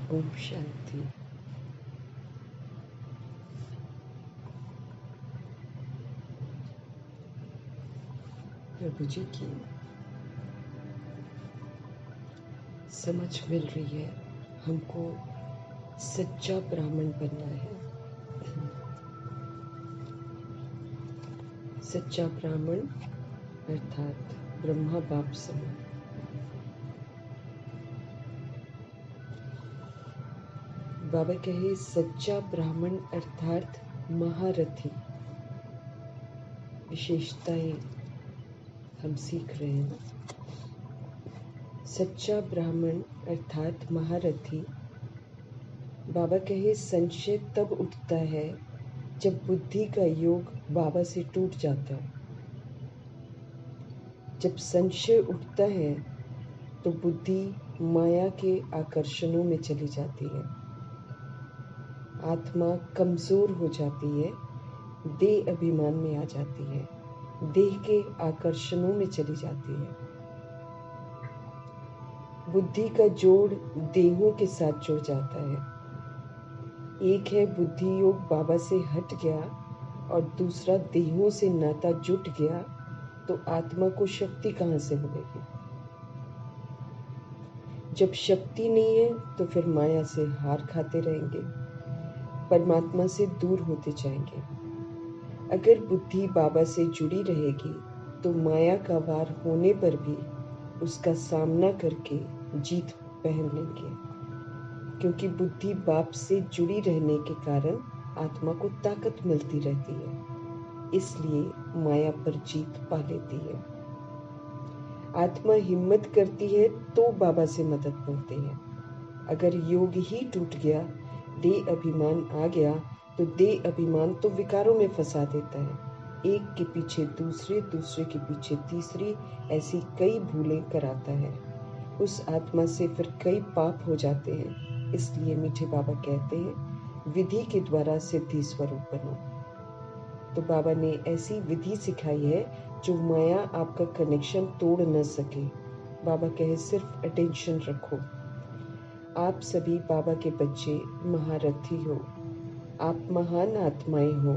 ओम शांति। प्रभु जी की समझ मिल रही है, हमको सच्चा ब्राह्मण बनना है। सच्चा ब्राह्मण अर्थात ब्रह्मा बाप समान। बाबा कहे सच्चा ब्राह्मण अर्थात महारथी। विशेषताएं हम सीख रहे हैं। सच्चा ब्राह्मण अर्थात महारथी। बाबा कहे संशय तब उठता है जब बुद्धि का योग बाबा से टूट जाता है। जब संशय उठता है तो बुद्धि माया के आकर्षणों में चली जाती है। आत्मा कमजोर हो जाती है, देह अभिमान में आ जाती है, देह के आकर्षणों में चली जाती है। बुद्धि का जोड़ देहों के साथ जुड़ जाता है। एक है बुद्धि योग बाबा से हट गया और दूसरा देहों से नाता जुट गया, तो आत्मा को शक्ति कहाँ से मिलेगी? जब शक्ति नहीं है तो फिर माया से हार खाते रहेंगे, परमात्मा से दूर होते जाएंगे। अगर बुद्धि बाबा से जुड़ी रहेगी तो माया का वार होने पर भी उसका सामना करके जीत पहन लेंगे, क्योंकि बुद्धि बाप से जुड़ी रहने के कारण आत्मा को ताकत मिलती रहती है, इसलिए माया पर जीत पा लेती है। आत्मा हिम्मत करती है तो बाबा से मदद मिलती है। अगर योग ही टूट गया, देह अभिमान आ गया, तो देह अभिमान तो विकारों में फंसा देता है। एक के पीछे दूसरे, दूसरे के पीछे तीसरी, ऐसी कई भूलें कराता है। उस आत्मा से फिर कई पाप हो जाते हैं। इसलिए मीठे बाबा कहते हैं विधि के द्वारा सिद्धि स्वरूप बनो। तो बाबा ने ऐसी विधि सिखाई है जो माया आपका कनेक्शन तोड़ न सके। बाबा कहे सिर्फ अटेंशन रखो। आप सभी बाबा के बच्चे महारथी हो, आप महान आत्माएं हो।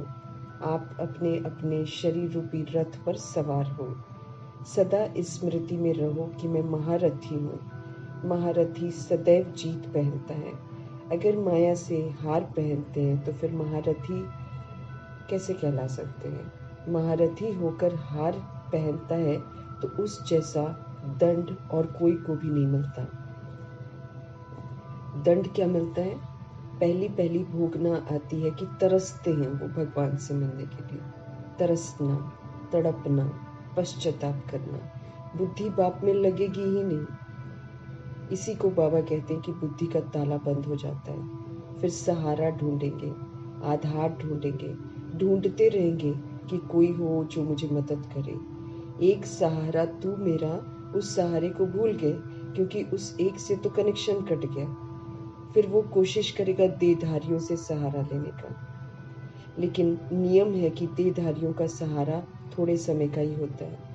आप अपने अपने शरीर रूपी रथ पर सवार हो। सदा स्मृति में रहो कि मैं महारथी हूँ। महारथी सदैव जीत पहनता है। अगर माया से हार पहनते हैं तो फिर महारथी कैसे कहला सकते हैं? महारथी होकर हार पहनता है तो उस जैसा दंड और कोई को भी नहीं मिलता। दंड क्या मिलता है? पहली पहली भोगना आती है कि तरसते हैं वो भगवान से मिलने के लिए। तरसना, तड़पना, पश्चाताप करना, बुद्धि बाप में लगेगी ही नहीं। इसी को बाबा कहते हैं कि बुद्धि का ताला बंद हो जाता है। फिर सहारा ढूंढेंगे, आधार ढूंढेंगे, ढूंढते रहेंगे कि कोई हो जो मुझे मदद करे। एक सहारा तू मेरा, उस सहारे को भूल गए, क्योंकि उस एक से तो कनेक्शन कट गया। फिर वो कोशिश करेगा देहधारियों से सहारा लेने का, लेकिन नियम है कि देहधारियों का सहारा थोड़े समय का ही होता है।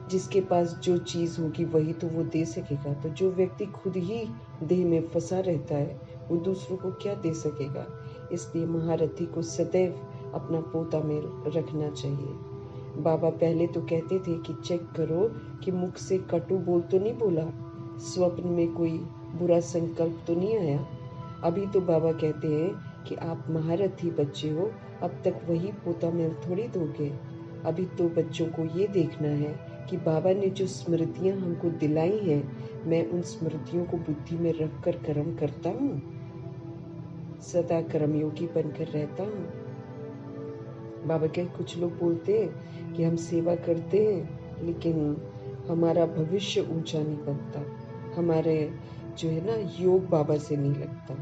जिसके पास जो चीज होगी वही तो वो दे सकेगा। तो जो व्यक्ति खुद ही देह में फंसा रहता है वो दूसरों को क्या दे सकेगा? इसलिए महारथी को सदैव अपना पोता में रखना चाहिए। बाबा पहले तो कहते थे कि चेक करो कि मुख से कटु बोल तो नहीं बोला, स्वप्न में कोई बुरा संकल्प तो नहीं आया। अभी तो बाबा कहते हैं कि आप महारथी बच्चे हो, अब तक वही पोता मेल थोड़ी दोगे। अभी तो बच्चों को ये देखना है कि बाबा ने जो स्मृतियां हमको दिलाई हैं, मैं उन स्मृतियों को बुद्धि में रखकर कर्म करता हूँ, सदा कर्मयोगी बनकर रहता हूँ। बाबा के कुछ लोग बोलते हैं कि हम सेवा करते हैं लेकिन हमारा भविष्य ऊंचा नहीं बनता, हमारे जो है ना योग बाबा से नहीं लगता।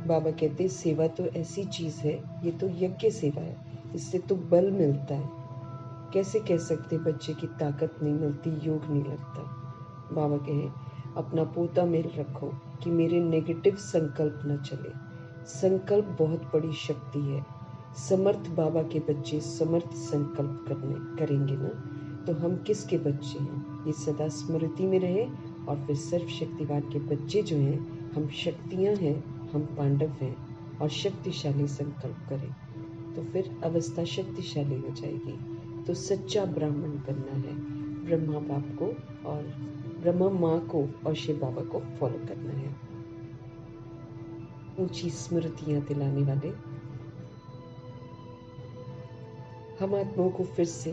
बाबा कहते सेवा तो ऐसी चीज है, ये तो यज्ञ सेवा है, इससे तो बल मिलता है। कैसे कह सकते बच्चे की ताकत नहीं मिलती, योग नहीं लगता? बाबा कहे अपना पोता मेल रखो कि मेरे नेगेटिव संकल्प न चले। संकल्प बहुत बड़ी शक्ति है। समर्थ बाबा के बच्चे समर्थ संकल्प करेंगे ना, तो हम किसके बच्चे हैं? ये सदा स्मृति में रहे। और फिर सर्वशक्तिवान के बच्चे जो हैं हम शक्तियां हैं, हम पांडव हैं और शक्तिशाली संकल्प करें तो फिर अवस्था शक्तिशाली हो जाएगी। तो सच्चा ब्राह्मण बनना है, ब्रह्मा बाप को और ब्रह्मा माँ को और शिव बाबा को फॉलो करना है। ऊंची स्मृतियां दिलाने वाले हम आत्माओं को फिर से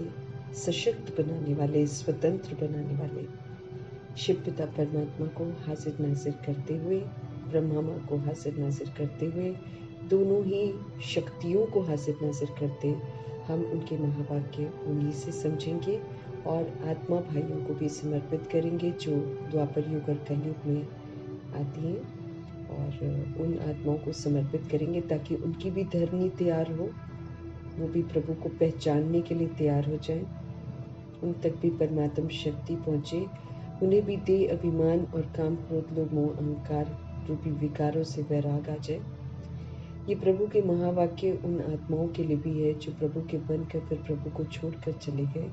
सशक्त बनाने वाले, स्वतंत्र बनाने वाले शिव पिता परमात्मा को हाजिर नाजिर करते हुए, ब्रह्मा माँ को हाजिर नाजिर करते हुए, दोनों ही शक्तियों को हाजिर नाजिर करते हम उनके महावाक्य उंगली से समझेंगे और आत्मा भाइयों को भी समर्पित करेंगे जो द्वापर युग और कलयुग में आती हैं, और उन आत्माओं को समर्पित करेंगे ताकि उनकी भी धरनी तैयार हो, वो भी प्रभु को पहचानने के लिए तैयार हो जाए, उन तक भी परमात्म शक्ति पहुंचे, उन्हें भी देह अभिमान और काम क्रोध लोभ मोह अहंकार रूपी विकारों से वैराग आ जाए। ये प्रभु के महावाक्य उन आत्माओं के लिए भी है जो प्रभु के बनकर फिर प्रभु को छोड़कर चले गए,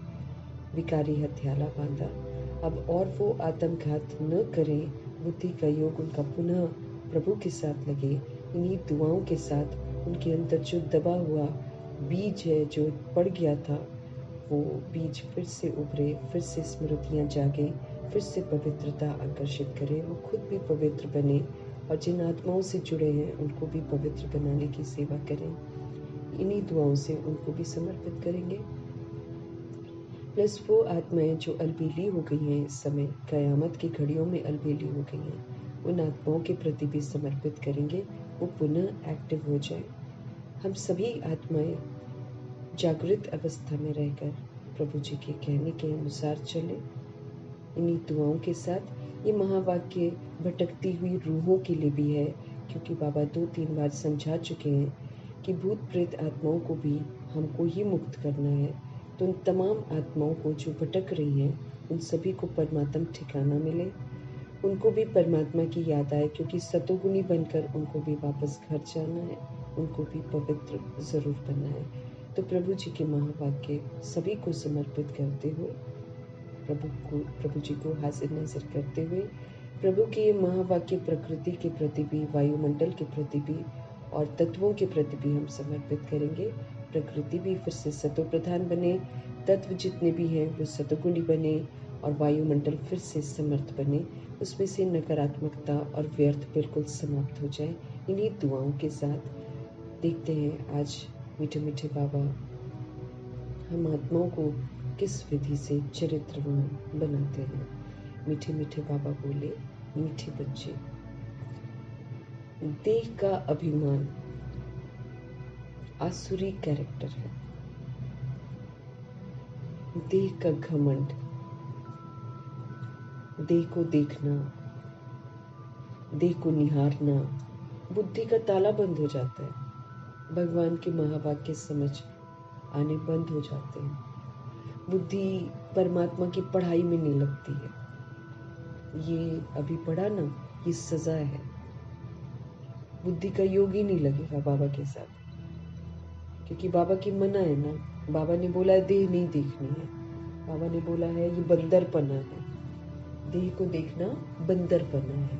विकारी हथियाला बांधा, अब और वो आत्मघात न करें, बुद्धि का योग उनका पुनः प्रभु के साथ लगे। इन्हीं दुआओं के साथ उनके अंदर जो दबा हुआ बीज है, जो पड़ गया था, वो बीज फिर से उभरे, फिर से स्मृतियां जागे, फिर से पवित्रता आकर्षित करे, वो खुद भी पवित्र बने और जिन आत्माओं से जुड़े हैं उनको भी पवित्र बनाने की सेवा करें। इन्हीं दुआओं से उनको भी समर्पित करेंगे। प्लस वो आत्माएं जो अलबेली हो गई हैं, इस समय कयामत की घड़ियों में अलबेली हो गई हैं, उन आत्माओं के प्रति भी समर्पित करेंगे, वो पुनः एक्टिव हो जाए। हम सभी आत्माएं जागृत अवस्था में रहकर प्रभु जी के कहने के अनुसार चले। इन्हीं दुआओं के साथ ये महावाक्य भटकती हुई रूहों के लिए भी है, क्योंकि बाबा 2-3 बार समझा चुके हैं कि भूत प्रेत आत्माओं को भी हमको ही मुक्त करना है। तो उन तमाम आत्माओं को जो भटक रही हैं, उन सभी को परमात्म ठिकाना मिले, उनको भी परमात्मा की याद आए, क्योंकि सतोगुणी बनकर उनको भी वापस घर जाना है, उनको भी पवित्र जरूर बनना है। तो प्रभु जी के महावाक्य सभी को समर्पित करते हुए, प्रभु जी को हाजिर नाजिर करते हुए, प्रभु के ये महावाक्य प्रकृति के प्रति भी, वायुमंडल के प्रति भी और तत्वों के प्रति भी हम समर्पित करेंगे। प्रकृति भी फिर से सतो प्रधान बने, तत्व जितने भी हैं वो सतोगुणी बने और वायुमंडल फिर से समर्थ बने, उसमें से नकारात्मकता और व्यर्थ बिल्कुल समाप्त हो जाए। इन्हीं दुआओं के साथ देखते हैं आज मीठे मीठे बाबा हम आत्माओं को किस विधि से चरित्रवान बनाते हैं। मीठे मीठे बाबा बोले, मीठे बच्चे, देह का अभिमान आसुरी कैरेक्टर है, देह का घमंड, देह को देखना, देह को निहारना, बुद्धि का ताला बंद हो जाता है, भगवान के महावाक्य समझ आने बंद हो जाते हैं, बुद्धि परमात्मा की पढ़ाई में नहीं लगती है। ये अभी पढ़ा ना, ये सजा है, बुद्धि का योग ही नहीं लगेगा बाबा के साथ, क्योंकि बाबा की मना है ना। बाबा ने बोला है देह नहीं देखनी है, बाबा ने बोला है ये बंदरपना है, देह को देखना बंदरपना है,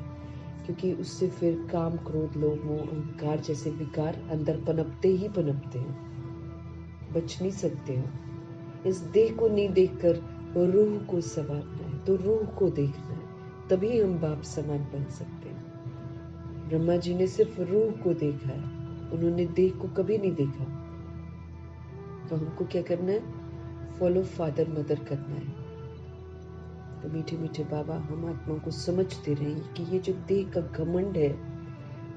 क्योंकि उससे फिर काम क्रोध लोभ मोह अहंकार जैसे विकार अंदर पनपते ही पनपते हैं, बच नहीं सकते हैं। इस देह को नहीं देखकर रूह को संवारना है, तो रूह को देखना है, तभी हम बाप समान बन सकते हैं। ब्रह्मा जी ने सिर्फ रूह को देखा है, उन्होंने देह को कभी नहीं देखा। तो हमको क्या करना है? फॉलो फादर मदर करना है। तो मीठे मीठे बाबा हम आत्माओं को समझते रहें कि ये जो देह का घमंड है,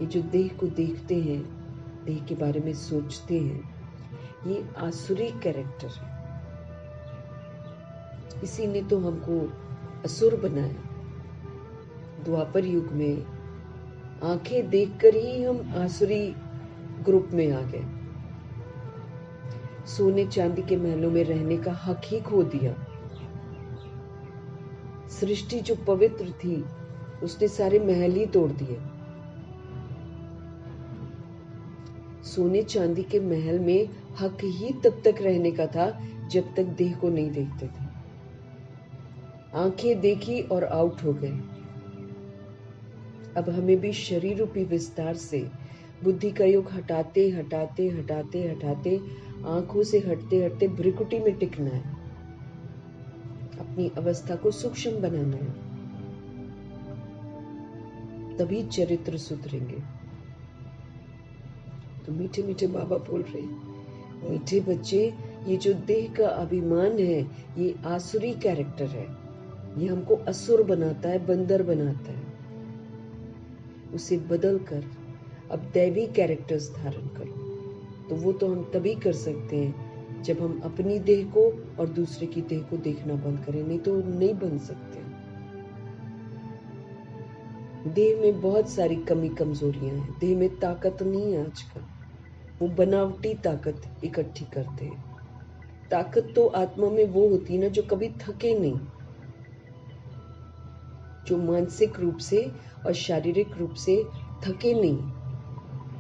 ये जो देह को देखते हैं, देह के बारे में सोचते हैं, ये आसुरी कैरेक्टर है। इसी ने तो हमको असुर बनाया। द्वापर युग में आंखें देखकर ही हम आसुरी ग्रुप में आ गए, सोने चांदी के महलों में रहने का हक ही खो दिया। सृष्टि जो पवित्र थी उसने सारे महल ही तोड़ दिए। सोने चांदी के महल में हक ही तब तक रहने का था जब तक देह को नहीं देखते थे। आंखें देखी और आउट हो गए। अब हमें भी शरीर रूपी विस्तार से बुद्धि का योग हटाते हटाते हटाते हटाते आंखों से हटते हटते भ्रिकुटी में टिकना है, अपनी अवस्था को सूक्ष्म बनाना है, तभी चरित्र सुधरेंगे। तो मीठे मीठे बाबा बोल रहे, मीठे बच्चे, ये जो देह का अभिमान है ये आसुरी कैरेक्टर है, ये हमको असुर बनाता है, बंदर बनाता है। उसे बदल कर अब दैवी कैरेक्टर्स धारण करो। तो वो तो हम तभी कर सकते हैं जब हम अपनी देह को और दूसरे की देह को देखना बंद करें, नहीं तो नहीं बन सकते। देह में बहुत सारी कमी कमजोरियां हैं, देह में ताकत नहीं है आजकल, वो बनावटी ताकत इकट्ठी करते हैं। ताकत तो आत्मा में वो होती है ना जो कभी थके नहीं, जो मानसिक रूप से और शारीरिक रूप से थके नहीं,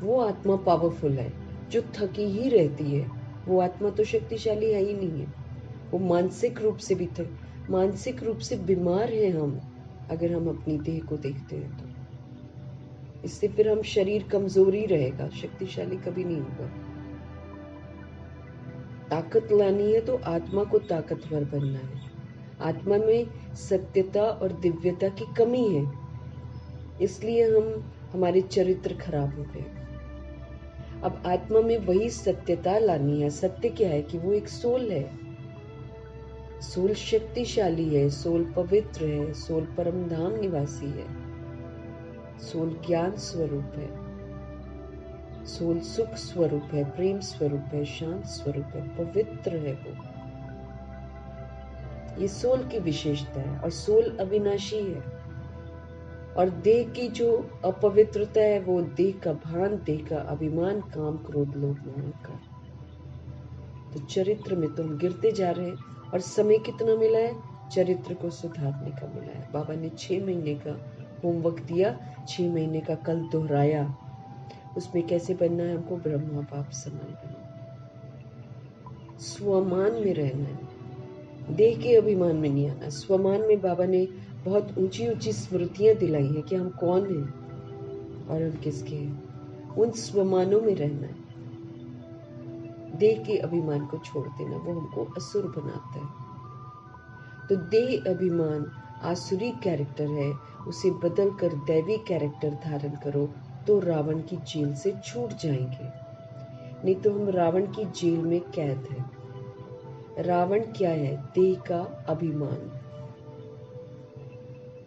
वो आत्मा पावरफुल है। जो थकी ही रहती है वो आत्मा तो शक्तिशाली है ही नहीं है। वो मानसिक रूप से भी मानसिक रूप से बीमार है हम, अगर हम अपनी देह को देखते हैं तो। इससे फिर हम शरीर कमजोर ही रहेगा, शक्तिशाली कभी नहीं होगा। ताकत लानी है तो आत्मा को ताकतवर बनना है। आत्मा में सत्यता और दिव्यता की कमी है, इसलिए हमारे चरित्र खराब हो गए। अब आत्मा में वही सत्यता लानी है। सत्य क्या है कि वो एक सोल है, सोल शक्तिशाली है, सोल पवित्र है, सोल परम धाम निवासी है, सोल ज्ञान स्वरूप है, सोल सुख स्वरूप है, प्रेम स्वरूप है, शांत स्वरूप है, पवित्र है वो। ये सोल की विशेषता है और सोल अविनाशी है। और देह की जो अपवित्रता है वो देह का भान, देह का अभिमान, काम, क्रोध, लोभ, मोह, अहंकार। तो चरित्र में तुम गिरते जा रहे हैं। और समय कितना मिला है? चरित्र को सुधारने का मिला है। बाबा ने 6 महीने का होमवर्क दिया, 6 महीने का कल दोहराया। उसमें कैसे बनना है हमको? ब्रह्मा बाप समान बनना, स्वमान में रहना है, देह के अभिमान में नहीं आना। स्वमान में बाबा ने बहुत ऊंची ऊंची स्मृतियां दिलाई हैं कि हम कौन हैं और हम किसके हैं। उन स्वमानों में रहना है, देह के अभिमान को छोड़ देना, वो हमको असुर बनाता है। तो देह अभिमान आसुरी कैरेक्टर है, उसे बदल कर दैवी कैरेक्टर धारण करो तो रावण की जेल से छूट जाएंगे। नहीं तो हम रावण की जेल में कैद हैं। रावण क्या है? देह का अभिमान।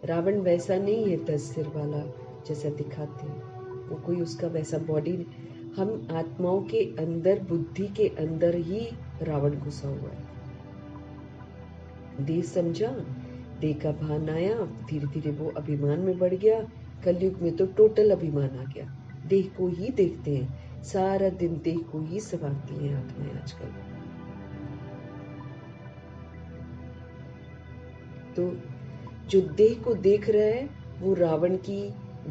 रावण वैसा नहीं है 10 सिर वाला जैसा दिखाते हैं, वो कोई उसका वैसा बॉडी। हम आत्माओं के अंदर, बुद्धि के अंदर ही रावण घुसा हुआ है। देह समझा, देह का भान आया, धीरे धीरे वो अभिमान में बढ़ गया। कलयुग में तो टोटल अभिमान आ गया, देह को ही देखते हैं, सारा दिन देह को ही संभालती हैं आत्माएं आजकल। तो जो देह को देख रहा है वो रावण की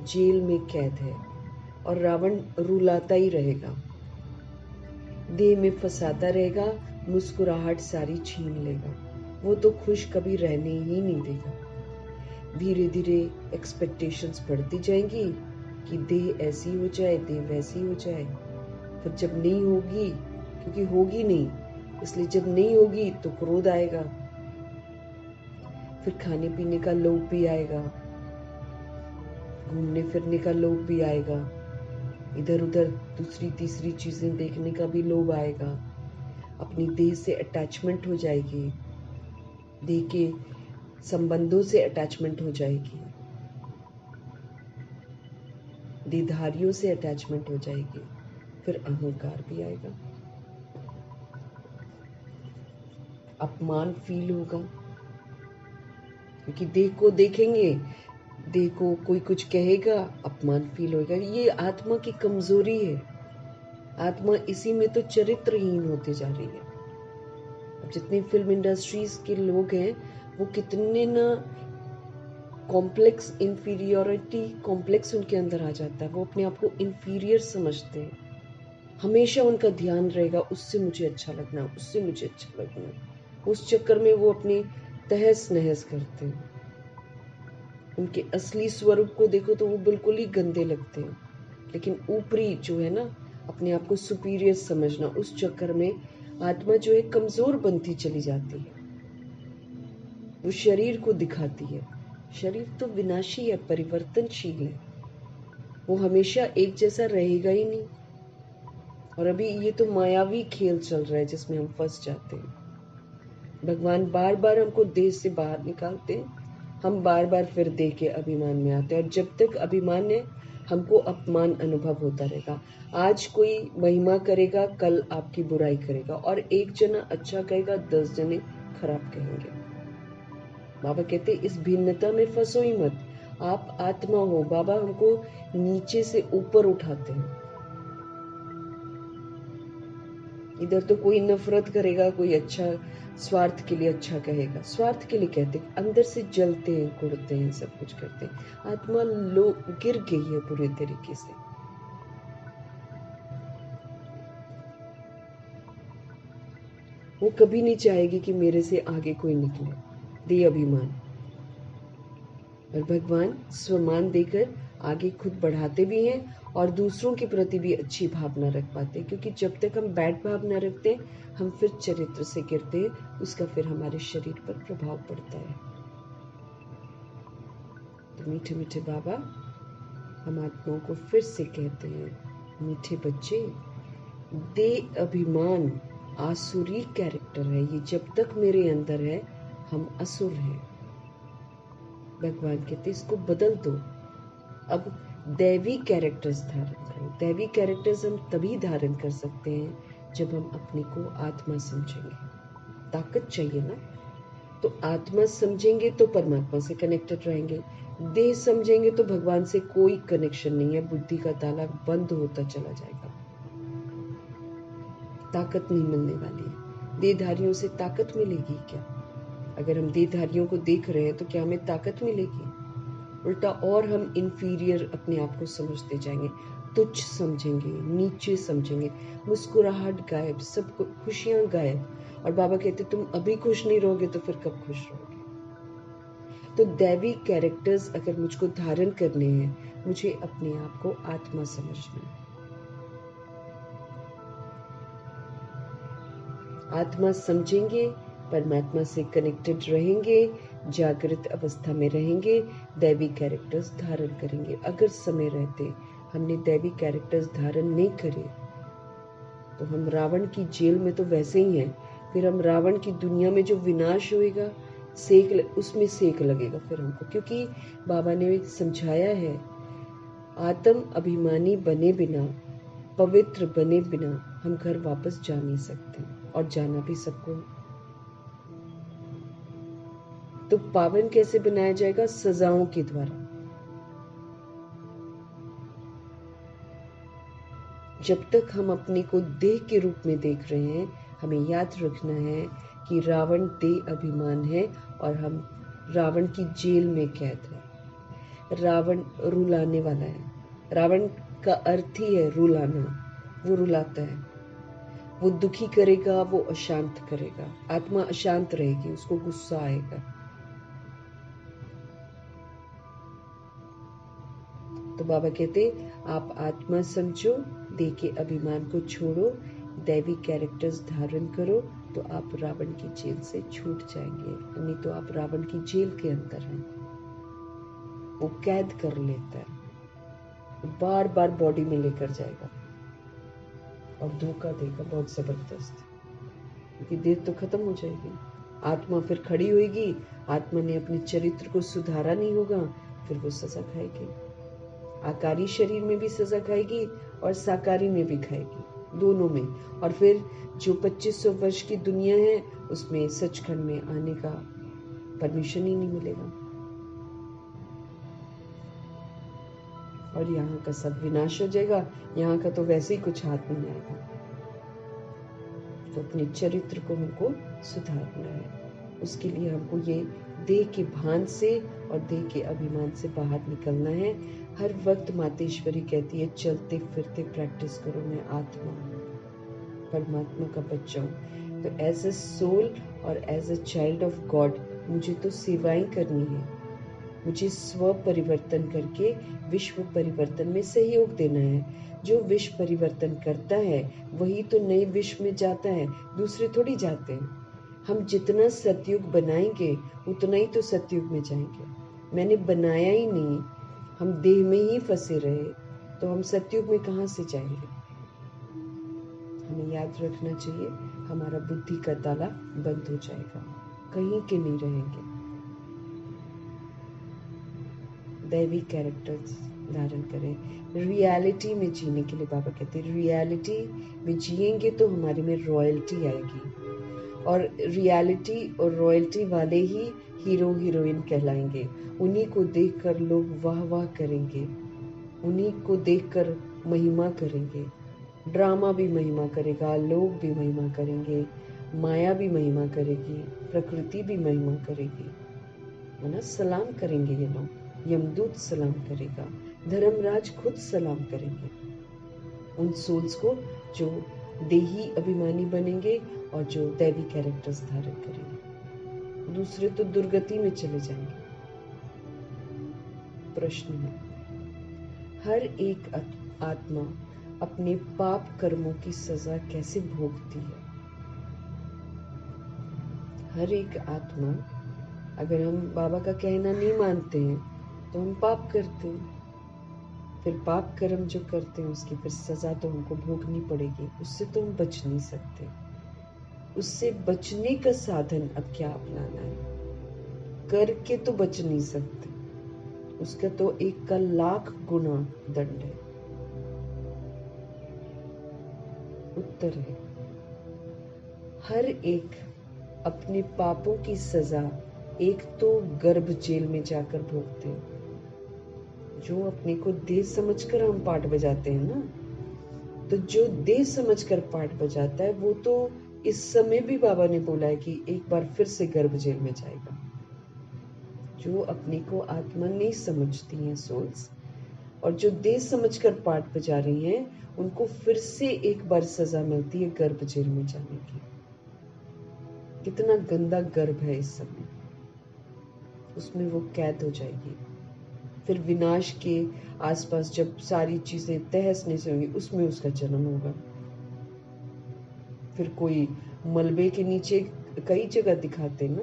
जेल में कैद है और रावण रुलाता ही रहेगा, देह में फंसाता रहेगा, मुस्कुराहट सारी छीन लेगा, वो तो खुश कभी रहने ही नहीं देगा। धीरे धीरे एक्सपेक्टेशंस बढ़ती जाएंगी कि देह ऐसी हो जाए, देह वैसी हो जाए। फिर जब नहीं होगी, क्योंकि होगी नहीं, इसलिए जब नहीं होगी तो क्रोध आएगा, फिर खाने पीने का लोभ भी आएगा, घूमने फिरने का लोभ भी आएगा, इधर उधर दूसरी तीसरी चीजें देखने का भी लोभ आएगा, अपनी देह से अटैचमेंट हो जाएगी, देह के संबंधों से अटैचमेंट हो जाएगी, देहधारियों से अटैचमेंट हो जाएगी, फिर अहंकार भी आएगा, अपमान फील होगा, क्योंकि देह को देखेंगे, देह को कोई कुछ कहेगा, अपमान फील होगा। ये आत्मा की कमजोरी है, आत्मा इसी में तो चरित्रहीन होते जा रही है। अब जितने फिल्म इंडस्ट्रीज के लोग हैं वो कितने ना कॉम्प्लेक्स, इंफीरियोरिटी कॉम्प्लेक्स उनके अंदर आ जाता है, वो अपने आप को इंफीरियर समझते हैं। हमेशा उनका ध्यान रहेगा उससे मुझे अच्छा लगना, उससे मुझे अच्छा लगना, उस चक्कर में वो अपनी तहस नहस करते हैं। उनके असली स्वरूप को देखो तो वो बिल्कुल ही गंदे लगते हैं, लेकिन ऊपरी जो है ना, अपने आप को सुपीरियर समझना, उस चक्कर में आत्मा जो है कमजोर बनती चली जाती है। वो शरीर को दिखाती है। शरीर तो विनाशी है, परिवर्तनशील है, वो हमेशा एक जैसा रहेगा ही नहीं। और अभी ये तो मायावी खेल चल रहा है जिसमें हम फंस जाते हैं। भगवान बार बार हमको देह से बाहर निकालते हैं, हम बार बार फिर देह के अभिमान में आते हैं, और जब तक अभिमान है हमको अपमान अनुभव होता रहेगा। आज कोई महिमा करेगा, कल आपकी बुराई करेगा, और एक जना अच्छा कहेगा, 10 जने खराब कहेंगे। बाबा कहते इस भिन्नता में फंसो ही मत, आप आत्मा हो। बाबा हमको नीचे से ऊपर उठाते हैं। इधर तो कोई नफरत करेगा, कोई अच्छा स्वार्थ के लिए अच्छा कहेगा, स्वार्थ के लिए कहते, अंदर से जलते हैं, कुड़ते हैं, सब कुछ करते हैं। आत्मा लो गिर गई है पूरे तरीके से। वो कभी नहीं चाहेगी कि मेरे से आगे कोई निकले, दे अभिमान। और भगवान स्वमान देकर आगे खुद बढ़ाते भी हैं और दूसरों के प्रति भी अच्छी भावना रख पाते हैं, क्योंकि जब तक हम बैड भावना रखते हैं हम फिर चरित्र से गिरते हैं, उसका फिर हमारे शरीर पर प्रभाव पड़ता है। तो मीठे मीठे बाबा हम आत्माओं को फिर से कहते हैं, मीठे बच्चे, दे अभिमान आसुरी कैरेक्टर है, ये जब तक मेरे अंदर है हम असुर हैं। भगवान कहते इसको बदल दो, अब दैवी कैरेक्टर्स धारण करो। दैवी कैरेक्टर्स हम तभी धारण कर सकते हैं जब हम अपने को आत्मा समझेंगे। ताकत चाहिए ना, तो आत्मा समझेंगे तो परमात्मा से कनेक्टेड रहेंगे, देह समझेंगे तो भगवान से कोई कनेक्शन नहीं है, बुद्धि का ताला बंद होता चला जाएगा, ताकत नहीं मिलने वाली है। देहधारियों से ताकत मिलेगी क्या? अगर हम देहधारियों को देख रहे हैं तो क्या हमें ताकत मिलेगी? उल्टा और हम इंफीरियर अपने आप को समझते जाएंगे, तुच्छ समझेंगे, नीचे समझेंगे, मुस्कुराहट गायब, सब खुशियां गायब। और बाबा कहते तुम अभी खुश नहीं रहोगे तो फिर कब खुश रहोगे? तो दैवी कैरेक्टर्स अगर मुझको धारण करने हैं, मुझे अपने आप को आत्मा समझना है। आत्मा समझेंगे, परमात्मा से कनेक्टेड रहेंगे, जागृत अवस्था में रहेंगे, दैवी कैरेक्टर्स धारण करेंगे। अगर समय रहते हमने दैवी कैरेक्टर्स धारण नहीं करे तो हम रावण की जेल में तो वैसे ही हैं, फिर हम रावण की दुनिया में जो विनाश होएगा, उसमें सेक लगेगा फिर हमको, क्योंकि बाबा ने समझाया है, आत्म अभिमानी बने बिना, पवित्र बने बिना हम घर वापस जा नहीं सकते, और जाना भी सबको। तो पावन कैसे बनाया जाएगा? सजाओं के द्वारा। जब तक हम अपने को देह के रूप में देख रहे हैं, हमें याद रखना है कि रावण देह अभिमान है और हम रावण की जेल में कैद है। रावण रुलाने वाला है, रावण का अर्थ ही है रुलाना, वो रुलाता है, वो दुखी करेगा, वो अशांत करेगा। आत्मा अशांत रहेगी, उसको गुस्सा आएगा। तो बाबा कहते आप आत्मा समझो, देह के अभिमान को छोड़ो, दैवी कैरेक्टर्स धारण करो, तो आप रावण की जेल से छूट जाएंगे। नहीं तो आप रावण की जेल के अंदर हैं, वो कैद कर लेता है, बार बार बॉडी में लेकर जाएगा और धोखा देगा बहुत जबरदस्त, क्योंकि देह तो खत्म हो जाएगी, आत्मा फिर खड़ी होगी। आत्मा ने अपने चरित्र को सुधारा नहीं होगा, फिर वो सजा खाएगी। आकारी शरीर में भी सजा खाएगी और साकारी में भी खाएगी, दोनों में। और फिर जो 2500 वर्ष की दुनिया है उसमें सचखंड में आने का परमिशन ही नहीं मिलेगा, और यहाँ का सब विनाश हो जाएगा। यहाँ का तो वैसे ही कुछ हाथ नहीं आएगा। तो अपने चरित्र को हमको सुधारना है, उसके लिए हमको ये देह के भान से और देह के अभिमान से बाहर निकलना है। हर वक्त मातेश्वरी कहती है, चलते फिरते प्रैक्टिस करो, मैं आत्मा हूँ, परमात्मा का बच्चा हूँ। तो एज ए सोल और as a child of God मुझे तो सेवाएं करनी है, मुझे स्व परिवर्तन करके विश्व परिवर्तन में सहयोग देना है। जो विश्व परिवर्तन करता है वही तो नए विश्व में जाता है, दूसरे थोड़ी जाते हैं। हम जितना सतयुग बनाएंगे उतना ही तो सतयुग में जाएंगे। मैंने बनाया ही नहीं, हम देह में ही फंसे रहे तो हम सतयुग में कहाँ से जाएंगे। हमें याद रखना चाहिए, हमारा बुद्धि का ताला बंद हो जाएगा, कहीं के नहीं रहेंगे। दैवी कैरेक्टर्स धारण करें, रियलिटी में जीने के लिए बाबा कहते हैं रियलिटी में जिएंगे तो हमारे में रॉयल्टी आएगी, और रियलिटी और रॉयल्टी वाले ही हीरो हीरोइन कहलाएंगे। उन्हीं को देखकर लोग वाह वाह करेंगे, उन्हीं को देखकर महिमा करेंगे। ड्रामा भी महिमा करेगा, लोग भी महिमा करेंगे, माया भी महिमा करेगी, प्रकृति भी महिमा करेगी, है ना। सलाम करेंगे ये लोग, यमदूत सलाम करेगा, धर्मराज खुद सलाम करेंगे उन सोल्स को जो देही अभिमानी बनेंगे और जो दैवी कैरेक्टर्स धारण करेंगे। दूसरे तो दुर्गति में चले जाएंगे। प्रश्न है, हर एक आत्मा अपने पाप कर्मों की सजा कैसे भोगती है? हर एक आत्मा, अगर हम बाबा का कहना नहीं मानते हैं तो हम पाप करते हैं, फिर पाप कर्म जो करते हैं उसकी फिर सजा तो हमको भोगनी पड़ेगी, उससे तो हम बच नहीं सकते। उससे बचने का साधन अब क्या अपनाना है? करके तो बच नहीं सकते, उसका तो 1 का लाख गुना दंड है। उत्तर है, हर एक अपने पापों की सजा एक तो गर्भ जेल में जाकर भोगते हैं। जो अपने को देह समझकर हम पाठ बजाते हैं ना, तो जो देह समझकर पाठ बजाता है वो तो इस समय भी बाबा ने बोला है कि एक बार फिर से गर्भ जेल में जाएगा। जो अपने को आत्मा नहीं समझती हैं सोल्स, और जो देह समझकर पाठ बजा रही हैं, उनको फिर से एक बार सजा मिलती है गर्भ जेल में जाने की। कितना गंदा गर्भ है इस समय, उसमें वो कैद हो जाएगी। फिर विनाश के आसपास जब सारी चीजें तहस नहस होंगी, उसमें उसका जन्म होगा। फिर कोई मलबे के नीचे कई जगह दिखाते हैं ना,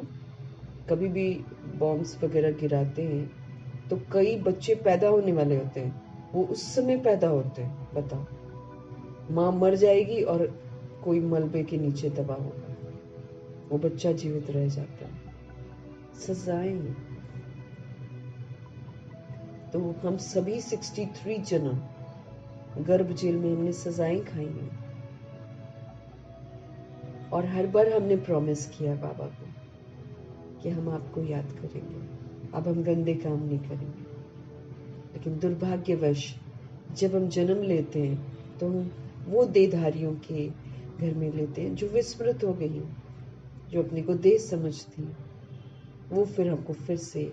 कभी भी बॉम्ब्स वगैरह गिराते हैं तो कई बच्चे पैदा होने वाले होते हैं, वो उस समय पैदा होते हैं। बताओ, माँ मर जाएगी और कोई मलबे के नीचे दबा होगा, वो बच्चा जीवित रह जाता है। सजाएं। तो हम सभी 63 जन्म गर्भ जेल में हमने सजाएं खाई हैं, और हर बार हमने प्रॉमिस किया बाबा को कि हम आपको याद करेंगे, अब हम गंदे काम नहीं करेंगे। लेकिन दुर्भाग्यवश जब हम जन्म लेते हैं तो हम वो देहधारियों के घर में लेते हैं जो विस्मृत हो गई, जो अपने को देह समझती, वो फिर हमको फिर से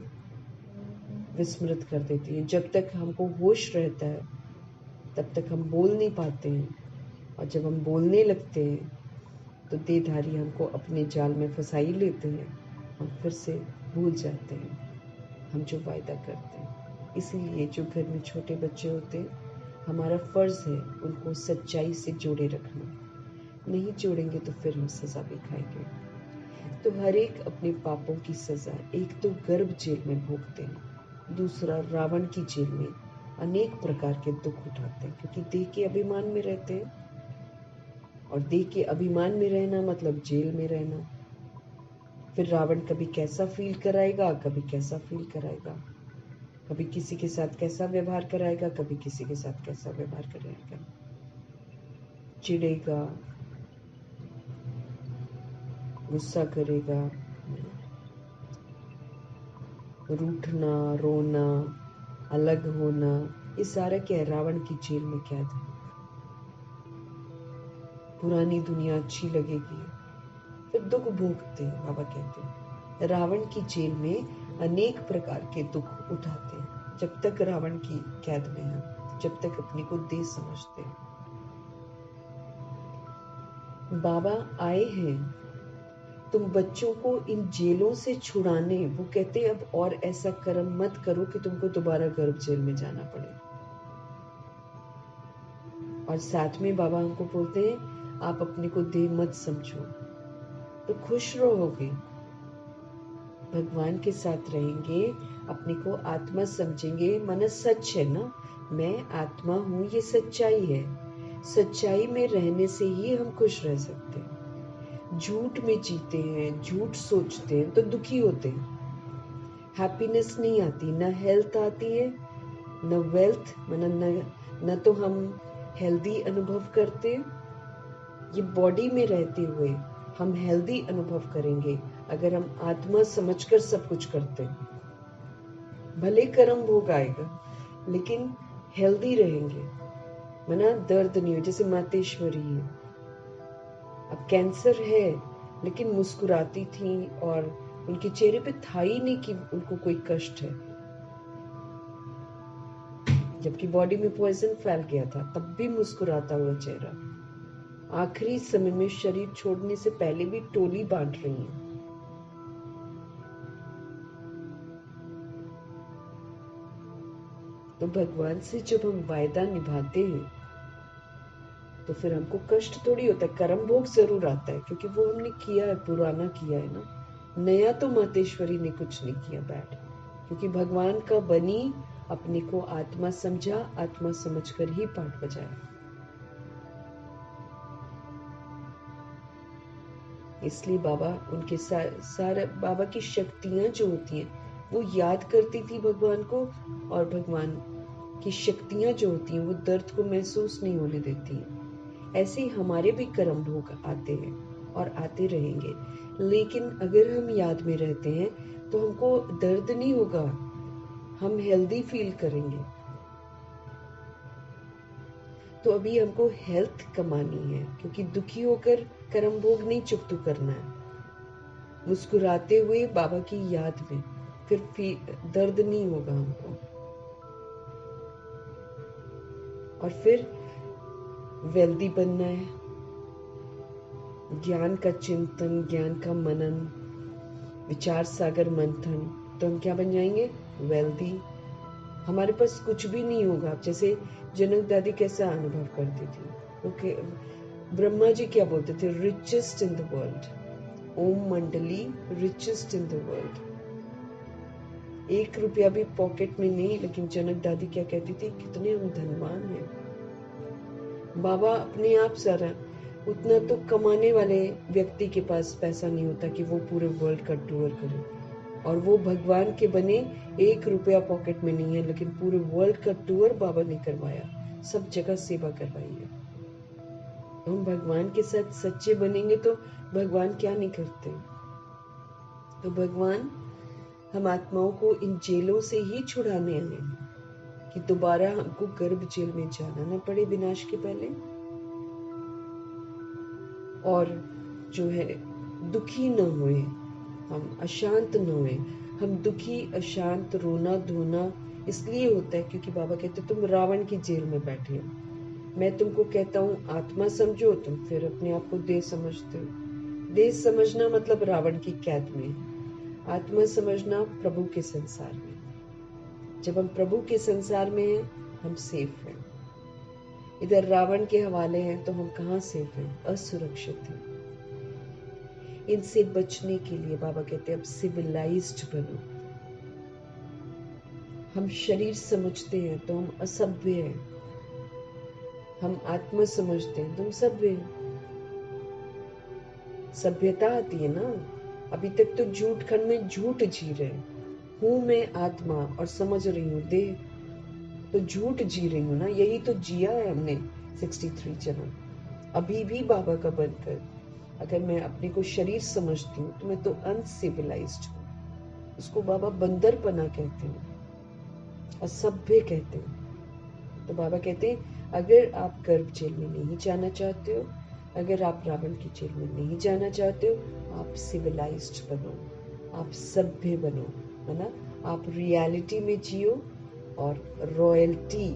विस्मृत कर देती है। जब तक हमको होश रहता है तब तक हम बोल नहीं पाते हैं, और जब हम बोलने लगते हैं तो देहधारी हमको अपने जाल में फंसा ही लेते हैं, हम फिर से भूल जाते हैं हम जो वायदा करते हैं। इसीलिए जो घर में छोटे बच्चे होते हैं, हमारा फर्ज है उनको सच्चाई से जोड़े रखना। नहीं जोड़ेंगे तो फिर हम सजा भी खाएंगे। तो हर एक अपने पापों की सजा एक तो गर्भ जेल में भोगते हैं, दूसरा रावण की जेल में अनेक प्रकार के दुख उठाते हैं, क्योंकि देह के अभिमान में रहते हैं, और देह के अभिमान में रहना मतलब जेल में रहना। फिर रावण कभी कैसा फील कराएगा, कभी कैसा फील कराएगा, कभी किसी के साथ कैसा व्यवहार कराएगा, कभी किसी के साथ कैसा व्यवहार कराएगा। चिढ़ेगा, गुस्सा करेगा, रूठना, रोना, अलग होना, ये सारा क्या है? रावण की जेल में कैद है। पुरानी दुनिया अच्छी लगेगी, फिर दुख भोगते हैं। बाबा कहते हैं रावण की जेल में अनेक प्रकार के दुख उठाते हैं जब तक रावण की कैद में है, जब तक अपने को देह समझते हैं। बाबा आए हैं तुम बच्चों को इन जेलों से छुड़ाने, वो कहते हैं अब और ऐसा कर्म मत करो कि तुमको दोबारा गर्भ जेल में जाना पड़े। और साथ में बाबा हमको बोलते हैं आप अपने को देह मत समझो, तो खुश रहोगे, भगवान के साथ रहेंगे, अपने को आत्मा समझेंगे। मन सच है ना, मैं आत्मा हूँ, ये सच्चाई है। सच्चाई में रहने से ही हम खुश रह सकते हैं। झूठ में जीते हैं, झूठ सोचते हैं तो दुखी होते हैं। हैप्पीनेस नहीं आती, न हेल्थ आती है, न वेल्थ, न तो हम हेल्दी अनुभव करते। ये बॉडी में रहते हुए हम हेल्दी अनुभव करेंगे अगर हम आत्मा समझकर सब कुछ करते हैं। भले कर्म भोग आएगा लेकिन हेल्दी रहेंगे, मना दर्द नहीं हो। जैसे मातेश्वरी है, अब कैंसर है लेकिन मुस्कुराती थी और उनके चेहरे पे था ही नहीं कि उनको कोई कष्ट है, जबकि बॉडी में पॉइजन फैल गया था, तब भी मुस्कुराता हुआ चेहरा। आखिरी समय में शरीर छोड़ने से पहले भी टोली बांट रही है। तो भगवान से जब हम वायदा निभाते हैं तो फिर हमको कष्ट थोड़ी होता है, कर्म भोग जरूर आता है क्योंकि वो हमने किया है, पुराना किया है ना। नया तो मातेश्वरी ने कुछ नहीं किया बैड, क्योंकि भगवान का बनी, अपने को आत्मा समझा, आत्मा समझकर ही पाठ बजाया। इसलिए बाबा उनके सारे बाबा की शक्तियां जो होती हैं वो याद करती थी भगवान को, और भगवान की शक्तियां जो होती हैं वो दर्द को महसूस नहीं होने देती हैं। ऐसे ही हमारे भी कर्म भोग आते हैं और आते रहेंगे, लेकिन अगर हम याद में रहते हैं तो हमको दर्द नहीं होगा, हम हेल्दी फील करेंगे। तो अभी हमको हेल्थ कमानी है, क्योंकि दुखी होकर कर्म भोग नहीं चुकतू करना है, मुस्कुराते हुए बाबा की याद में, फिर दर्द नहीं होगा हमको। और फिर वेल्दी बनना है, ज्ञान का चिंतन, ज्ञान का मनन, विचार सागर मंथन, तो हम क्या बन जाएंगे? वेल्दी। हमारे पास कुछ भी नहीं होगा। जैसे जनक दादी कैसा अनुभव करती थी, ओके, ब्रह्मा जी क्या बोलते थे? रिचेस्ट इन द वर्ल्ड, ओम मंडली रिचेस्ट इन द वर्ल्ड। 1 रुपया भी पॉकेट में नहीं, लेकिन जनक दादी क्या कहती थी? कितने हम धनवान हैं। बाबा अपने आप सारा, उतना तो कमाने वाले व्यक्ति के पास पैसा नहीं होता कि वो पूरे वर्ल्ड का टूर करे, और वो भगवान के बने 1 रुपया पॉकेट में नहीं है, लेकिन पूरे वर्ल्ड का टूर बाबा ने करवाया, सब जगह सेवा करवाई है। तो हम भगवान के साथ सच्चे बनेंगे तो भगवान क्या नहीं करते। तो भगवान हम आत्माओं को इन जेलों से ही छुड़ाने आए कि दोबारा हमको गर्भ जेल में जाना न पड़े विनाश के पहले, और जो है दुखी न होए, हम अशांत न होए। हम दुखी, अशांत, रोना धोना इसलिए होता है क्योंकि बाबा कहते तुम रावण की जेल में बैठे हो। मैं तुमको कहता हूँ आत्मा समझो, तुम फिर अपने आप को देह समझते हो। देह समझना मतलब रावण की कैद में, आत्मा समझना प्रभु के संसार में। जब हम प्रभु के संसार में हैं हम सेफ हैं। इधर रावण के हवाले हैं तो हम कहाँ सेफ हैं? असुरक्षित हैं। इनसे बचने के लिए बाबा कहते हैं अब सिविलाइज्ड बनो। हम शरीर समझते हैं तो हम असभ्य हैं, हम आत्मा समझते हैं तो हम सभ्य हैं। सभ्यता आती है ना। अभी तक तो झूठ खंड में झूठ जी रहे हैं, हूं मैं आत्मा और समझ रही हूँ देह, तो झूठ जी रही हूँ ना। यही तो जिया है हमने 63 जन्म। अभी भी बाबा का बनकर अगर मैं अपने को शरीर समझती हूँ तो मैं तो अनसिविलाइज्ड हूँ। उसको बाबा बंदरपना कहते हैं, असभ्य कहते हैं। तो बाबा कहते हैं अगर आप गर्भ जेल में नहीं जाना चाहते हो, अगर आप रावण की जेल में नहीं जाना चाहते हो, आप सिविलाइज्ड बनो, आप सभ्य बनो, है ना। आप रियलिटी में जियो और रॉयल्टी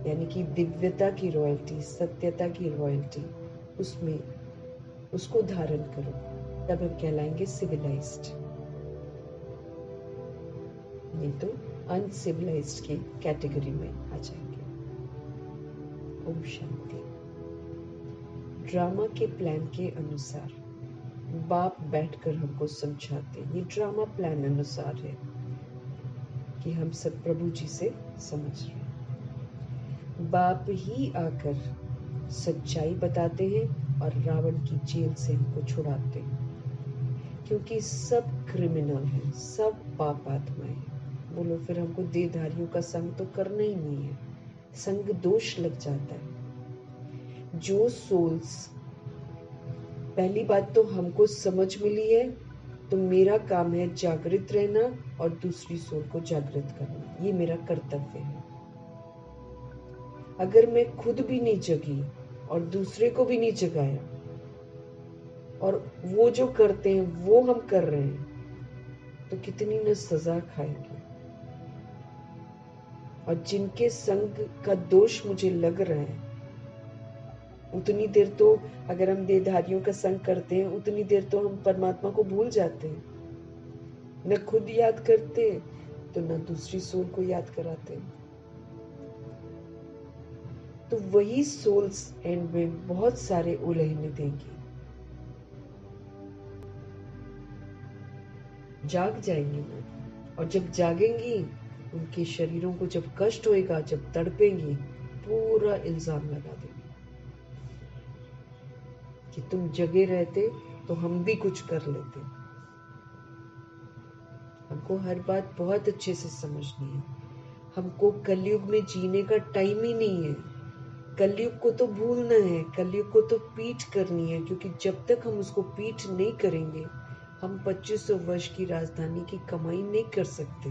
यानी कि दिव्यता की रॉयल्टी, सत्यता की रॉयल्टी, उसमें उसको धारण करो। तब हम कहलाएंगे सिविलाइज्ड, नहीं तो अनसिविलाइज्ड की कैटेगरी में आ जाएंगे। ओम शांति। ड्रामा के प्लान के अनुसार बाप बैठकर हमको समझाते, ये ड्रामा प्लान अनुसार है कि हम सब प्रभु जी से समझ रहे हैं। बाप ही आकर सच्चाई बताते हैं और रावण की जेल से हमको छुड़ाते हैं, क्योंकि सब क्रिमिनल हैं, सब पाप आत्माएं हैं। बोलो फिर हमको देहधारियों का संग तो करना ही नहीं है, संग दोष लग जाता है। जो सोल्स, पहली बात तो हमको समझ मिली है, तो मेरा काम है जागृत रहना और दूसरी सोल को जागृत करना, ये मेरा कर्तव्य है। अगर मैं खुद भी नहीं जगी और दूसरे को भी नहीं जगाया और वो जो करते हैं वो हम कर रहे हैं, तो कितनी न सजा खाएंगे। और जिनके संग का दोष मुझे लग रहा है, उतनी देर तो अगर हम देहधारियों का संग करते हैं, उतनी देर तो हम परमात्मा को भूल जाते हैं, न खुद याद करते तो न दूसरी सोल को याद कराते। तो वही सोल्स एंड में बहुत सारे उलझने देंगी, जाग जाएंगी ना। और जब जागेंगी, उनके शरीरों को जब कष्ट होएगा, जब तड़पेंगी, पूरा इल्जाम लगा देंगे कि तुम जगे रहते तो हम भी कुछ कर लेते। हमको हर बात बहुत अच्छे से समझनी है। हमको कलयुग में जीने का टाइम ही नहीं है। कलयुग को तो भूलना है, कलयुग को तो पीठ करनी है, क्योंकि जब तक हम उसको पीठ नहीं करेंगे, हम 2500 वर्ष की राजधानी की कमाई नहीं कर सकते।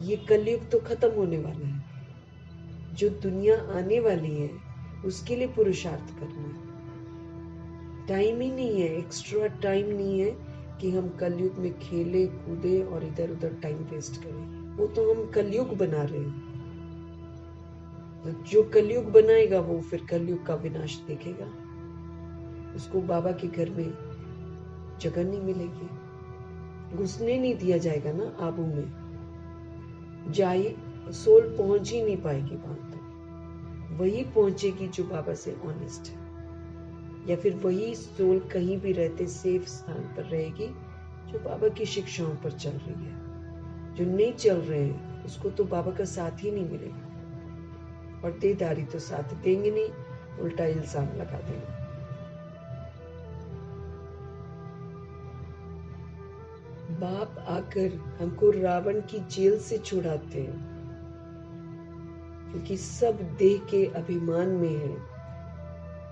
ये कलयुग तो खत्म होने वाला है। जो दुनिया आने वाली है, उसके लिए पुरुषार्थ करना है। टाइम ही नहीं है, एक्स्ट्रा टाइम नहीं है कि हम कलयुग में खेले कूदे और इधर उधर टाइम वेस्ट करें। वो तो हम कलयुग बना रहे हैं। तो जो कलयुग बनाएगा वो फिर कलयुग का विनाश देखेगा। उसको बाबा के घर में जगह नहीं मिलेगी, घुसने नहीं दिया जाएगा ना आबू में। जाए सोल पहुंच ही नहीं पाएगी वहां तक। वही पहुंचेगी जो बाबा से ऑनेस्ट है, या फिर वही सोल कहीं भी रहते सेफ स्थान पर रहेगी जो बाबा की शिक्षाओं पर चल रही है। जो नहीं चल रहे हैं उसको तो बाबा का साथ ही नहीं मिलेगा, और देहधारी तो साथ देंगे नहीं, उल्टा इल्जाम लगा देंगे। बाप आकर हमको रावण की जेल से छुड़ाते हैं, क्योंकि सब देह के अभिमान में है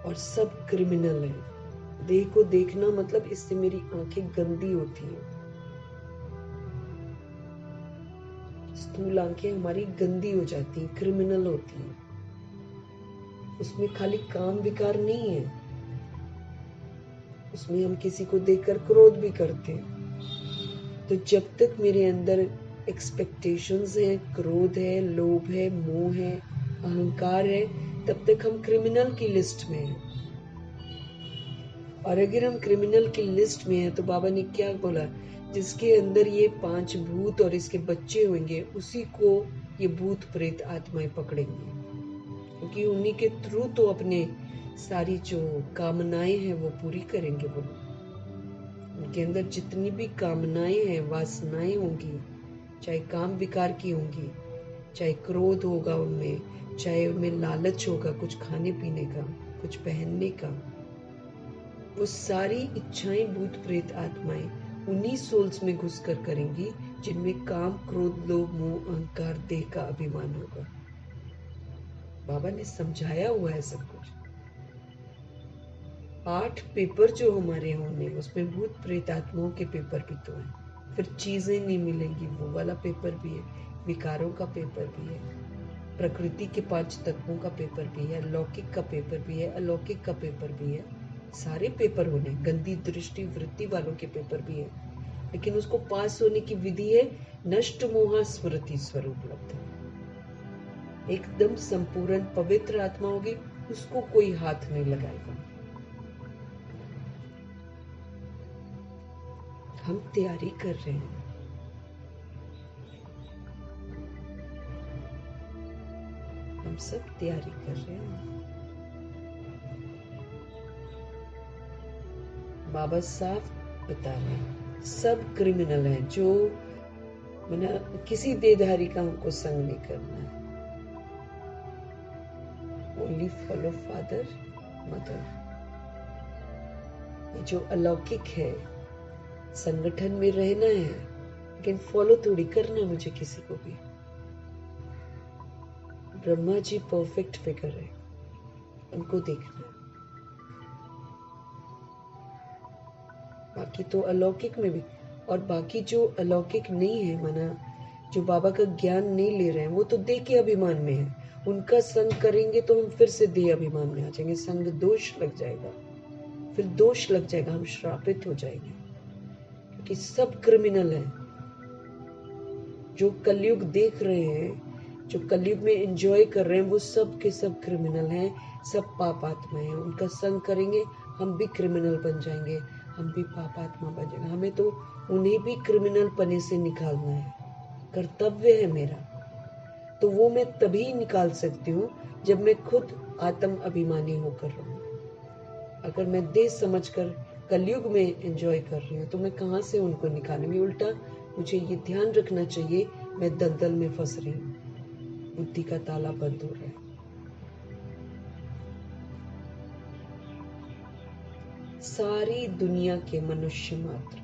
और सब क्रिमिनल है। देह को देखना मतलब इससे मेरी आंखें गंदी होती हैं, स्थूल आंखें हमारी गंदी हो जाती हैं, क्रिमिनल होती हैं। उसमें खाली काम विकार नहीं है, उसमें हम किसी को देखकर क्रोध भी करते हैं। तो जब तक मेरे अंदर एक्सपेक्टेशंस है, क्रोध है, लोभ है, मोह है, अहंकार है, तब तक हम क्रिमिनल की लिस्ट में हैं। और अगर हम क्रिमिनल की लिस्ट में हैं तो बाबा ने क्या बोला, जिसके अंदर ये 5 भूत और इसके बच्चे होंगे, उसी को ये भूत प्रेत आत्माएं पकड़ेंगे, क्योंकि उन्हीं के थ्रू तो अपने सारी जो कामनाएं हैं वो पूरी करेंगे। वो उनके अंदर जितनी भी कामनाएं हैं, वासनाएं होंगी, चाहे काम विकार की होंगी, चाहे क्रोध होगा उनमें, चाहे उनमें लालच होगा कुछ खाने पीने का, कुछ पहनने का, वो सारी इच्छाएं भूत प्रेत आत्माएं उन्हीं सोल्स में घुसकर करेंगी जिनमें काम, क्रोध, लोभ, मोह, अहंकार, देह का अभिमान होगा। बाबा ने समझाया हुआ है सब कुछ। 8 पेपर जो हमारे होंगे उसमें भूत प्रेत आत्माओं के पेपर भी तो है। फिर चीजें नहीं मिलेंगी, वो वाला पेपर भी है, विकारों का पेपर भी है, प्रकृति के 5 तत्वों का पेपर भी है, लौकिक का पेपर भी है, अलौकिक का पेपर भी है। सारे पेपर होने, गंदी दृष्टि वृत्ति वालों के पेपर भी है, लेकिन उसको पास होने की विधि है नष्ट मोहा स्मृति स्वरूप लब्ध। एकदम संपूर्ण पवित्र आत्मा होगी, उसको कोई हाथ नहीं लगाएगा। हम तैयारी कर रहे हैं। हम सब तैयारी कर रहे हैं। बाबा साफ बता रहे हैं, सब क्रिमिनल हैं, जो किसी देहधारी का हमको संग नहीं करना है। Only follow father mother. ये जो अलौकिक है, संगठन में रहना है, लेकिन फॉलो थोड़ी करना मुझे किसी को भी। ब्रह्मा जी परफेक्ट फिगर है, उनको देखना है। बाकी तो अलौकिक में भी, और बाकी जो अलौकिक नहीं है, माना जो बाबा का ज्ञान नहीं ले रहे हैं, वो तो देह के अभिमान में है। उनका संग करेंगे तो हम फिर से देह अभिमान में आ जाएंगे, संग दोष लग जाएगा, फिर दोष लग जाएगा, हम श्रापित हो जाएंगे, क्योंकि सब क्रिमिनल हैं। जो कलयुग देख रहे हैं, जो कलयुग में एंजॉय कर रहे हैं, वो सब के सब क्रिमिनल हैं, सब पाप आत्मा हैं। उनका संग करेंगे, हम भी क्रिमिनल बन जाएंगे, हम भी पाप आत्मा बन जाएंगे। हमें तो उन्हें भी क्रिमिनल पने से निकालना है, कर्तव्य है मेरा। तो वो मैं तभी निकाल सकती हूँ जब मैं खुद आत्म अभिमानी होकर रहूं। अगर मैं देश समझकर कलयुग में एंजॉय कर रही हूँ, तो मैं कहाँ से उनको निकालूंगी? उल्टा मुझे ये ध्यान रखना चाहिए, मैं दलदल में फंस रही हूँ, बुद्धि का ताला बंद हो रहा है। सारी दुनिया के मनुष्य मात्र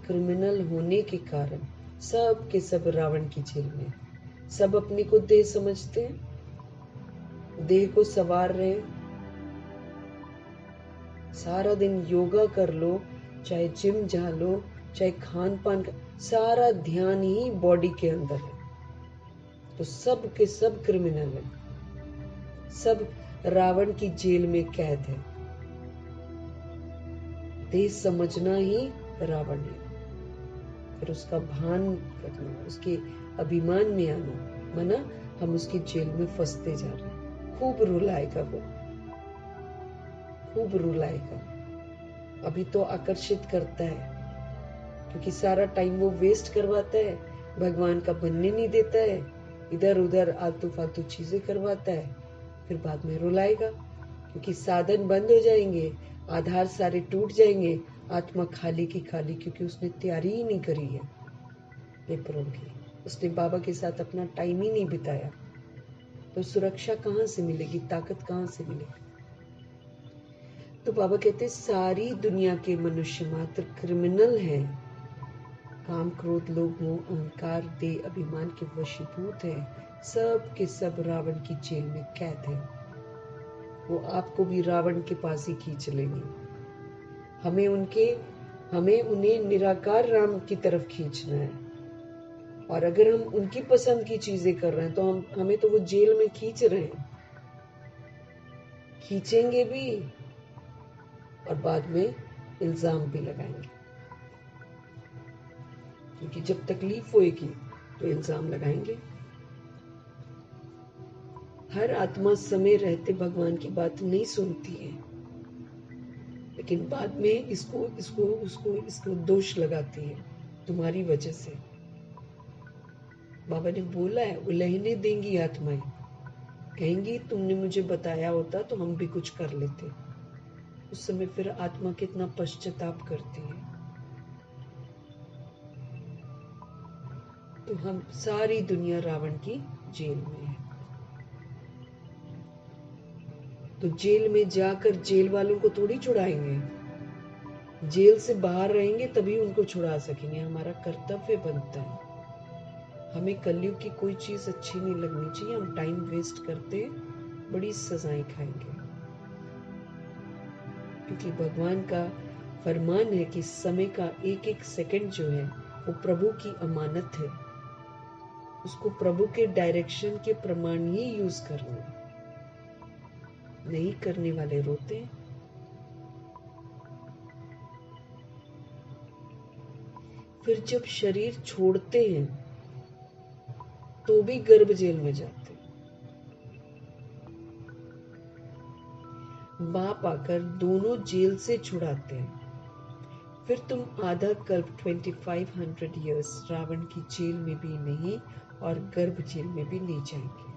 क्रिमिनल होने के कारण सब के सब रावण की जेल में। सब अपने को देह समझते हैं, देह को सवार रहे हैं। सारा दिन योगा कर लो, चाहे जिम जा लो, चाहे खान पान का, सारा ध्यान ही बॉडी के अंदर है। तो सब के सब क्रिमिनल है, सब रावण की जेल में कैद है। देह समझना ही रावण है, फिर उसका भान करना, उसके अभिमान में आना, माना हम उसकी जेल में फंसते जा रहे हैं। खूब रुलाएगा वो, खूब रुलाएगा। अभी तो आकर्षित करता है, क्योंकि सारा टाइम वो वेस्ट करवाता है, भगवान का बनने नहीं देता है, इधर उधर आलतू फालतू चीजें करवाता है। फिर बाद में रुलाएगा, क्योंकि साधन बंद हो जाएंगे, आधार सारे टूट जाएंगे, आत्मा खाली की खाली, क्योंकि उसने तैयारी ही नहीं करी है पेपरों की, उसने बाबा के साथ अपना टाइम ही नहीं बिताया। तो सुरक्षा कहाँ से मिलेगी, ताकत कहाँ से मिलेगी? तो बाबा कहते सारी दुनिया के मनुष्य मात्र क्रिमिनल हैं, काम क्रोध लोभ मोह अहंकार देह अभिमान के वशीभूत हैं, सब के सब रावण की जेल में कैद हैं। वो आपको भी रावण के पास ही खींच लेंगे। हमें उन्हें निराकार राम की तरफ खींचना है। और अगर हम उनकी पसंद की चीजें कर रहे हैं, तो हमें तो वो जेल में खींच रहे हैं, खींचेंगे भी और बाद में इल्जाम भी लगाएंगे, क्योंकि जब तकलीफ होएगी तो इल्जाम लगाएंगे। हर आत्मा समय रहते भगवान की बात नहीं सुनती है, लेकिन बाद में इसको दोष लगाती है, तुम्हारी वजह से। बाबा ने बोला है, उलझने देंगी आत्माएं, कहेंगी तुमने मुझे बताया होता तो हम भी कुछ कर लेते। उस समय फिर आत्मा कितना पश्चाताप करती है। तो हम सारी दुनिया रावण की जेल में है। तो जेल में जाकर जेल वालों को थोड़ी छुड़ाएंगे, जेल से बाहर रहेंगे तभी उनको छुड़ा सकेंगे। हमारा कर्तव्य बनता है। हमें कलयुग की कोई चीज अच्छी नहीं लगनी चाहिए। हम टाइम वेस्ट करते हैं, बड़ी सजाएं खाएंगे, क्योंकि भगवान का फरमान है कि समय का एक एक सेकंड जो है वो प्रभु की अमानत है। उसको प्रभु के डायरेक्शन के प्रमाण ही यूज करना है। नहीं करने वाले रोते हैं। फिर जब शरीर छोड़ते हैं तो भी गर्भ जेल में जाते हैं। बाप आकर दोनों जेल से छुड़ाते हैं, फिर तुम आधा कल्प 2500 ईयर्स रावण की जेल में भी नहीं और गर्भ जेल में भी नहीं जाएंगे,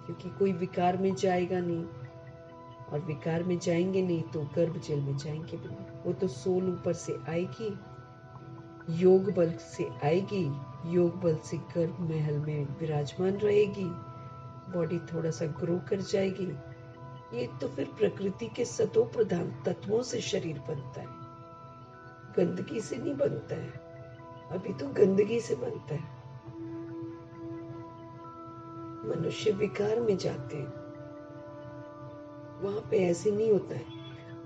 क्योंकि कोई विकार में जाएगा नहीं, और विकार में जाएंगे नहीं तो गर्भ जेल में जाएंगे भी नहीं। वो तो सोल ऊपर से आएगी, योग बल से आएगी, योग बल से गर्भ महल में विराजमान रहेगी, बॉडी थोड़ा सा ग्रो कर जाएगी। ये तो फिर प्रकृति के सतो प्रधान तत्वों से शरीर बनता है, गंदगी से नहीं बनता है। अभी तो गंदगी से बनता है। मनुष्य विकार में जाते हैं, वहां पे ऐसे नहीं होता है।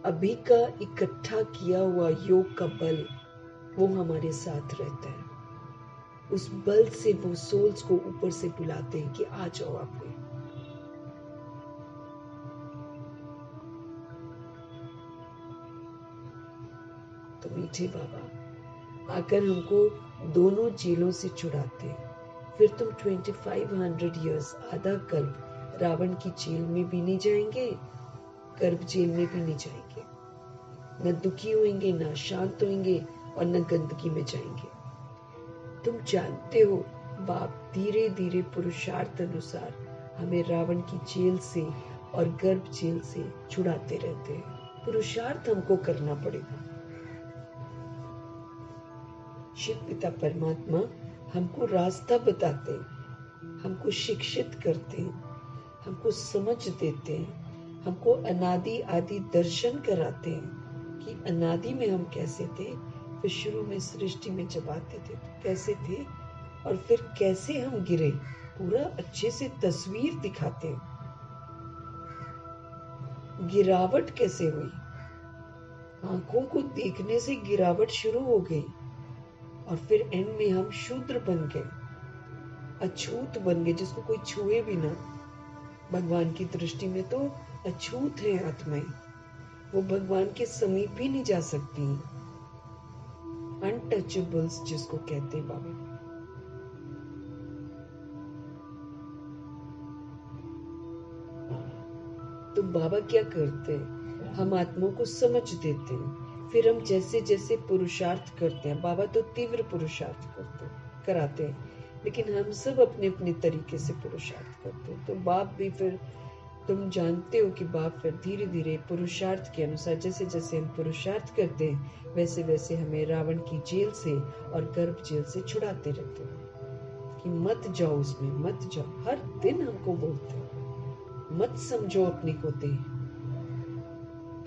अभी का इकट्ठा किया हुआ योग का बल वो हमारे साथ रहता है। उस बल से वो सोल्स को ऊपर से बुलाते हैं कि आ जाओ आप भी। तो मीठे बाबा आकर हमको दोनों जेलों से छुड़ाते हैं। फिर तुम 2500 ईयर्स आधा कल्प रावण की जेल में भी नहीं जाएंगे, गर्भ जेल में भी नहीं जाएंगे, न दुखी होंगे, न शांत होंगे और न गंदगी में जाएंगे। तुम जानते हो बाप धीरे धीरे पुरुषार्थ अनुसार हमें रावण की जेल से और गर्भ जेल से छुड़ाते रहते हैं। पुरुषार्थ हमको करना पड़ेगा। शिव पिता परमात्मा हमको रास्ता बताते हैं, हमको शिक्षित करते हैं, हमको समझ देते हैं, हमको अनादि आदि दर्शन कराते हैं कि अनादि में हम कैसे थे, फिर शुरू में सृष्टि में जब आते थे तो कैसे थे, और फिर कैसे हम गिरे, पूरा अच्छे से तस्वीर दिखाते हैं। गिरावट कैसे हुई, आंखों को देखने से गिरावट शुरू हो गई, और फिर एंड में हम शूद्र बन गए, अछूत बन गए, जिसको कोई छुए भी ना। भगवान की दृष्टि में तो अछूत है आत्माएं, वो भगवान के समीप भी नहीं जा सकती, अनटचेबल्स जिसको कहते हैं बाबा। तो बाबा क्या करते हैं, हम आत्माओं को समझ देते हैं, फिर हम जैसे जैसे पुरुषार्थ करते हैं, बाबा तो तीव्र पुरुषार्थ कराते हैं, लेकिन हम सब अपने अपने तरीके से पुरुषार्थ करते हैं। तो बाप भी फिर तुम जानते हो कि बाप फिर धीरे धीरे पुरुषार्थ के अनुसार जैसे जैसे हम पुरुषार्थ करते हैं वैसे वैसे हमें रावण की जेल से और गर्भ जेल से छुड़ाते रहते हैं कि मत जाओ उसमें, मत जाओ। हर दिन हमको बोलते हैं मत समझो अपने को दे,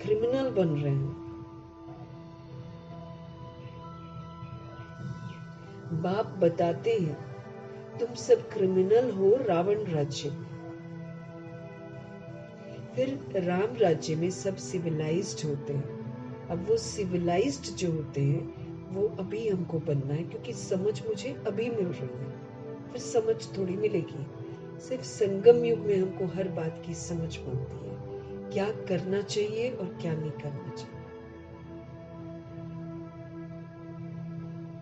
क्रिमिनल बन रहे हैं। बाप बताते हैं तुम सब क्रिमिनल हो रावण राज्य में, फिर राम राज्य में सब सिविलाइज्ड होते हैं। अब वो सिविलाइज्ड जो होते हैं वो अभी हमको बनना है, क्योंकि समझ मुझे अभी मिल रही है, फिर समझ थोड़ी मिलेगी। सिर्फ संगम युग में हमको हर बात की समझ मिलती है, क्या करना चाहिए और क्या नहीं करना चाहिए।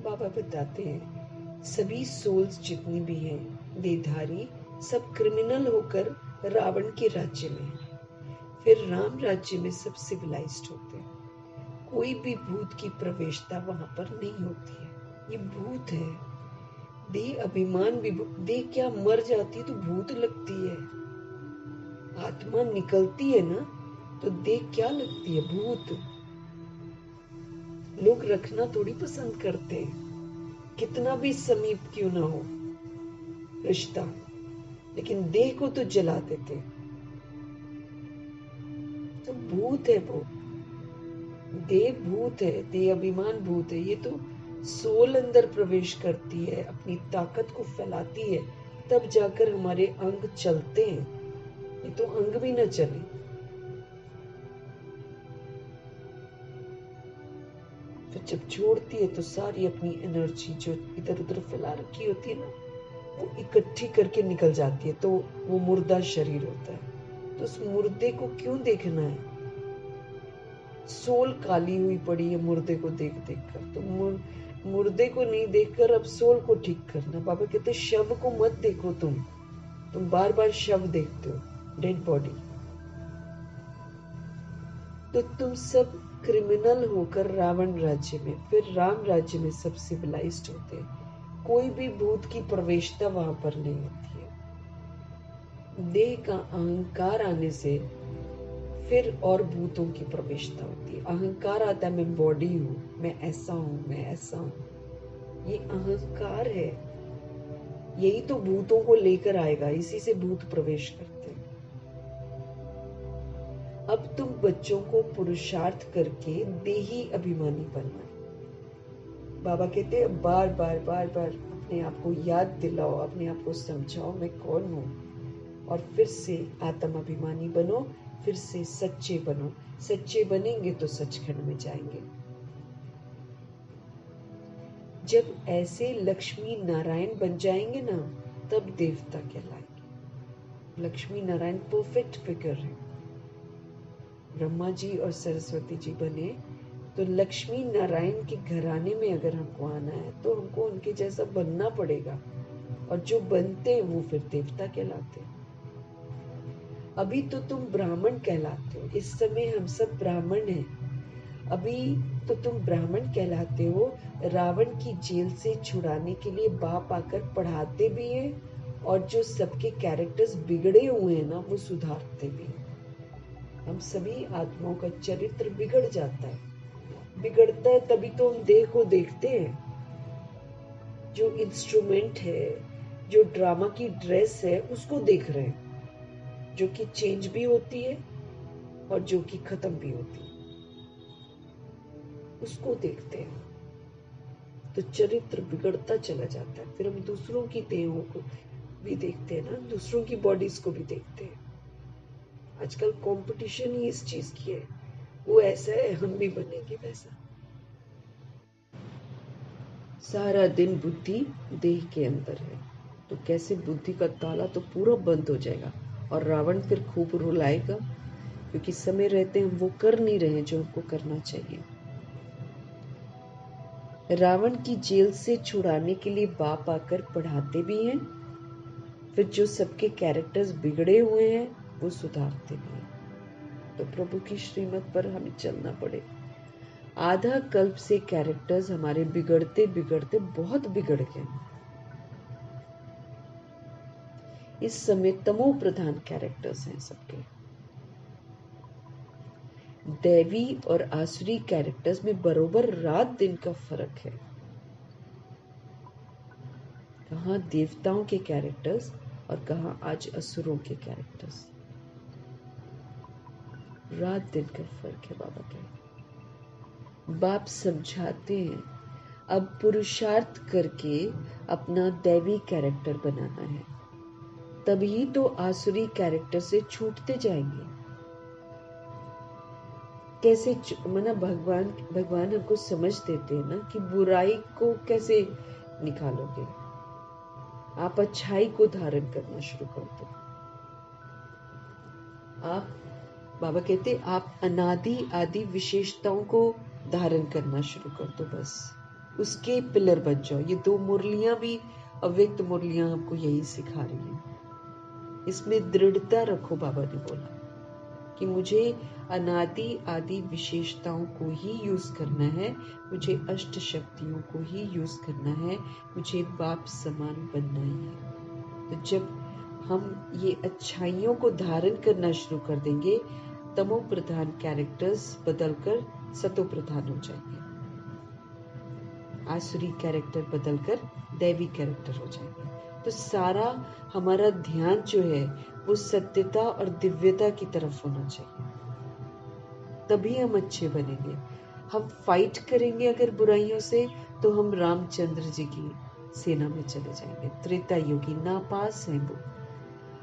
बाबा बताते हैं सभी सोल्स जितनी भी हैं देहधारी सब क्रिमिनल होकर रावण के राज्य में है, फिर राम राज्य में सब सिविलाइज्ड होते हैं। कोई भी भूत की प्रवेशता वहां पर नहीं होती है, ये भूत है। देह अभिमान भी, देह क्या मर जाती तो भूत लगती है, आत्मा निकलती है ना तो देह क्या लगती है, भूत। लोग रखना थोड़ी पसंद करते हैं, कितना भी समीप क्यों ना हो रिश्ता, लेकिन देह को तो जला देते। तो भूत है वो, देह भूत है, देह अभिमान भूत है। ये तो सोल अंदर प्रवेश करती है, अपनी ताकत को फैलाती है, तब जाकर हमारे अंग चलते हैं, ये तो अंग भी न चले। फिर जब छोड़ती है तो सारी अपनी एनर्जी जो इधर उधर फैला रखी होती है ना, वो इकट्ठी करके निकल जाती है, तो वो मुर्दा शरीर होता है। तो उस मुर्दे को क्यों देखना है, सोल काली हुई पड़ी है मुर्दे को देख देख कर, तो मुर्दे को नहीं देखकर अब सोल को ठीक करना। बाबा कहते शव को मत देखो, तुम बार बार शव देखते हो, डेड बॉडी। तो तुम सब क्रिमिनल होकर रावण राज्य में, फिर राम राज्य में सब सिविलाइज्ड होते हैं। कोई भी भूत की प्रवेशता वहां पर नहीं होती है। देह का अहंकार आने से फिर और भूतों की प्रवेशता होती है। अहंकार आता है, मैं बॉडी हूं, मैं ऐसा हूं, मैं ऐसा हूं। ये अहंकार है, यही तो भूतों को लेकर आएगा, इसी से भूत प्रवेश करते हैं। अब तुम बच्चों को पुरुषार्थ करके देही अभिमानी बनना है। बाबा कहते हैं बार बार बार बार अपने आप को याद दिलाओ, अपने आप को समझाओ मैं कौन हूं, और फिर से आत्म अभिमानी बनो, फिर से सच्चे बनो। सच्चे बनेंगे तो सचखंड में जाएंगे। जब ऐसे लक्ष्मी नारायण बन जाएंगे ना, तब देवता कहलाएंगे। लक्ष्मी नारायण परफेक्ट फिगर है। ब्रह्मा जी और सरस्वती जी बने तो लक्ष्मी नारायण के घराने में अगर हमको आना है तो हमको उनके जैसा बनना पड़ेगा, और जो बनते हैं वो फिर देवता कहलाते हैं। अभी तो तुम ब्राह्मण कहलाते हो, इस समय हम सब ब्राह्मण हैं। अभी तो तुम ब्राह्मण कहलाते हो। रावण की जेल से छुड़ाने के लिए बाप आकर पढ़ाते भी हैं, और जो सबके कैरेक्टर्स बिगड़े हुए हैं ना वो सुधारते भी हैं। हम सभी आत्माओं का चरित्र बिगड़ जाता है, बिगड़ता है तभी तो हम देह को देखते हैं। जो इंस्ट्रूमेंट है, जो ड्रामा की ड्रेस है, उसको देख रहे हैं, जो कि चेंज भी होती है और जो कि खत्म भी होती है, उसको देखते हैं। तो चरित्र बिगड़ता चला जाता है। फिर हम दूसरों की देहों को भी देखते हैं ना, दूसरों की बॉडीज को भी देखते हैं। आजकल कंपटीशन ही इस चीज की है, वो ऐसा है हम भी बनेंगे वैसा। सारा दिन बुद्धि देह के अंदर है, तो कैसे बुद्धि का ताला तो पूरा बंद हो जाएगा, और रावण फिर खूब रुलाएगा, क्योंकि समय रहते हम वो कर नहीं रहे जो हमको करना चाहिए। रावण की जेल से छुड़ाने के लिए बाप आकर पढ़ाते भी हैं, फिर जो सबके कैरेक्टर्स बिगड़े हुए हैं वो सुधारते भी हैं। तो प्रभु की श्रीमत पर हमें चलना पड़ेगा। आधा कल्प से कैरेक्टर्स हमारे बिगड़ते बिगड़ते बहुत बिगड़ गए। इस समय तमो प्रधान कैरेक्टर्स हैं सबके। दैवी और आसुरी कैरेक्टर्स में बरोबर रात दिन का फर्क है। कहाँ देवताओं के कैरेक्टर्स और कहाँ आज असुरों के कैरेक्टर्स। रात दिन का फर्क है। बाबा कहते, बाप समझाते हैं अब पुरुषार्थ करके अपना दैवी कैरेक्टर बनाना है, तभी तो आसुरी कैरेक्टर से छूटते जाएंगे। कैसे माना भगवान हमको समझ देते हैं ना कि बुराई को कैसे निकालोगे। आप अच्छाई को धारण करना शुरू कर दो। आप बाबा कहते आप अनादि आदि विशेषताओं को धारण करना शुरू कर दो, बस उसके पिलर बन जाओ। ये दो मुरलियां भी अव्यक्त मुरलियां हमको यही सिखा रही हैं। इसमें दृढ़ता रखो। बाबा ने बोला कि मुझे अनादि आदि विशेषताओं को ही यूज करना है, मुझे अष्ट शक्तियों को ही यूज करना है, मुझे बाप समान बनना ही है। तो जब हम ये अच्छाइयों को धारण करना शुरू कर देंगे, तमो प्रधान कैरेक्टर्स बदलकर सतो प्रधान हो जाएंगे, आसुरी कैरेक्टर बदलकर दैवी कैरेक्टर हो जाएंगे। तो सारा हमारा ध्यान जो है वो सत्यता और दिव्यता की तरफ होना चाहिए, तभी हम अच्छे बनेंगे। हम फाइट करेंगे अगर बुराइयों से, तो हम रामचंद्र जी की सेना में चले जाएंगे। त्रेता युगी नापास हैं वो।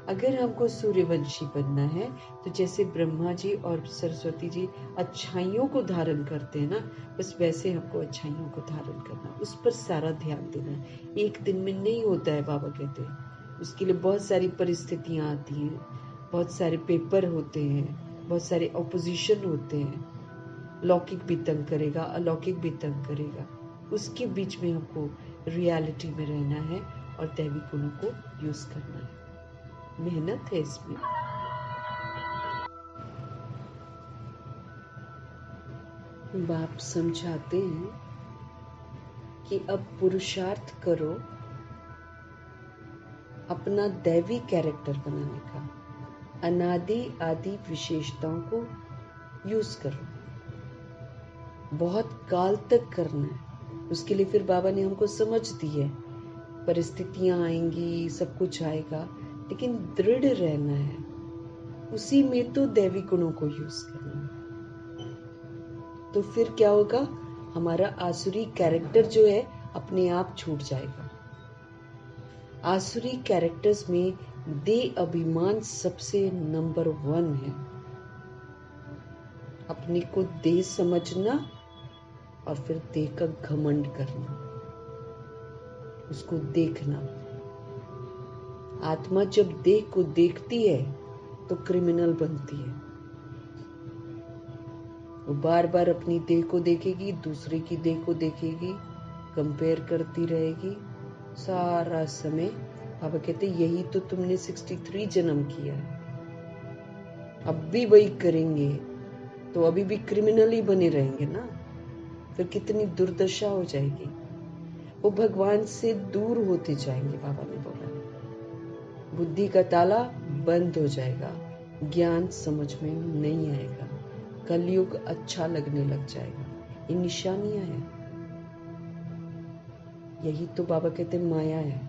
अगर हमको सूर्यवंशी बनना है तो जैसे ब्रह्मा जी और सरस्वती जी अच्छाइयों को धारण करते हैं ना, बस वैसे हमको अच्छाइयों को धारण करना, उस पर सारा ध्यान देना। एक दिन में नहीं होता है, बाबा कहते हैं। उसके लिए बहुत सारी परिस्थितियां आती हैं, बहुत सारे पेपर होते हैं, बहुत सारे ऑपोजिशन होते हैं। लौकिक भी तंग करेगा, अलौकिक भी तंग करेगा। उसके बीच में हमको रियलिटी में रहना है और दैवी गुणों को यूज करना है। मेहनत है इसमें। बाप समझाते हैं कि अब पुरुषार्थ करो अपना दैवी कैरेक्टर बनाने का, अनादि आदि विशेषताओं को यूज करो, बहुत काल तक करना है। उसके लिए फिर बाबा ने हमको समझ दी है, परिस्थितियां आएंगी, सब कुछ आएगा, लेकिन दृढ़ रहना है, उसी में तो दैवी गुणों को यूज करना है। तो फिर क्या होगा, हमारा आसुरी कैरेक्टर जो है अपने आप छूट जाएगा। आसुरी कैरेक्टर्स में दे अभिमान सबसे नंबर 1 है। अपने को दे समझना और फिर दे का घमंड करना, उसको देखना। आत्मा जब देह को देखती है तो क्रिमिनल बनती है। वो बार बार अपनी देह को देखेगी, दूसरे की देह को देखेगी, कंपेयर करती रहेगी सारा समय। बाबा कहते यही तो तुमने 63 जन्म किया है, अब भी वही करेंगे तो अभी भी क्रिमिनल ही बने रहेंगे ना। फिर कितनी दुर्दशा हो जाएगी। वो भगवान से दूर होते जाएंगे। बाबा ने बोला बुद्धि का ताला बंद हो जाएगा, ज्ञान समझ में नहीं आएगा, कलयुग अच्छा लगने लग जाएगा। ये निशानियां हैं। यही तो बाबा कहते माया है।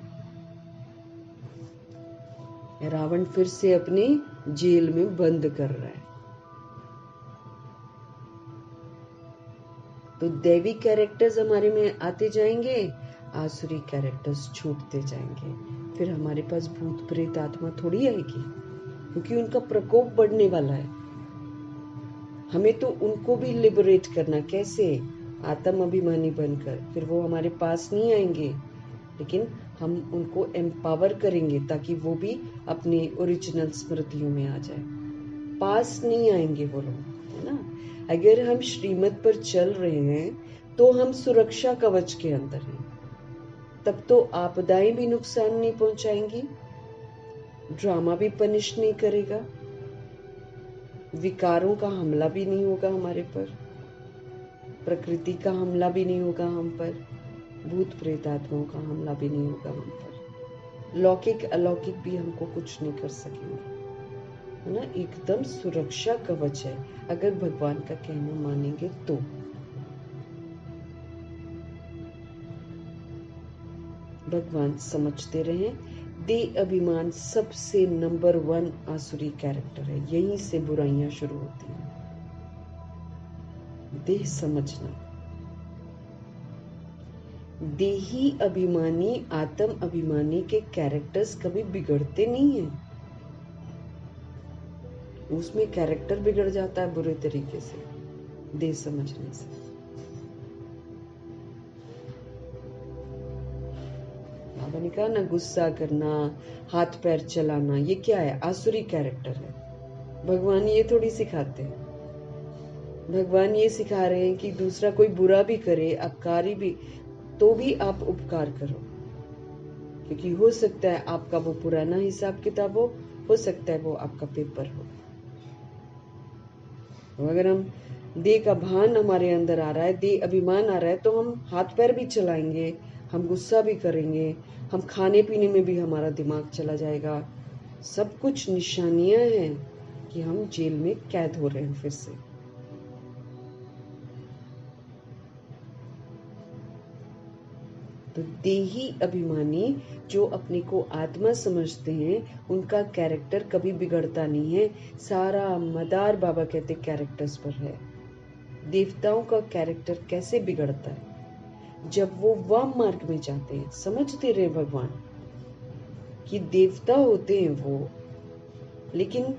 रावण फिर से अपनी जेल में बंद कर रहा है। तो दैवी कैरेक्टर्स हमारे में आते जाएंगे, आसुरी कैरेक्टर्स छूटते जाएंगे। फिर हमारे पास भूत प्रेत आत्मा थोड़ी आएगी, क्योंकि उनका प्रकोप बढ़ने वाला है। हमें तो उनको भी लिबरेट करना, कैसे? आत्म अभिमानी बनकर। फिर वो हमारे पास नहीं आएंगे, लेकिन हम उनको एम्पावर करेंगे ताकि वो भी अपने ओरिजिनल स्मृतियों में आ जाए। पास नहीं आएंगे वो लोग, है ना। अगर हम श्रीमत पर चल रहे हैं तो हम सुरक्षा कवच के अंदर हैं, तब तो आपदाएं भी नुकसान नहीं पहुंचाएंगी, ड्रामा भी पनिश नहीं करेगा, विकारों का हमला भी नहीं होगा हमारे पर, प्रकृति का हमला भी नहीं होगा हम पर, भूत प्रेत आत्माओं का हमला भी नहीं होगा हम पर, लौकिक अलौकिक भी हमको कुछ नहीं कर सकेंगे, है ना। एकदम सुरक्षा कवच है अगर भगवान का कहना मानेंगे तो। भगवान समझते रहे, दे अभिमान सबसे नंबर 1 आसुरी कैरेक्टर है। यहीं से बुराइयां शुरू होती हैं। देह समझना। देही अभिमानी आत्म अभिमानी के कैरेक्टर्स कभी बिगड़ते नहीं हैं। उसमें कैरेक्टर बिगड़ जाता है बुरे तरीके से देह समझने से। बाबा ने कहा ना, गुस्सा करना, हाथ पैर चलाना, ये क्या है? आसुरी कैरेक्टर है। भगवान ये थोड़ी सिखाते हैं। भगवान ये सिखा रहे हैं कि दूसरा कोई बुरा भी करे, अपकारी भी, तो भी आप उपकार करो, क्योंकि हो सकता है आपका वो पुराना हिसाब किताब हो सकता है वो आपका पेपर हो। तो अगर हम देह का भान हमारे अंदर आ रहा है, देह अभिमान आ रहा है, तो हम हाथ पैर भी चलाएंगे, हम गुस्सा भी करेंगे, हम खाने पीने में भी हमारा दिमाग चला जाएगा। सब कुछ निशानियां हैं कि हम जेल में कैद हो रहे हैं फिर से। तो देही अभिमानी जो अपने को आत्मा समझते हैं, उनका कैरेक्टर कभी बिगड़ता नहीं है। सारा मदार बाबा कहते कैरेक्टर्स पर है। देवताओं का कैरेक्टर कैसे बिगड़ता है? जब वो वाम मार्ग में जाते हैं। समझते रहे भगवान कि देवता होते हैं वो, लेकिन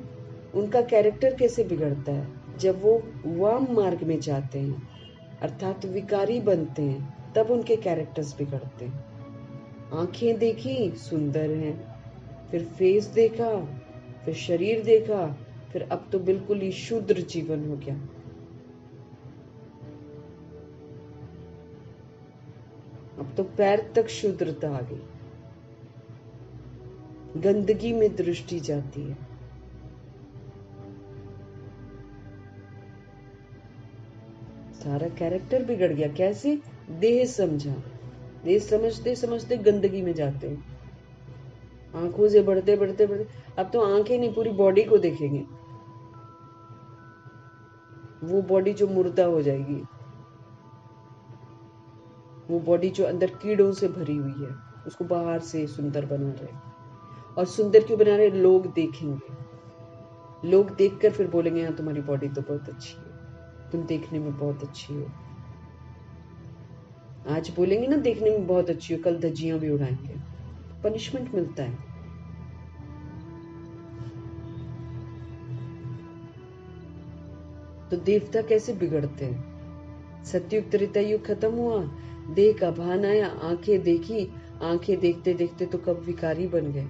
उनका कैरेक्टर कैसे बिगड़ता है? जब वो वाम मार्ग में जाते हैं, अर्थात विकारी बनते हैं, तब उनके कैरेक्टर्स बिगड़ते हैं। आंखें देखी, सुंदर हैं, फिर फेस देखा, फिर शरीर देखा, फिर अब तो बिल्कुल ही शूद्र जीवन हो गया। अब तो पैर तक शूद्रता आ गई, गंदगी में दृष्टि जाती है। सारा कैरेक्टर बिगड़ गया। कैसे? देह समझा। देह समझते समझते गंदगी में जाते हैं, आंखों से बढ़ते बढ़ते बढ़ते, अब तो आंखें नहीं, पूरी बॉडी को देखेंगे, वो बॉडी जो मुर्दा हो जाएगी, वो बॉडी जो अंदर कीड़ों से भरी हुई है, उसको बाहर से सुंदर बना रहे। और सुंदर क्यों बना रहे? लोग देखेंगे, लोग देखकर फिर बोलेंगे हाँ तुम्हारी बॉडी तो बहुत अच्छी है, तुम देखने में बहुत अच्छी हो। आज बोलेंगे ना देखने में बहुत अच्छी हो, कल धज्जियां भी उड़ाएंगे, पनिशमेंट मिलता है। तो देवता कैसे बिगड़ते हैं? सतयुग त्रेता युग खत्म हुआ, देह का भान आया, आंखें देखी, आंखें देखते देखते तो कब विकारी बन गए।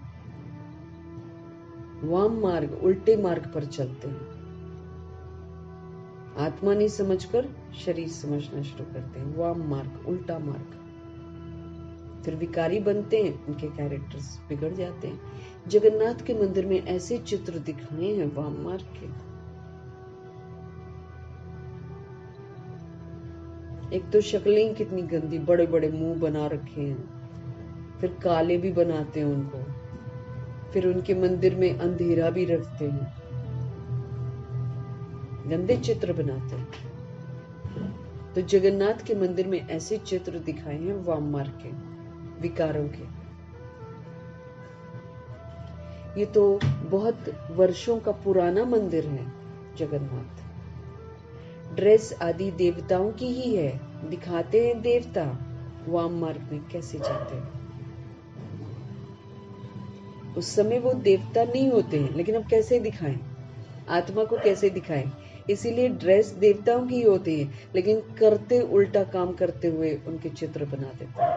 वाम मार्ग, उल्टे मार्ग पर चलते हैं, आत्मा नहीं समझकर शरीर समझना शुरू करते हैं, वाम मार्ग, उल्टा मार्ग, फिर विकारी बनते हैं, उनके कैरेक्टर्स बिगड़ जाते हैं। जगन्नाथ के मंदिर में ऐसे चित्र दिखाए हैं वाम मार्ग के। एक तो शक्लें कितनी गंदी, बड़े बड़े मुंह बना रखे हैं, फिर काले भी बनाते हैं उनको, फिर उनके मंदिर में अंधेरा भी रखते हैं, गंदे चित्र बनाते हैं। तो जगन्नाथ के मंदिर में ऐसे चित्र दिखाए हैं वाम मार्ग के, विकारों के। ये तो बहुत वर्षों का पुराना मंदिर है जगन्नाथ। ड्रेस आदि देवताओं की ही है, दिखाते हैं देवता, वाम मार्ग में कैसे जाते हैं। उस समय वो देवता नहीं होते हैं, लेकिन अब कैसे दिखाएं, आत्मा को कैसे दिखाएं? इसीलिए ड्रेस देवताओं की होती है, लेकिन करते उल्टा काम करते हुए उनके चित्र बना देते हैं,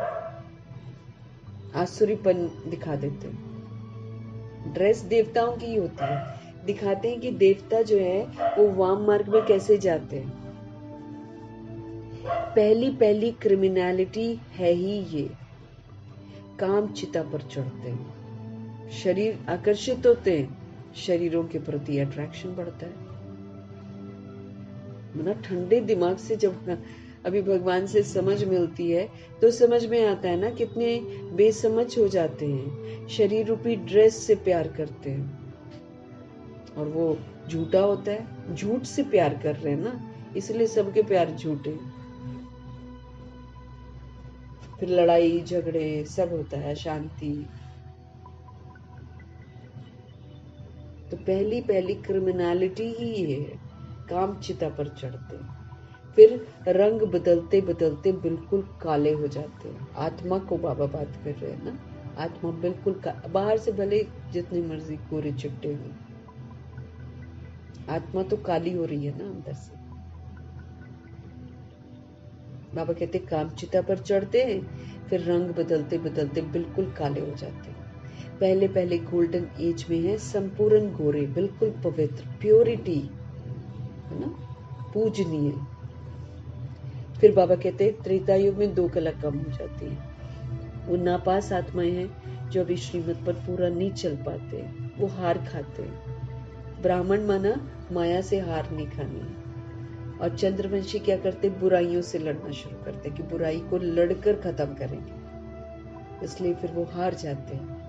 आसुरीपन दिखा देते हैं। ड्रेस देवताओं की ही होती है, दिखाते हैं कि देवता जो है वो वाम मार्ग में कैसे जाते हैं। पहली पहली क्रिमिनलिटी है ही ये, काम चिता पर चढ़ते हैं, शरीर आकर्षित होते हैं, शरीरों के प्रति अट्रैक्शन बढ़ता है। मतलब ठंडे दिमाग से जब अभी भगवान से समझ मिलती है तो समझ में आता है ना कितने बेसमझ हो जाते हैं, शरीर रूपी ड्रेस से प्यार करते हैं और वो झूठा होता है, झूठ से प्यार कर रहे हैं ना, इसलिए सबके प्यार झूठे। फिर लड़ाई झगड़े सब होता है, शांति। तो पहली पहली क्रिमिनलिटी ही ये है, काम चिता पर चढ़ते, फिर रंग बदलते बदलते बिल्कुल काले हो जाते हैं। आत्मा को बाबा बात कर रहे हैं ना, आत्मा बिल्कुल बाहर से भले जितनी मर्जी गोरे चिट्टे हो, आत्मा तो काली हो रही है ना अंदर से। बाबा कहते काम चिता पर चढ़ते हैं, फिर रंग बदलते बदलते बिल्कुल काले हो जाते हैं। पहले पहले गोल्डन एज में है संपूर्ण गोरे, बिल्कुल पवित्र, प्योरिटी है ना, पूजनीय। फिर बाबा कहते हैं त्रेता युग में 2 कला कम हो जाती है। वो नापास आत्माएं हैं जो अभी श्रीमत पर पूरा नहीं चल पाते, वो हार खाते हैं। ब्राह्मण माना माया से हार नहीं खानी है। और चंद्रवंशी क्या करते, बुराइयों से लड़ना शुरू करते कि बुराई को लड़कर खत्म करेंगे, इसलिए फिर वो हार जाते हैं।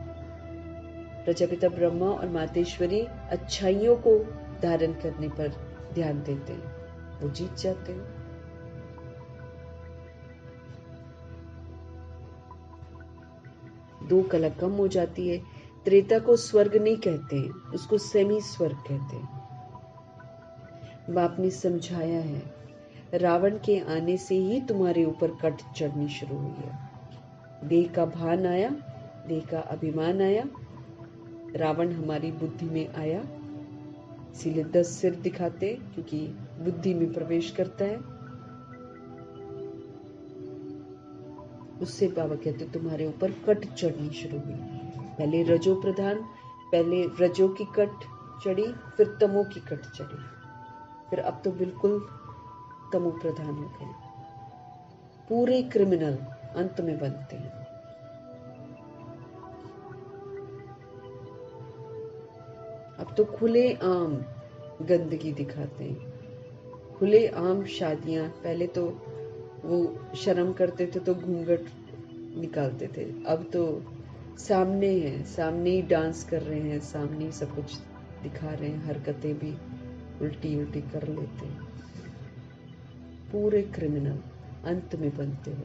प्रजापिता ब्रह्मा और मातेश्वरी अच्छाइयों को धारण करने पर ध्यान देते हैं, वो जीत जाते हैं। दो कला कम हो जाती है। त्रेता को स्वर्ग नहीं कहते हैं, उसको सेमी स्वर्ग कहते हैं। बाप ने समझाया है, रावण के आने से ही तुम्हारे ऊपर कट चढ़नी शुरू हुई है। देह का भान आया, देह का अभिमान आया, रावण हमारी बुद्धि में आया, इसीलिए 10 सिर दिखाते, क्योंकि बुद्धि में प्रवेश करता है। उससे बाबा कहते तुम्हारे ऊपर कट चढ़नी शुरू हुई। पहले रजो प्रधान, पहले रजो की कट चढ़ी, फिर तमो की कट चढ़ी, फिर अब तो बिल्कुल तमो प्रधान हो गए। पूरे क्रिमिनल अंत में बनते हैं। अब तो खुले आम गंदगी दिखाते हैं। खुले आम शादियां, पहले तो वो शर्म करते थे तो घूंघट निकालते थे, अब तो सामने है, सामने ही डांस कर रहे हैं, सामने ही सब कुछ दिखा रहे हैं, हरकतें भी उल्टी उल्टी कर लेते हैं। पूरे क्रिमिनल अंत में बनते हो।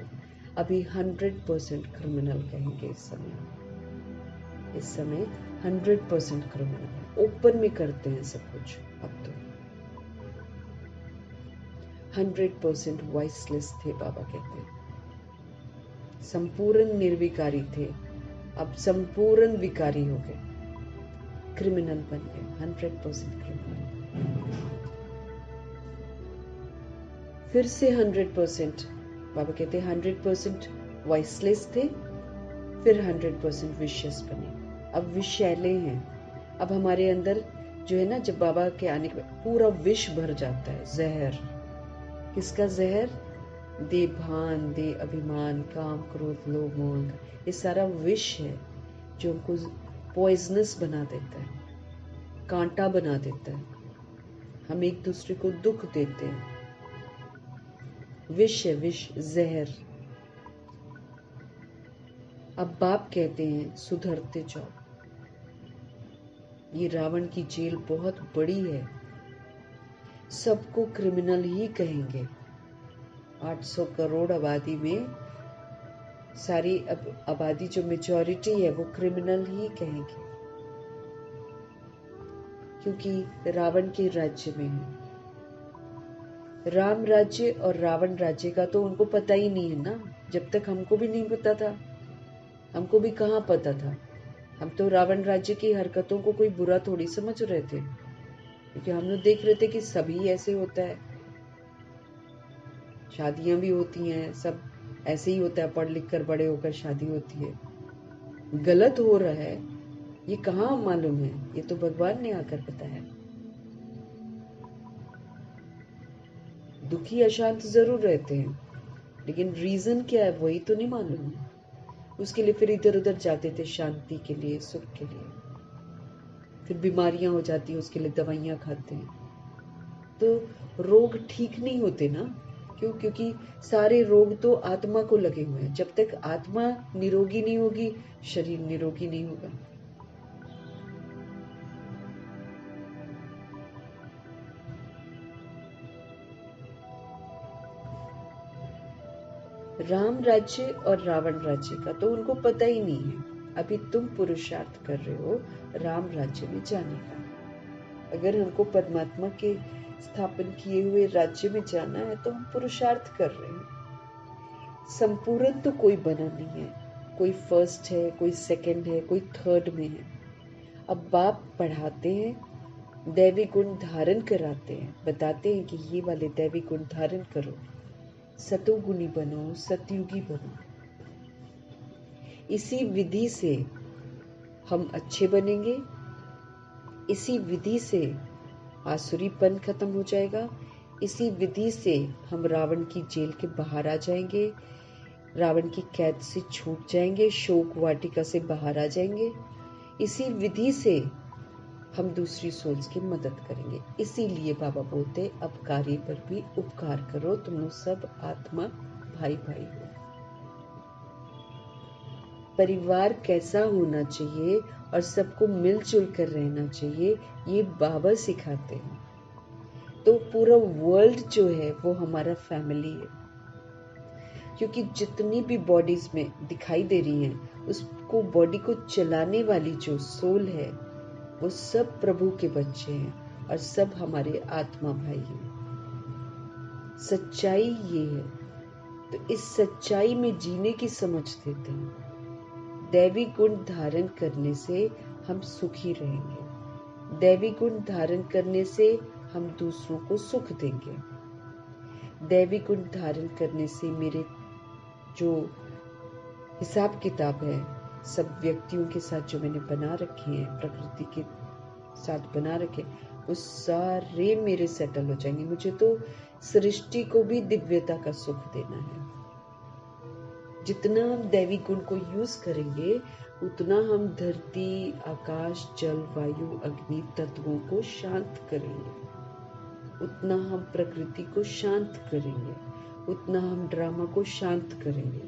अभी 100% क्रिमिनल कहेंगे इस समय। इस समय 100% क्रिमिनल ओपन में करते हैं सब कुछ। अब तो 100% वॉइसलेस थे, बाबा कहते हैं। संपूर्ण निर्विकारी थे, अब संपूर्ण विकारी हो गए, क्रिमिनल बन गए, 100% क्रिमिनल। फिर से 100%, बाबा कहते हैं 100% वॉइसलेस थे, फिर 100% विशियस बने। अब विषैले हैं। अब हमारे अंदर जो है ना, जब बाबा के आने के बाद पूरा विष भर जाता है, जहर। किसका जहर? दे भान, दे अभिमान, काम, क्रोध, लोभ, मोह, ये सारा विष है जो हमको पॉइजनस बना देता है, कांटा बना देता है, हम एक दूसरे को दुख देते हैं। विष है, विष, जहर। अब बाप कहते हैं सुधरते जाओ। ये रावण की जेल बहुत बड़ी है, सबको क्रिमिनल ही कहेंगे। 800 करोड़ आबादी में सारी आबादी जो मेजॉरिटी है वो क्रिमिनल ही कहेंगे, क्योंकि रावण के राज्य में है। राम राज्य और रावण राज्य का तो उनको पता ही नहीं है ना, जब तक हमको भी नहीं पता था। हमको भी कहाँ पता था, हम तो रावण राज्य की हरकतों को कोई बुरा थोड़ी समझ रहे थे, क्योंकि हम लोग देख रहे थे कि सभी ऐसे होता है, शादियां भी होती हैं, सब ऐसे ही होता है, पढ़ लिख कर बड़े होकर शादी होती है। गलत हो रहा है ये कहाँ मालूम है, ये तो भगवान ने आकर बताया। दुखी अशांत जरूर रहते हैं, लेकिन रीजन क्या है वही तो नहीं मालूम है। उसके लिए फिर इधर उधर जाते थे, शांति के लिए, सुख के लिए। फिर बीमारियां हो जाती है, उसके लिए दवाइयां खाते हैं, तो रोग ठीक नहीं होते ना। क्यों? क्योंकि सारे रोग तो आत्मा को लगे हुए हैं। जब तक आत्मा निरोगी नहीं होगी, शरीर निरोगी नहीं होगा। राम राज्य और रावण राज्य का तो उनको पता ही नहीं है। अभी तुम पुरुषार्थ कर रहे हो राम राज्य में जाने का। अगर हमको परमात्मा के स्थापन किए हुए राज्य में जाना है तो हम पुरुषार्थ कर रहे हैं। संपूर्ण तो कोई बना नहीं है, कोई फर्स्ट है, कोई सेकंड है, कोई थर्ड में है। अब बाप पढ़ाते हैं, दैवी गुण धारण कराते हैं, बताते हैं कि ये वाले दैवी गुण धारण करो, सतोगुणी बनो, सतयुगी बनो। इसी विधि से हम अच्छे बनेंगे, इसी विधि से आसुरीपन खत्म हो जाएगा, इसी विधि से हम रावण की जेल के बाहर आ जाएंगे, रावण की कैद से छूट जाएंगे, शोक वाटिका से बाहर आ जाएंगे। इसी विधि से हम दूसरी सोल्स की मदद करेंगे। इसीलिए बाबा बोलते अपकारी पर भी उपकार करो, तुम लोग सब आत्मा भाई भाई हो। परिवार कैसा होना चाहिए और सबको मिलजुल कर रहना चाहिए, ये बाबा सिखाते हैं। तो पूरा वर्ल्ड जो है वो हमारा फैमिली है, क्योंकि जितनी भी बॉडीज में दिखाई दे रही हैं, उसको बॉडी को चलाने वाली जो सोल है वो सब प्रभु के बच्चे हैं और सब हमारे आत्मा भाई हैं। सच्चाई ये है, तो इस सच्चाई में जीने की समझ देते हैं। दैवी गुण धारण करने से हम सुखी रहेंगे, दैवी गुण धारण करने से हम दूसरों को सुख देंगे, दैवी गुण धारण करने से मेरे जो हिसाब किताब है सब व्यक्तियों के साथ जो मैंने बना रखे हैं, प्रकृति के साथ बना रखे, वो सारे मेरे सेटल हो जाएंगे। मुझे तो सृष्टि को भी दिव्यता का सुख देना है। जितना हम दैवी गुण को यूज करेंगे उतना हम धरती, आकाश, जल, वायु, अग्नि तत्वों को शांत करेंगे। उतना हम प्रकृति को शांत करेंगे, उतना हम ड्रामा को शांत करेंगे,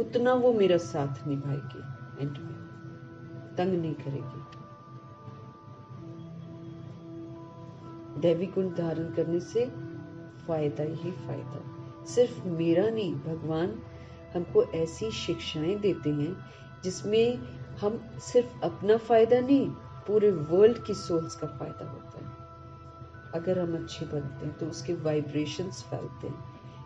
उतना वो मेरा साथ निभाएगी, एंड में तंग नहीं करेगी। दैवी गुण धारण करने से फायदा ही फायदा, सिर्फ मेरा नहीं, भगवान हमको ऐसी शिक्षाएं देते हैं जिसमें हम सिर्फ अपना फायदा नहीं, पूरे वर्ल्ड की सोल्स का फायदा होता है। अगर हम अच्छे बनते हैं तो उसके वाइब्रेशंस फैलते हैं,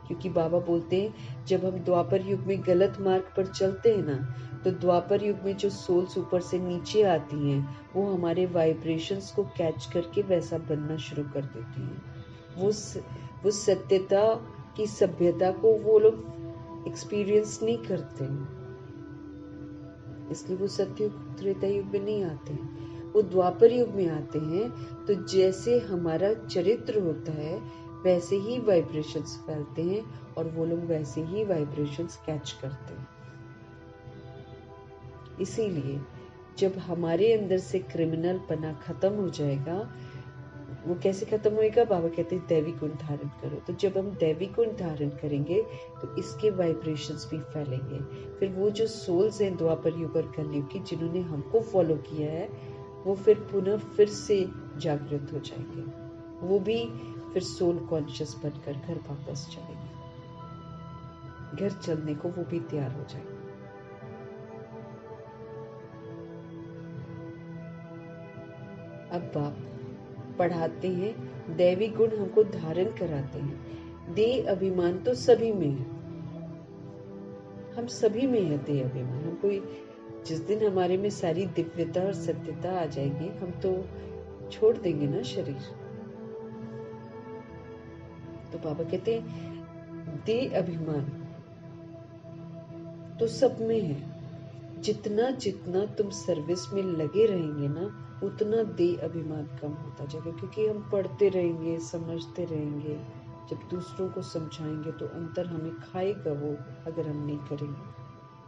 क्योंकि बाबा बोलते हैं जब हम द्वापर युग में गलत मार्ग पर चलते हैं ना, तो द्वापर युग में जो सोल्स ऊपर से नीचे आती हैं वो हमारे वाइब्रेशंस को कैच करके वैसा बनना शुरू कर देती हैं। वो सत्यता की सभ्यता को वो लोग एक्सपीरियंस नहीं करते हैं, इसलिए वो सत्ययुग त्रेता युग में नहीं आते हैं, वो द्वापर युग में आते हैं। तो जैसे हमारा चरित्र होता है वैसे ही वाइब्रेशंस फैलते हैं और वो लोग वैसे ही वाइब्रेशंस कैच करते हैं। इसीलिए जब हमारे अंदर से क्रिमिनल पना खत्म हो जाएगा, वो कैसे खत्म होएगा? बाबा कहते हैं दैवी गुण धारण करो। तो जब हम दैवी गुण धारण करेंगे तो इसके वाइब्रेशंस भी फैलेंगे। फिर वो जो सोल्स हैं द्वापर युग और कलयुग की, जिन्होंने हमको फॉलो किया है, वो फिर से जागृत हो जाएंगे। वो भी फिर सोल कॉन्शियस बनकर घर वापस चलेंगे, घर चलने को वो भी तैयार हो जाएंगे। अब आप पढ़ाते हैं, दैवी गुण हमको धारण कराते हैं। देह अभिमान तो सभी में है, हम सभी में है देह अभिमान। हमको जिस दिन हमारे में सारी दिव्यता और सत्यता आ जाएगी, हम तो छोड़ देंगे ना शरीर। तो बाबा कहते हैं देह अभिमान तो सब में है। जितना जितना तुम सर्विस में लगे रहेंगे ना, उतना देह अभिमान कम होता जाएगा, क्योंकि हम पढ़ते रहेंगे, समझते रहेंगे। जब दूसरों को समझाएंगे तो अंतर हमें खाएगा वो, अगर हम नहीं करेंगे।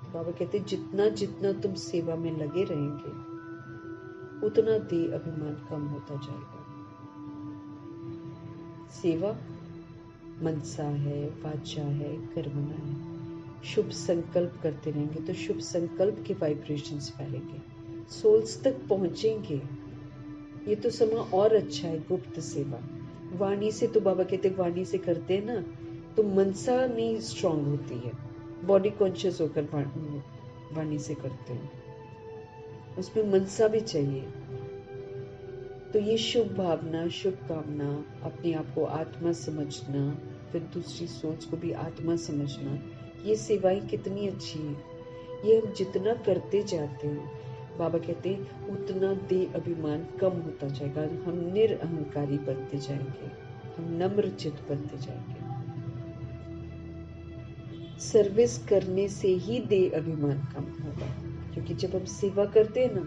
बाबा कहते जितना जितना तुम सेवा में लगे रहेंगे उतना देह अभिमान कम होता जाएगा। सेवा मनसा है, वाचा है, कर्मणा है। शुभ संकल्प करते रहेंगे तो शुभ संकल्प के वाइब्रेशंस फैलेंगे, सोल्स तक पहुंचेंगे। ये तो समा और अच्छा है गुप्त सेवा। वाणी से तो बाबा कहते वाणी से करते हैं ना, तो मनसा नहीं स्ट्रांग होती है, बॉडी कॉन्शियस होकर वाणी से करते हैं, उसमें मनसा भी चाहिए। तो ये शुभ भावना, शुभ कामना, अपने आप को आत्मा समझना, फिर दूसरी सोच को भी आत्मा समझना, ये सेवाएं कितनी अच्छी हैं। ये हम जितना करते जाते हैं, बाबा कहते हैं उतना देह अभिमान कम होता जाएगा। हम निरअहंकारी बनते जाएंगे, हम नम्र चित्त बनते जाएंगे। सर्विस करने से ही देह अभिमान कम होगा, क्योंकि जब हम सेवा करते हैं ना,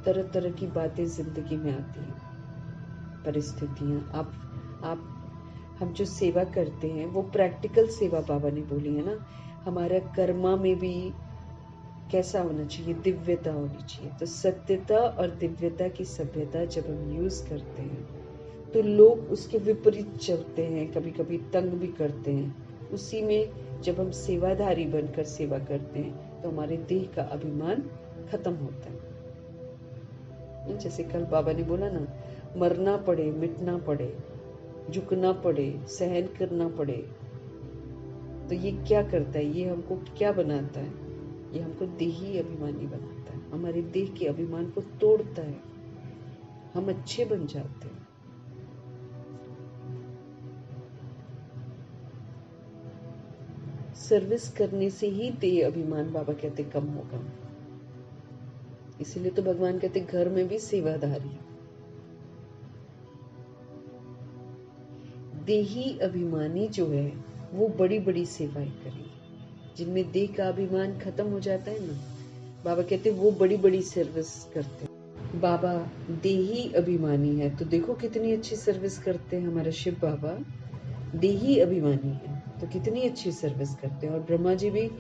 तरह तरह की बातें जिंदगी में आती हैं, परिस्थितियां। आप हम जो सेवा करते हैं वो प्रैक्टिकल सेवा बाबा ने बोली है ना। हमारा कर्मा में भी कैसा होना चाहिए? दिव्यता होनी चाहिए। तो सत्यता और दिव्यता की सभ्यता जब हम यूज करते हैं तो लोग उसके विपरीत चलते हैं, कभी कभी तंग भी करते हैं। उसी में जब हम सेवाधारी बनकर सेवा करते हैं तो हमारे देह का अभिमान खत्म होता है। जैसे कल बाबा ने बोला ना, मरना पड़े, मिटना पड़े, झुकना पड़े, सहन करना पड़े, तो ये क्या करता है? ये हमको क्या बनाता है? ये हमको देही अभिमानी बनाता है, हमारे देह के अभिमान को तोड़ता है, हम अच्छे बन जाते हैं। सर्विस करने से ही देह अभिमान बाबा कहते कम होगा। इसीलिए तो भगवान कहते घर में भी सेवाधारी। देही अभिमानी जो है वो बड़ी बड़ी सेवाएं करेंगे। जिनमें देह का अभिमान खत्म हो जाता है ना, बाबा कहते वो बड़ी बड़ी सर्विस करते हैं। बाबा देही अभिमानी है तो देखो कितनी अच्छी सर्विस करते हैं। हमारा शिव बाबा देही अभिमानी है तो कितनी अच्छी सर्विस करते हैं। और ब्रह्मा जी भी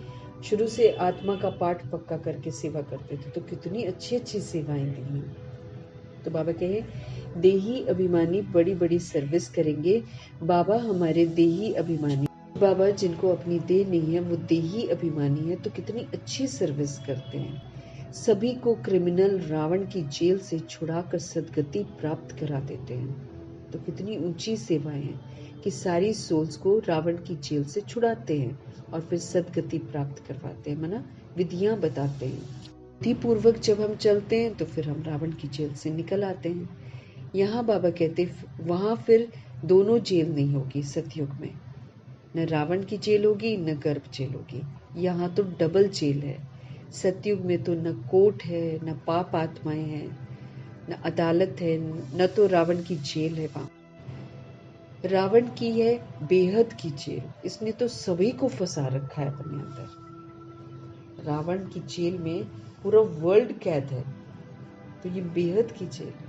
शुरू से आत्मा का पाठ पक्का करके सेवा करते थे, तो कितनी अच्छी अच्छी सेवाएं दी हैं। तो बाबा कहे देही अभिमानी बड़ी बड़ी सर्विस करेंगे। बाबा हमारे देही अभिमानी, बाबा जिनको अपनी देह नहीं है वो देही अभिमानी है, तो कितनी अच्छी सर्विस करते हैं। सभी को क्रिमिनल रावण की जेल से छुड़ाकर सदगति प्राप्त करा देते हैं। तो कितनी ऊंची सेवाएं हैं कि सारी सोल्स को रावण की जेल से छुड़ाते हैं और फिर सदगति प्राप्त करवाते हैं, माना विधियां बताते हैं। बुद्धि पूर्वक जब हम चलते हैं तो फिर हम रावण की जेल से निकल आते हैं। यहाँ बाबा कहते वहां फिर दोनों जेल नहीं होगी सतयुग में, न रावण की जेल होगी न गर्भ जेल होगी। यहाँ तो डबल जेल है। सतयुग में तो न कोर्ट है, न पाप आत्माएं हैं, न अदालत है, न तो रावण की जेल है। वहां रावण की है बेहद की जेल, इसने तो सभी को फंसा रखा है अपने अंदर। रावण की जेल में पूरा वर्ल्ड कैद है, तो ये बेहद की जेल है।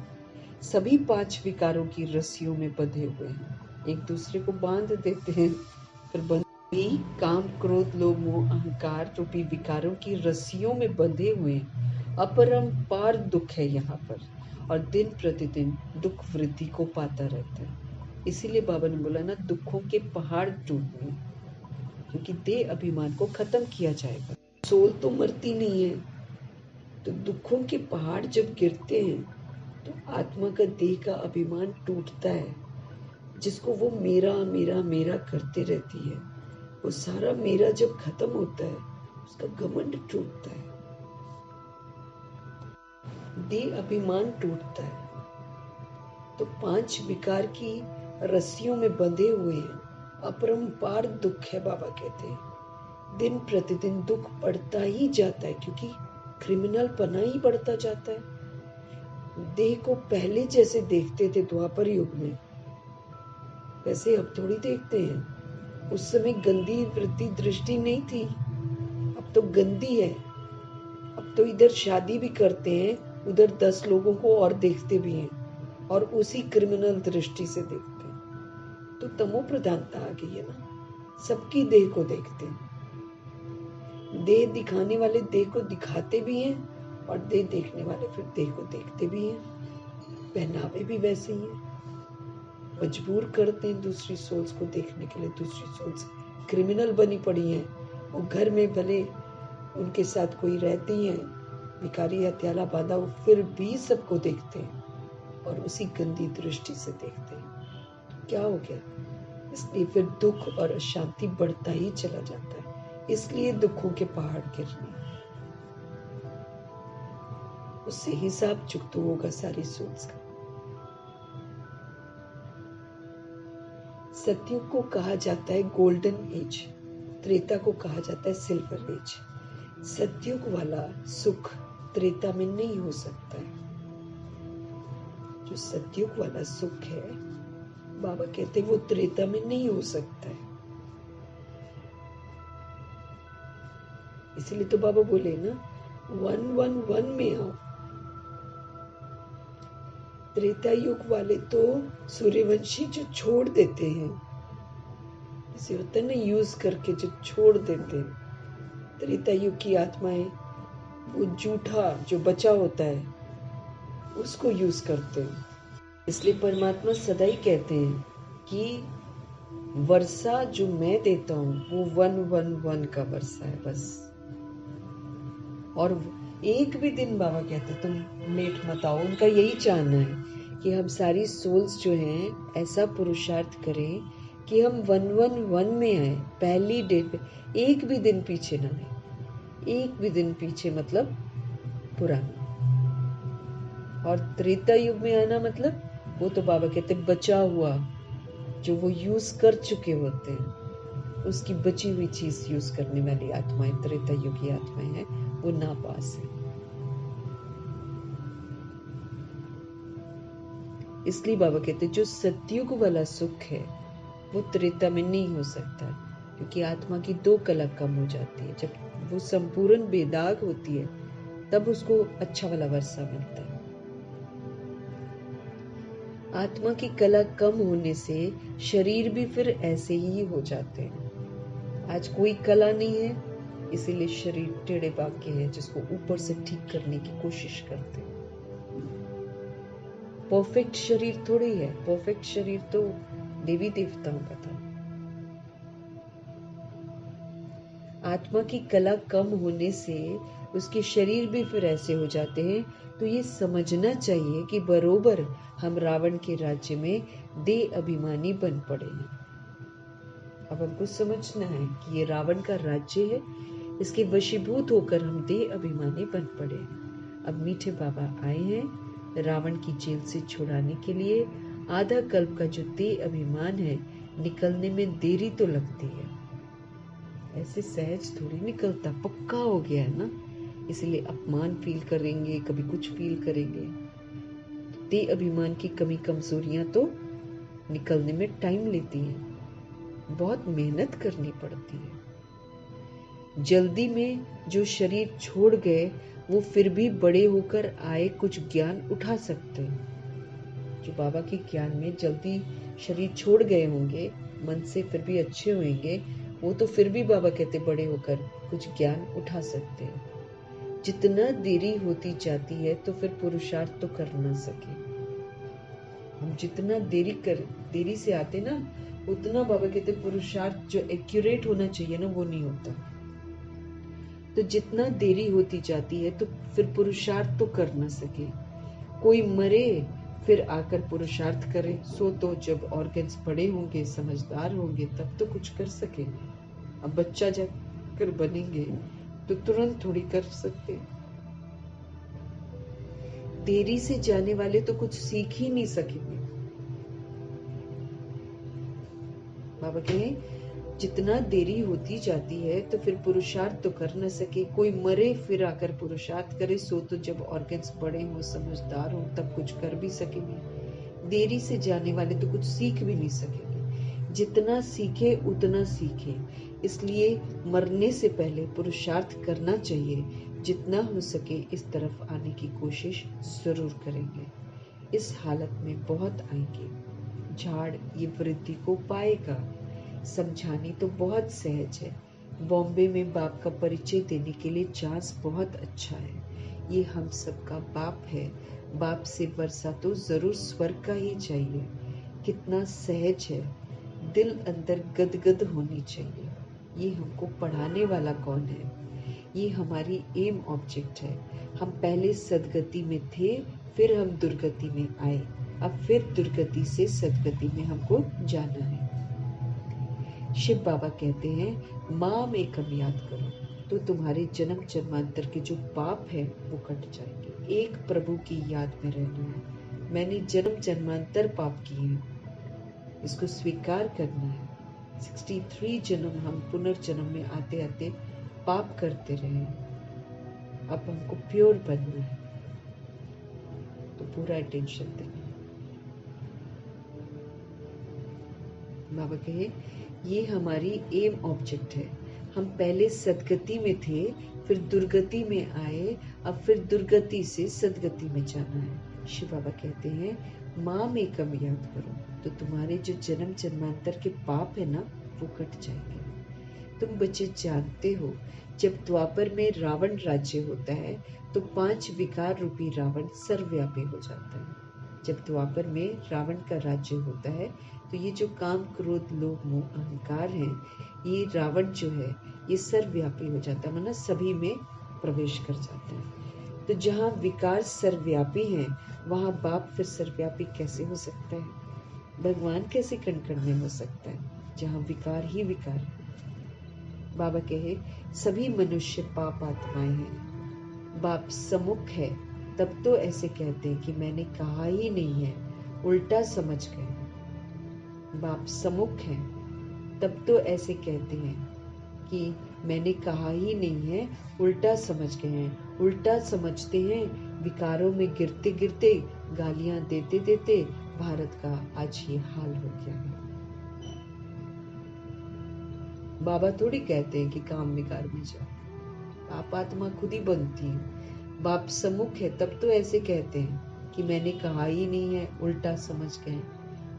सभी 5 विकारों की रस्सियों में बंधे हुए हैं, एक दूसरे को बांध देते हैं, फिर बंधी काम क्रोध लोभ मोह अहंकार रूपी विकारों की रस्सियों में बंधे हुए हैं। अपरंपार दुख है यहाँ पर, और दिन प्रतिदिन दुख वृद्धि को पाता रहता है। इसीलिए बाबा ने बोला ना, दुखों के पहाड़ टूटने, क्योंकि देह अभिमान को खत्म किया जाएगा। सोल तो मरती नहीं है, तो दुखों के पहाड़ जब गिरते हैं तो आत्मा का देह का अभिमान टूटता है, जिसको वो मेरा मेरा मेरा करते रहती है। वो सारा मेरा जब खत्म होता है, उसका घमंड टूटता है, देह अभिमान टूटता है। तो 5 विकार की रस्सियों में बंधे हुए हैं, अपरंपार दुख है। बाबा कहते हैं दिन प्रतिदिन दुख बढ़ता ही जाता है, क्योंकि क्रिमिनल पना ही बढ़ता जाता है। देह को पहले जैसे देखते थे द्वापर युग में, वैसे अब थोड़ी देखते हैं। उस समय गंदी वृत्ति दृष्टि नहीं थी, अब तो गंदी है। अब तो इधर शादी भी करते हैं, उधर 10 लोगों को और देखते भी हैं, और उसी क्रिमिनल दृष्टि से देखते हैं। तो तमो प्रधानता आ गई है ना, सबकी देह को देखते हैं। देह दिखाने वाले देह को दिखाते भी हैं, और देह देखने वाले फिर देह को देखते भी हैं। पहनावे भी वैसे ही हैं, मजबूर करते हैं दूसरी सोल्स को देखने के लिए। दूसरी सोल्स क्रिमिनल बनी पड़ी हैं, वो घर में भले उनके साथ कोई रहती है, भिखारी हत्याला बांधा, वो फिर भी सबको देखते हैं और उसी गंदी दृष्टि से देखते हैं। क्या हो गया? इसलिए फिर दुख और अशांति बढ़ता ही चला जाता है। इसलिए दुखों के पहाड़ गिरने, उससे हिसाब चुकता होगा सारी सोल्स का। सतयुग को कहा जाता है गोल्डन एज, त्रेता को कहा जाता है सिल्वर एज। सतयुग वाला सुख त्रेता में नहीं हो सकता है। जो सतयुग वाला सुख है, बाबा कहते हैं वो त्रेता में नहीं हो सकता है। इसलिए तो बाबा बोले ना, 111 में आओ। त्रेता युग वाले तो सूर्यवंशी जो छोड़ देते हैं, जैसे होता है ना यूज करके जो छोड़ देते हैं, त्रेता युग की आत्माएं वो जूठा जो बचा होता है उसको यूज करते हैं। इसलिए परमात्मा सदा ही कहते हैं कि वर्षा जो मैं देता हूं वो 111 का वर्षा है बस। और एक भी दिन बाबा कहते तुम लेट मत आओ। उनका यही चाहना है कि हम सारी सोल्स जो हैं ऐसा पुरुषार्थ करें कि हम 111 में आए, पहली डेट पे। एक भी दिन पीछे ना आए, एक भी दिन पीछे मतलब पुराना। और त्रेता युग में आना मतलब वो तो बाबा कहते बचा हुआ, जो वो यूज कर चुके होते हैं, उसकी बची हुई चीज यूज करने वाली आत्माएं त्रेता युगी आत्माएं हैं, वो नापास है। इसलिए बाबा कहते जो सतयुग वाला सुख है वो त्रेता में नहीं हो सकता, क्योंकि आत्मा की 2 कला कम हो जाती है। जब वो संपूर्ण बेदाग होती है तब उसको अच्छा वाला वर्षा मिलता है। आत्मा की कला कम होने से शरीर भी फिर ऐसे ही हो जाते हैं। आज कोई कला नहीं है, इसीलिए शरीर टेढ़े बाके हैं, जिसको ऊपर से ठीक करने की कोशिश करते हैं। परफेक्ट शरीर थोड़ी है, परफेक्ट शरीर तो देवी देवताओं का था। आत्मा की कला कम होने से उसके शरीर भी फिर ऐसे हो जाते हैं। तो ये समझना चाहिए कि बरोबर हम रावण के राज्य में देह अभिमानी बन पड़े हैं। अब हमको समझना है कि ये रावण का राज्य है, इसके वशीभूत होकर हम देह अभिमानी बन पड़े हैं। अब मीठे बाबा आए हैं रावण की जेल से छुड़ाने के लिए। आधा कल्प का जो देह अभिमान है, निकलने में देरी तो लगती है, ऐसे सहज थोड़ी निकलता, पक्का हो गया है ना। इसलिए अपमान फील करेंगे, कभी कुछ फील करेंगे। देह अभिमान की कमी कमजोरियां तो निकलने में टाइम लेती हैं, बहुत मेहनत करनी पड़ती है। जल्दी में जो शरीर छोड़ गए वो फिर भी बड़े होकर आए कुछ ज्ञान उठा सकते हैं। जो बाबा के ज्ञान में जल्दी शरीर छोड़ गए होंगे, मन से फिर भी अच्छे होंगे, वो तो फिर भी बाबा कहते बड़े होकर कुछ ज्ञान उठा सकते हैं। जितना देरी होती जाती है तो फिर पुरुषार्थ तो कर ना सके। हम जितना देरी से आते ना, उतना बाबा कहते पुरुषार्थ जो एक्यूरेट होना चाहिए ना, वो नहीं होता। तो जितना देरी होती जाती है तो फिर पुरुषार्थ तो कर ना सके। कोई मरे फिर आकर पुरुषार्थ करे, सो तो जब ऑर्गन्स बड़े होंगे, समझदार होंगे, तब तो कुछ कर सकेंगे। अब बच्चा जाकर बनेंगे तो तुरंत थोड़ी कर सकते। देरी से जाने वाले तो कुछ सीख ही नहीं सकेंगे। बाबा कहें जितना देरी होती जाती है तो फिर पुरुषार्थ तो कर न सके। कोई मरे फिर आकर पुरुषार्थ करे, सो तो जब ऑर्गन्स बड़े हो, समझदार हो, तब कुछ कर भी सकेंगे। देरी से जाने वाले तो कुछ सीख भी नहीं सकेंगे। जितना सीखे उतना सीखे, इसलिए मरने से पहले पुरुषार्थ करना चाहिए। जितना हो सके इस तरफ आने की कोशिश जरूर करेंगे। इस हालत में बहुत आएंगे। झाड़ ये वृद्धि को पाएगा। समझानी तो बहुत सहज है। बॉम्बे में बाप का परिचय देने के लिए चांस बहुत अच्छा है। ये हम सबका बाप है। बाप से वर्षा तो जरूर स्वर्ग का ही चाहिए। कितना सहज है, दिल अंदर गदगद होनी चाहिए। ये हमको पढ़ाने वाला कौन है? ये हमारी एम ऑब्जेक्ट है। हम पहले सदगति में थे, फिर हम दुर्गति में आए, अब फिर दुर्गति से सदगति में हमको जाना है। शिव बाबा कहते हैं माम एकम याद करो तो तुम्हारे जन्म जन्मांतर के जो पाप है वो कट जाएंगे। एक प्रभु की याद में रहना है। मैंने जन्म जन्मांतर पाप किए हैं, इसको स्वीकार करना है। 63 जन्म हम पुनर्जन्म में आते आते पाप करते रहे, अब हमको प्योर बनना है, तो पूरा अटेंशन देना है। बाबा कहे ये हमारी एम ऑब्जेक्ट है। हम पहले सदगति में थे, फिर दुर्गति में आए, अब फिर दुर्गति से सदगति में जाना है। शिव बाबा कहते हैं माँ में कम याद करो तो तुम्हारे जो जन्म जन्मांतर के पाप है ना, वो कट जाएंगे। तुम बच्चे जानते हो जब द्वापर में रावण राज्य होता है तो 5 विकार रूपी रावण सर्वव्यापी हो जाता है। जब द्वापर में रावण का राज्य होता है तो ये जो काम क्रोध लोभ मोह अहंकार है, ये रावण जो है ये सर्वव्यापी हो जाता है, मतलब सभी में प्रवेश कर जाता है। तो जहाँ विकार सर्वव्यापी है वहाँ बाप फिर सर्वव्यापी कैसे हो सकता है? भगवान कैसे कण कण में हो सकता है जहाँ विकार ही विकार है? बाबा कहे सभी मनुष्य पाप आत्माएं हैं। बाप सम्मुख है तब तो ऐसे कहते हैं कि मैंने कहा ही नहीं है, उल्टा समझ गए। बाप सम्मुख है तब तो ऐसे कहते हैं कि मैंने कहा ही नहीं है, उल्टा समझ गए हैं। उल्टा समझते हैं, विकारों में गिरते गिरते, गालियां देते देते भारत का आज ये हाल हो गया है। बाबा थोड़ी कहते हैं कि काम विकार में जाओ, पाप आत्मा खुद ही बनती है। बाप सम्मुख है तब तो ऐसे कहते हैं कि मैंने कहा ही नहीं है, उल्टा समझ गए।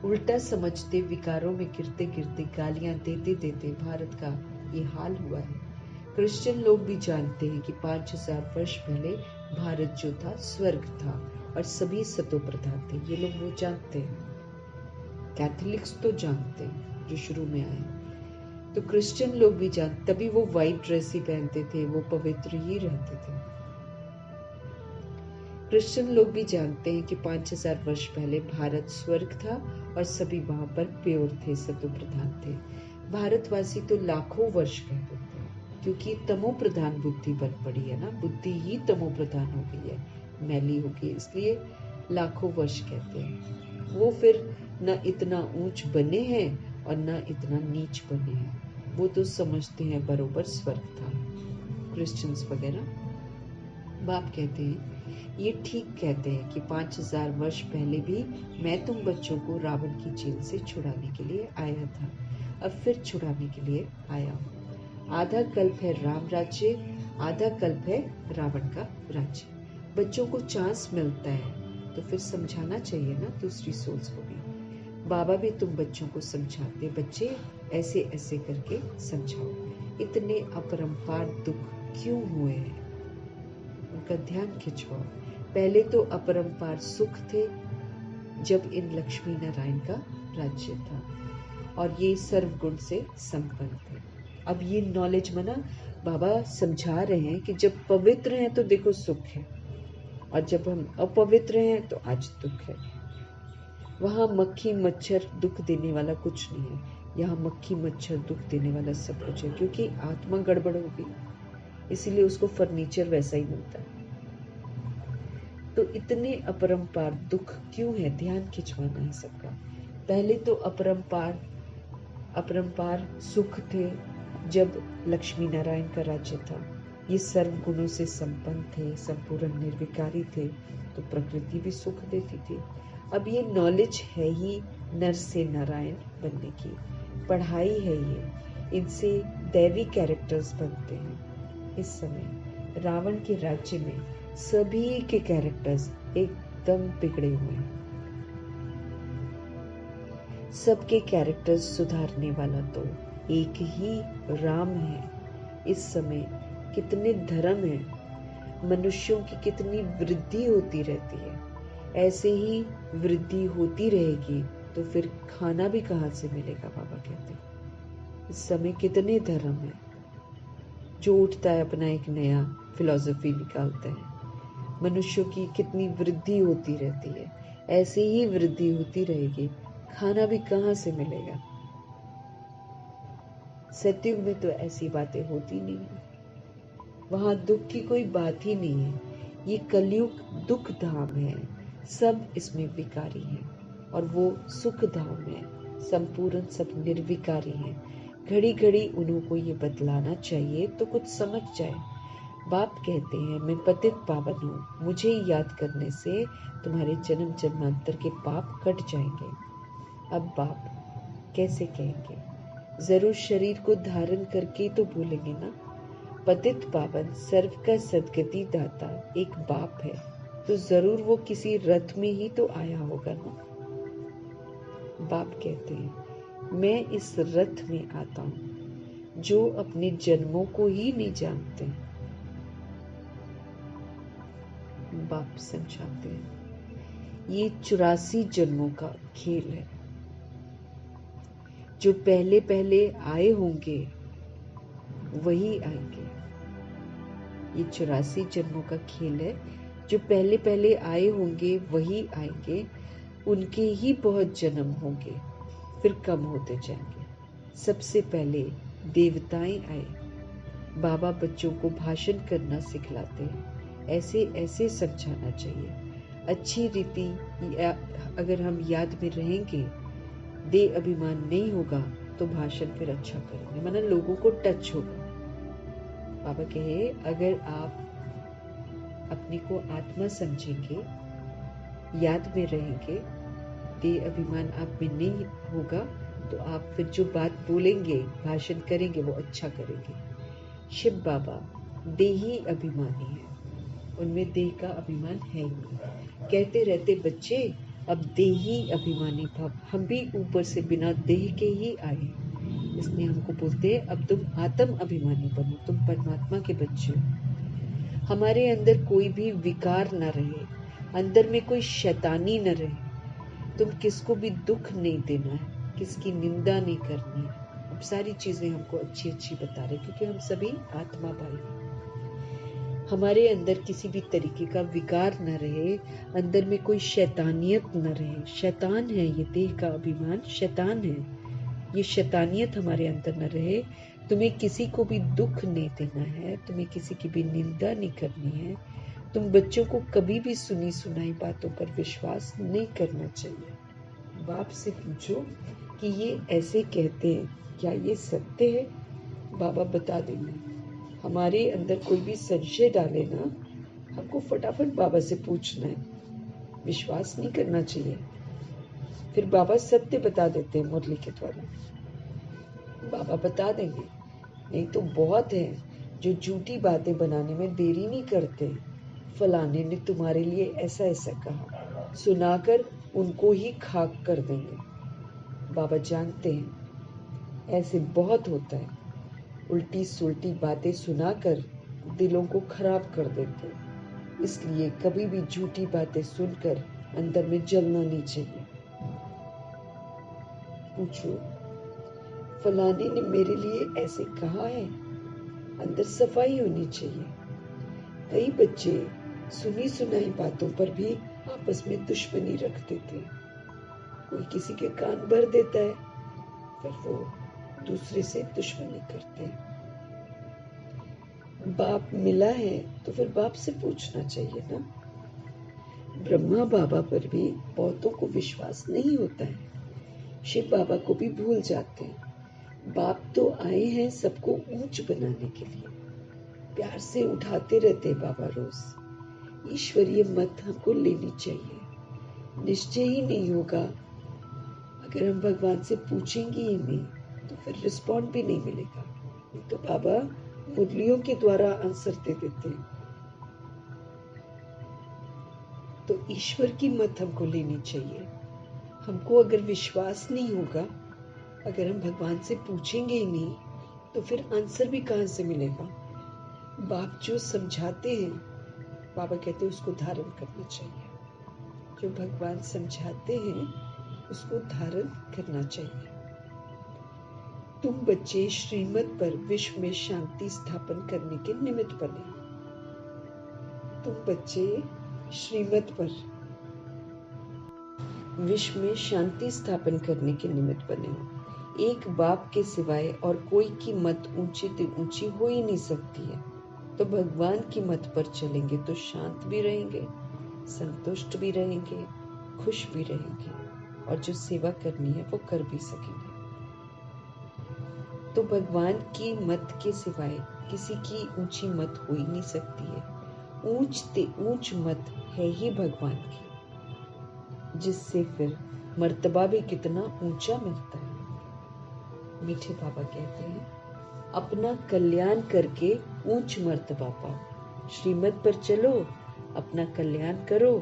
उल्टा समझते, विकारों में गिरते गिरते, गालियां देते देते भारत का ये हाल हुआ है। क्रिश्चियन लोग भी जानते हैं कि 5000 वर्ष पहले भारत जो था स्वर्ग था, और सभी सतो प्रधान थे। ये लोग वो जानते हैं, कैथोलिक्स तो जानते हैं जो शुरू में आए, तो क्रिश्चियन लोग भी जानते, तभी वो व्हाइट ड्रेस ही पहनते थे, वो पवित्र ही रहते थे। क्रिश्चियन लोग भी जानते हैं कि 5000 वर्ष पहले भारत स्वर्ग था और सभी वहां पर प्योर थे, सतो प्रधान थे। भारतवासी तो लाखों वर्ष कहते थे, क्योंकि तमो प्रधान बुद्धि बन पड़ी है ना, बुद्धि ही तमो प्रधान हो गई है, मैली हो गई, इसलिए लाखों वर्ष कहते हैं। वो फिर न इतना ऊंच बने हैं और न इतना नीच बने हैं, वो तो समझते हैं बरोबर स्वर्ग था, क्रिश्चियंस वगैरह। बाप कहते हैं ये ठीक कहते हैं कि 5000 वर्ष पहले भी मैं तुम बच्चों को रावण की जेल से छुड़ाने के लिए आया था, अब फिर छुड़ाने के लिए आया हूँ। आधा कल्प है राम राज्य, आधा कल्प है रावण का राज्य। बच्चों को चांस मिलता है तो फिर समझाना चाहिए ना दूसरी सोच को भी। बाबा भी तुम बच्चों को समझाते, बच्चे ऐसे ऐसे करके समझाओ, इतने अपरंपार दुख क्यों हुए हैं, उनका ध्यान खिंचवाओ। पहले तो अपरंपार सुख थे जब इन लक्ष्मी नारायण का राज्य था और ये सर्वगुण से संपन्न थे। अब ये नॉलेज मना बाबा समझा रहे हैं कि जब पवित्र हैं तो देखो सुख है, और जब हम अपवित्र हैं तो आज दुख है। वहां मक्खी मच्छर दुख देने वाला कुछ नहीं है, यहाँ मक्खी मच्छर दुख देने वाला सब कुछ है, क्योंकि आत्मा गड़बड़ हो गई, इसीलिए उसको फर्नीचर वैसा ही मिलता है। तो इतने अपरंपार दुख क्यों है, ध्यान खिंचवाना है सबका। पहले तो अपरंपार सुख थे जब लक्ष्मी नारायण का राज्य था, ये सर्व गुणों से संपन्न थे, संपूर्ण निर्विकारी थे, तो प्रकृति भी सुख देती थी। अब ये नॉलेज है ही नर से नारायण बनने की, पढ़ाई है ये, इनसे दैवी कैरेक्टर्स बनते हैं। इस समय रावण के राज्य में सभी के कैरेक्टर्स एकदम बिगड़े हुए हैं, सबके कैरेक्टर्स सुधारने वाला तो एक ही राम है। इस समय कितने धर्म हैं, मनुष्यों की कितनी वृद्धि होती रहती है, ऐसे ही वृद्धि होती रहेगी तो फिर खाना भी कहाँ से मिलेगा, बाबा कहते हैं। इस समय कितने धर्म हैं, जो उठता है अपना एक नया फिलॉसफी निकालता है। मनुष्यों की कितनी वृद्धि होती रहती है, ऐसे ही वृद्धि होती रहेगी, खाना भी कहाँ से मिलेगा। सतयुग में तो ऐसी बातें होती नहीं है, वहां दुख की कोई बात ही नहीं है। ये कलयुग दुख धाम है, सब इसमें विकारी है, और वो सुख धाम है, संपूर्ण सब निर्विकारी है। घड़ी घड़ी उन्हों को ये बतलाना चाहिए तो कुछ समझ जाए। बाप कहते हैं मैं पतित पावन हूँ, मुझे याद करने से तुम्हारे जन्म जन्मांतर के पाप कट जाएंगे। अब बाप कैसे कहेंगे, जरूर शरीर को धारण करके तो बोलेंगे ना। पतित पावन सर्व का सदगति दाता एक बाप है, तो जरूर वो किसी रथ में ही तो आया होगा ना। बाप कहते हैं मैं इस रथ में आता हूँ, जो अपने जन्मों को ही नहीं जानते। बाप समझाते हैं ये 84 जन्मों का खेल है, जो पहले पहले आए होंगे वही आएंगे। ये 84 जन्मों का खेल है, जो पहले पहले आए होंगे वही आएंगे, उनके ही बहुत जन्म होंगे, फिर कम होते जाएंगे। सबसे पहले देवताएं आए, बाबा बच्चों को भाषण करना सिखलाते हैं, ऐसे ऐसे समझाना चाहिए। अच्छी रीति अगर हम याद में रहेंगे, दे अभिमान नहीं होगा तो भाषण फिर अच्छा करेंगे, मतलब लोगों को टच होगा। बाबा कहे अगर आप अपने को आत्मा समझेंगे, याद में रहेंगे, दे अभिमान आप में नहीं होगा, तो आप फिर जो बात बोलेंगे, भाषण करेंगे, वो अच्छा करेंगे। शिव बाबा देही अभिमानी है, उनमें देह का अभिमान है ही नहीं। कहते रहते बच्चे अब देही अभिमानी भव, हम भी ऊपर से बिना देह के ही आए, इसलिए हमको बोलते हैं अब तुम आत्म अभिमानी बनो, तुम परमात्मा के बच्चे हो। हमारे अंदर कोई भी विकार न रहे, अंदर में कोई शैतानी न रहे। तुम किसको भी दुख नहीं देना है, किसकी निंदा नहीं करनी है। अब सारी चीजें हमको अच्छी अच्छी बता रहे, क्योंकि हम सभी आत्मा भाई हैं। हमारे अंदर किसी भी तरीके का विकार न रहे, अंदर में कोई शैतानियत न रहे। शैतान है ये देह का अभिमान, शैतान है ये, शैतानियत हमारे अंदर न रहे। तुम्हें किसी को भी दुख नहीं देना है, तुम्हें किसी की भी निंदा नहीं करनी है। तुम बच्चों को कभी भी सुनी सुनाई बातों पर विश्वास नहीं करना चाहिए। बाप से पूछो कि ये ऐसे कहते हैं, क्या ये सत्य है? बाबा बता देंगे। हमारे अंदर कोई भी संशय डाले ना, हमको फटाफट बाबा से पूछना है, विश्वास नहीं करना चाहिए। फिर बाबा सत्य बता देते हैं मुरली के द्वारा, बाबा बता देंगे। नहीं तो बहुत है जो झूठी बातें बनाने में देरी नहीं करते। फलाने ने तुम्हारे लिए ऐसा ऐसा कहा, सुनाकर उनको ही खाक कर देंगे। बाबा जानते हैं ऐसे बहुत होता है, उल्टी सुल्टी बातें सुनाकर दिलों को खराब कर देते हैं। इसलिए कभी भी झूठी बातें सुनकर अंदर में जलना नहीं चाहिए। पूछो, फलाने ने मेरे लिए ऐसे कहा है, अंदर सफाई होनी चाहिए। कई बच्चे सुनी सुनाई बातों पर भी आपस में दुश्मनी रख देते हैं। कोई किसी के कान भर देता है, फिर वो दूसरे से दुश्मनी करते हैं। बाप मिला है तो फिर बाप से पूछना चाहिए ना। ब्रह्मा बाबा पर भी बहुतों को विश्वास नहीं होता है, शिव बाबा को भी भूल जाते हैं। बाप तो आए हैं सबको ऊंच बनाने के लिए, प्यार से उठाते रहते बाबा रोज। ईश्वरीय मत हमको लेनी चाहिए। निश्चय ही नहीं होगा अगर हम भगवान से पूछेंगे ही नहीं, तो फिर रिस्पॉन्ड भी नहीं मिलेगा। तो बाबा मुरलियों के द्वारा आंसर दे देते हैं। तो ईश्वर की मत हमको लेनी चाहिए। हमको अगर विश्वास नहीं होगा, अगर हम भगवान से पूछेंगे ही नहीं, तो फिर आंसर भी कहां से मिलेगा। बाप जो समझाते हैं, बाबा कहते हैं उसको धारण करना चाहिए। जो भगवान समझाते हैं उसको धारण करना चाहिए। तुम बच्चे श्रीमत पर विश्व में शांति स्थापन करने के निमित्त बने। तुम बच्चे श्रीमत पर विश्व में शांति स्थापन करने के निमित्त बने हो। एक बाप के सिवाय और कोई की मत ऊंची से ऊंची हो ही नहीं सकती है। तो भगवान की मत पर चलेंगे तो शांत भी रहेंगे, संतुष्ट भी रहेंगे, खुश भी रहेंगे, और जो सेवा करनी है वो कर भी सकेंगे। तो भगवान की मत के सिवाय किसी की ऊंची मत हो ही नहीं सकती है। ऊंच मत है ही भगवान की, जिससे फिर मर्तबा भी कितना ऊंचा मिलता है। मीठे बाबा कहते हैं, अपना कल्याण करके ऊंच मर्तबा पाओ। श्रीमत पर चलो, अपना कल्याण करो,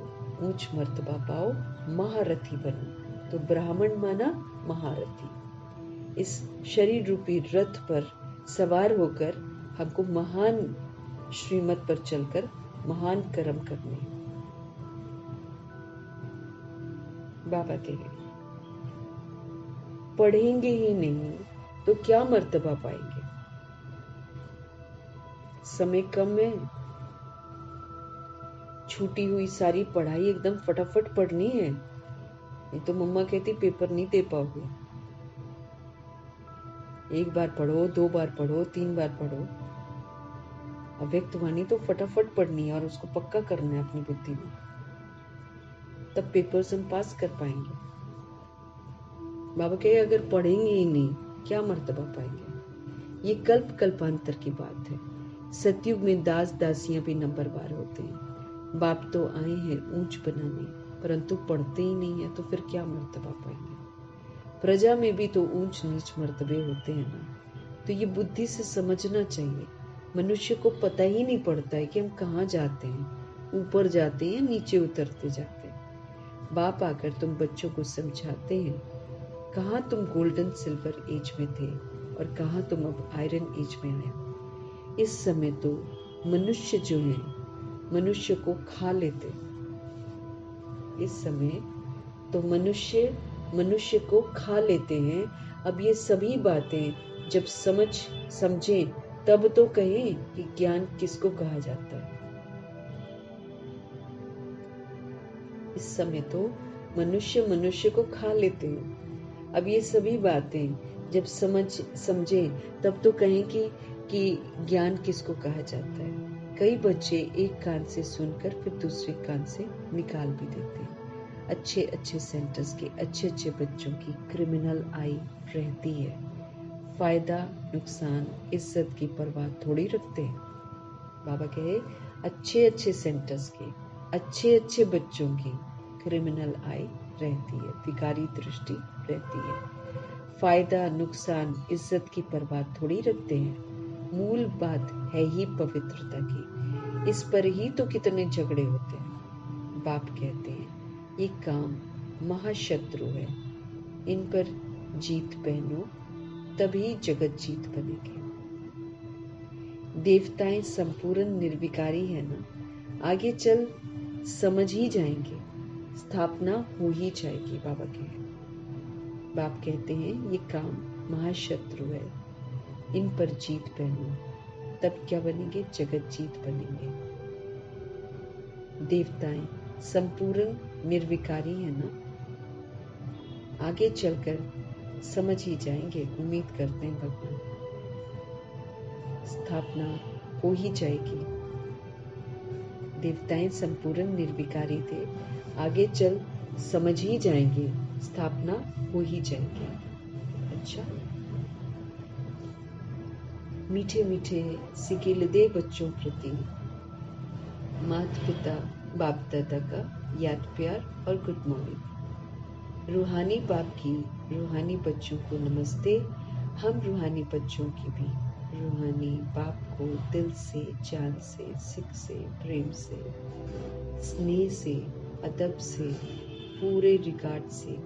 ऊंच मर्तबा पाओ, महारथी बनो। तो ब्राह्मण माना महारथी। इस शरीर रूपी रथ पर सवार होकर हमको महान श्रीमत पर चलकर महान कर्म करने। बाबा कहे, पढ़ेंगे ही नहीं तो क्या मर्तबा पाएंगे। समय कम है, छूटी हुई सारी पढ़ाई एकदम फटाफट पढ़नी है, नहीं तो मम्मा कहती पेपर नहीं दे पाओगे। एक बार पढ़ो, 2 बार पढ़ो, 3 बार पढ़ो। अव्यक्तवाणी तो फटाफट पढ़नी है और उसको पक्का करना है अपनी बुद्धि में, तब पेपर्स हम पास कर पाएंगे। बाबा कहे, अगर पढ़ेंगे ही नहीं क्या मर्तबा पाएंगे। ये कल्प कल्पांतर की बात है। सतयुग में दास दासियां भी नंबरवार होते हैं। बाप तो आए हैं ऊंच बनाने, परंतु पढ़ते ही नहीं है, तो फिर क्या मर्तबा पाएंगे। प्रजा में भी तो ऊंच नीच मर्तबे होते हैं ना। तो ये बुद्धि से समझना चाहिए। मनुष्य को पता ही नहीं पड़ता है कि हम कहाँ जाते हैं, ऊपर जाते हैं, नीचे उतरते जाते हैं। बाप आकर तुम बच्चों को समझाते हैं, कहाँ तुम गोल्डन सिल्वर एज में थे और कहाँ तुम अब आयरन एज में आए हो। इस समय तो मनुष्य जो है, मनुष्य को खा लेते, इस समय तो मनुष्य मनुष्य को खा लेते हैं। अब ये सभी बातें जब समझें तब तो कहें कि ज्ञान किसको कहा जाता है। इस समय तो मनुष्य मनुष्य को खा लेते हैं। अब ये सभी बातें जब समझें तब तो कहें कि ज्ञान किसको कहा जाता है। कई बच्चे एक कान से सुनकर फिर दूसरे कान से निकाल भी देते हैं। अच्छे अच्छे सेंटर्स के अच्छे अच्छे बच्चों की क्रिमिनल आई रहती है। फायदा नुकसान इज्जत की परवाह थोड़ी रखते हैं। बाबा कहे अच्छे अच्छे सेंटर्स के अच्छे अच्छे बच्चों की क्रिमिनल आई रहती है, विकारी दृष्टि रहती है। फायदा नुकसान इज्जत की परवाह थोड़ी रखते हैं। मूल बात है ही पवित्रता की। इस पर ही तो कितने झगड़े होते हैं। बाप कहते हैं ये काम महाशत्रु है, इन पर जीत पहनो तभी जगत जीत बनेगी। देवताएं संपूर्ण निर्विकारी है ना, आगे चल समझ ही जाएंगे, स्थापना हो ही जाएगी। बाप कहते हैं ये काम महाशत्रु है, इन पर जीत पहनो तब क्या बनेंगे, जगत जीत बनेंगे। देवताएं संपूर्ण निर्विकारी है ना, आगे चलकर समझ ही जाएंगे, उम्मीद करते हैं भगवान। स्थापना हो ही जाएगी। देवताएं संपूर्ण निर्विकारी थे, आगे चल समझ ही जाएंगे, स्थापना हो ही जाएगी। अच्छा, मीठे मीठे सिकिल दे बच्चों प्रति माता पिता बाप दादा का याद प्यार और गुड मॉर्निंग। रूहानी बाप की रूहानी बच्चों को नमस्ते। हम रूहानी बच्चों की भी रूहानी बाप को दिल से, जान से, सिक से, प्रेम से, स्नेह से, अदब से, पूरे रिगार्ड से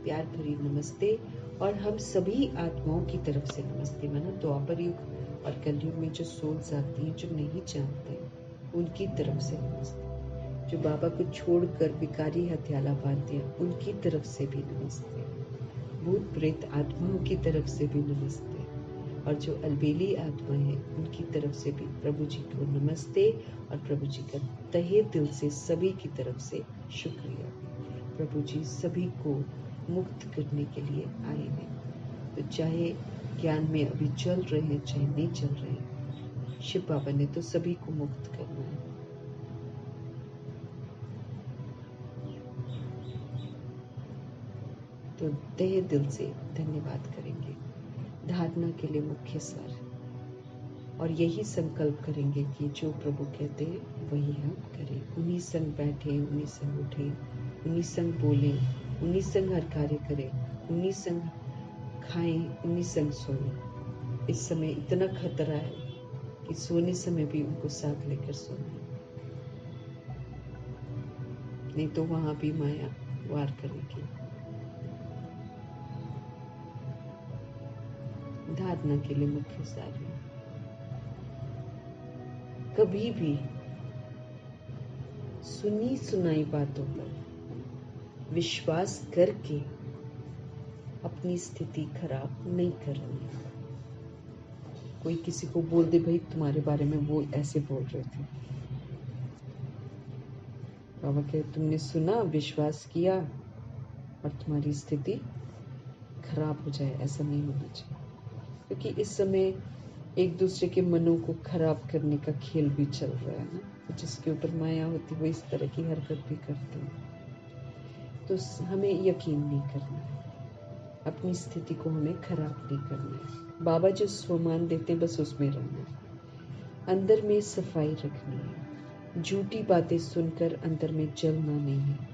प्यार भरी नमस्ते। और हम सभी आत्माओं की तरफ से नमस्ते। माना द्वापर युग और कलयुग में जो सोल्स आती हैं जो नहीं जानते, उनकी तरफ से नमस्ते। जो बाबा को छोड़कर विकारी हत्याला पाते हैं, उनकी तरफ से भी नमस्ते। भूत प्रेत आत्माओं की तरफ से भी नमस्ते। और जो अलबेली आत्मा है, उनकी तरफ से भी प्रभु जी को नमस्ते। और प्रभु जी का तहे दिल से सभी की तरफ से शुक्रिया। प्रभु जी सभी को मुक्त करने के लिए आए हैं। तो चाहे ज्ञान में अभी चल रहे हैं, चाहे नहीं चल रहे हैं, शिव बाबा ने तो सभी को मुक्त करना है। तो तहे दिल से धन्यवाद करेंगे। धारणा के लिए मुख्य सार, और यही संकल्प करेंगे कि जो प्रभु कहते हैं वही हम करें। उन्हीं संग बैठे, उन्हीं संग उठे, उन्हीं संग बोले, उन्हीं संग हर कार्य करें, उन्हीं संग खाएं, उन्हीं संग सोएं। इस समय इतना खतरा है कि सोने समय भी उनको साथ लेकर सोना, नहीं तो वहां भी माया वार करेगी। धारणा के लिए मुख्य सार है, कभी भी सुनी सुनाई बातों पर विश्वास करके अपनी स्थिति खराब नहीं करनी। कोई किसी को बोल दे भाई तुम्हारे बारे में वो ऐसे बोल रहे थे, बाबा कहे तुमने सुना, विश्वास किया और तुम्हारी स्थिति खराब हो जाए, ऐसा नहीं होना चाहिए। क्योंकि इस समय एक दूसरे के मनों को खराब करने का खेल भी चल रहा है ना, जिसके ऊपर माया होती है वो इस तरह की हरकत भी करते हैं। तो हमें यकीन नहीं करना है, अपनी स्थिति को हमें खराब नहीं करना है। बाबा जो स्वमान देते बस उसमें रहना है। अंदर में सफाई रखनी है, झूठी बातें सुनकर अंदर में जलना नहीं है।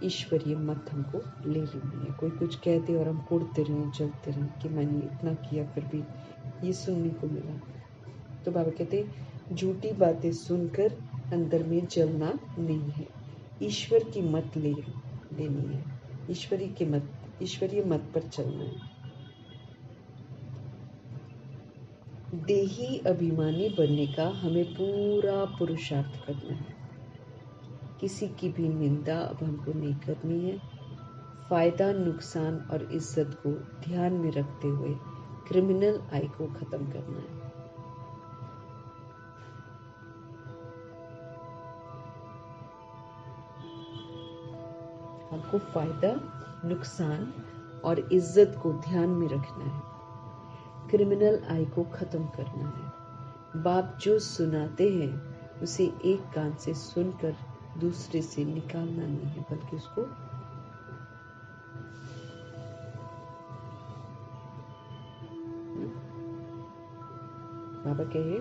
ईश्वरीय मत हमको ले लेनी है। कोई कुछ कहते और हम कुड़ते रहें, जलते रहें कि मैंने इतना किया फिर भी ये सुनने को मिला। तो बाबा कहते झूठी बातें सुनकर अंदर में जलना नहीं है, ईश्वर की मत लेनी है, ईश्वरीय मत पर चलना है। देही अभिमानी बनने का हमें पूरा पुरुषार्थ करना है। किसी की भी निंदा अब हमको नहीं करनी है। फायदा, नुकसान और इज्जत को ध्यान में रखते हुए क्रिमिनल आई को खत्म करना है। हमको फायदा, नुकसान और इज्जत को ध्यान में रखना है। क्रिमिनल आई को खत्म करना है। बाप जो सुनाते हैं उसे एक कान से सुनकर दूसरे से निकालना नहीं है, बल्कि उसको बाबा कहे,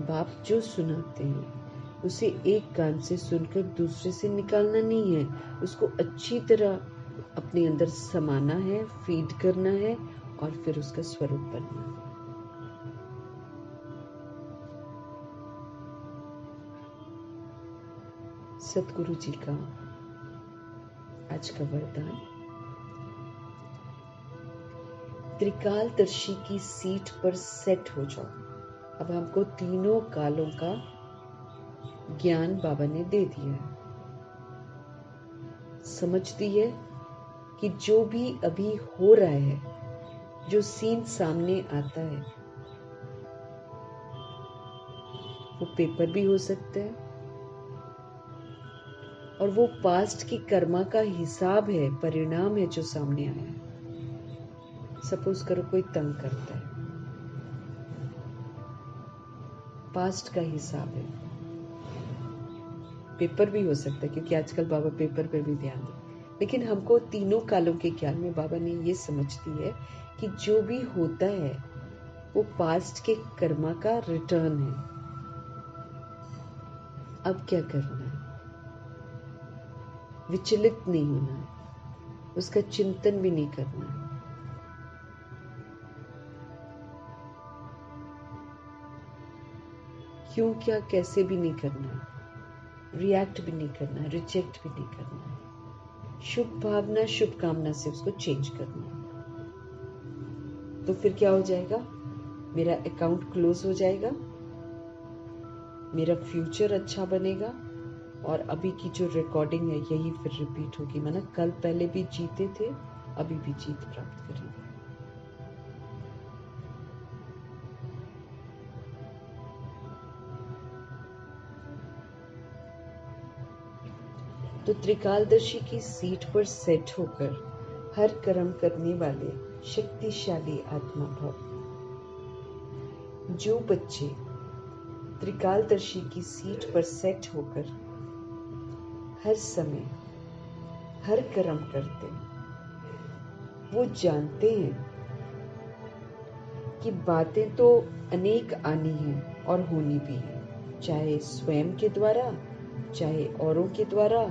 बाप जो सुनाते हैं उसे एक कान से सुनकर दूसरे से निकालना नहीं है, उसको अच्छी तरह अपने अंदर समाना है, फीड करना है और फिर उसका स्वरूप बनना है। सतगुरु जी का आज का वरदान, त्रिकालदर्शी की सीट पर सेट हो जाओ। अब हमको तीनों कालों का ज्ञान बाबा ने दे दिया है। समझ दी है कि जो भी अभी हो रहा है, जो सीन सामने आता है, वो पेपर भी हो सकता है और वो पास्ट की कर्मा का हिसाब है, परिणाम है जो सामने आया है। सपोज करो कोई तंग करता है, पास्ट का हिसाब है, पेपर भी हो सकता है, क्योंकि आजकल बाबा पेपर पर भी ध्यान दें। लेकिन हमको तीनों कालों के ज्ञान में बाबा ने ये समझ दी है कि जो भी होता है वो पास्ट के कर्मा का रिटर्न है। अब क्या करना है? विचलित नहीं होना है, उसका चिंतन भी नहीं करना है। क्यों, क्या, कैसे भी नहीं करना है। रिएक्ट भी नहीं करना है, रिजेक्ट भी नहीं करना है। शुभ भावना, शुभ कामना से उसको चेंज करना है। तो फिर क्या हो जाएगा? मेरा अकाउंट क्लोज हो जाएगा, मेरा फ्यूचर अच्छा बनेगा और अभी की जो रिकॉर्डिंग है यही फिर रिपीट होगी। माना कल पहले भी जीते थे, अभी भी जीत प्राप्त करेंगे। तो त्रिकालदर्शी की सीट पर सेट होकर हर कर्म करने वाले शक्तिशाली आत्मा भव। जो बच्चे त्रिकालदर्शी की सीट पर सेट होकर हर समय हर कर्म करते हैं, वो जानते हैं कि बातें तो अनेक आनी हैं और होनी भी है, चाहे स्वयं के द्वारा, चाहे औरों के द्वारा,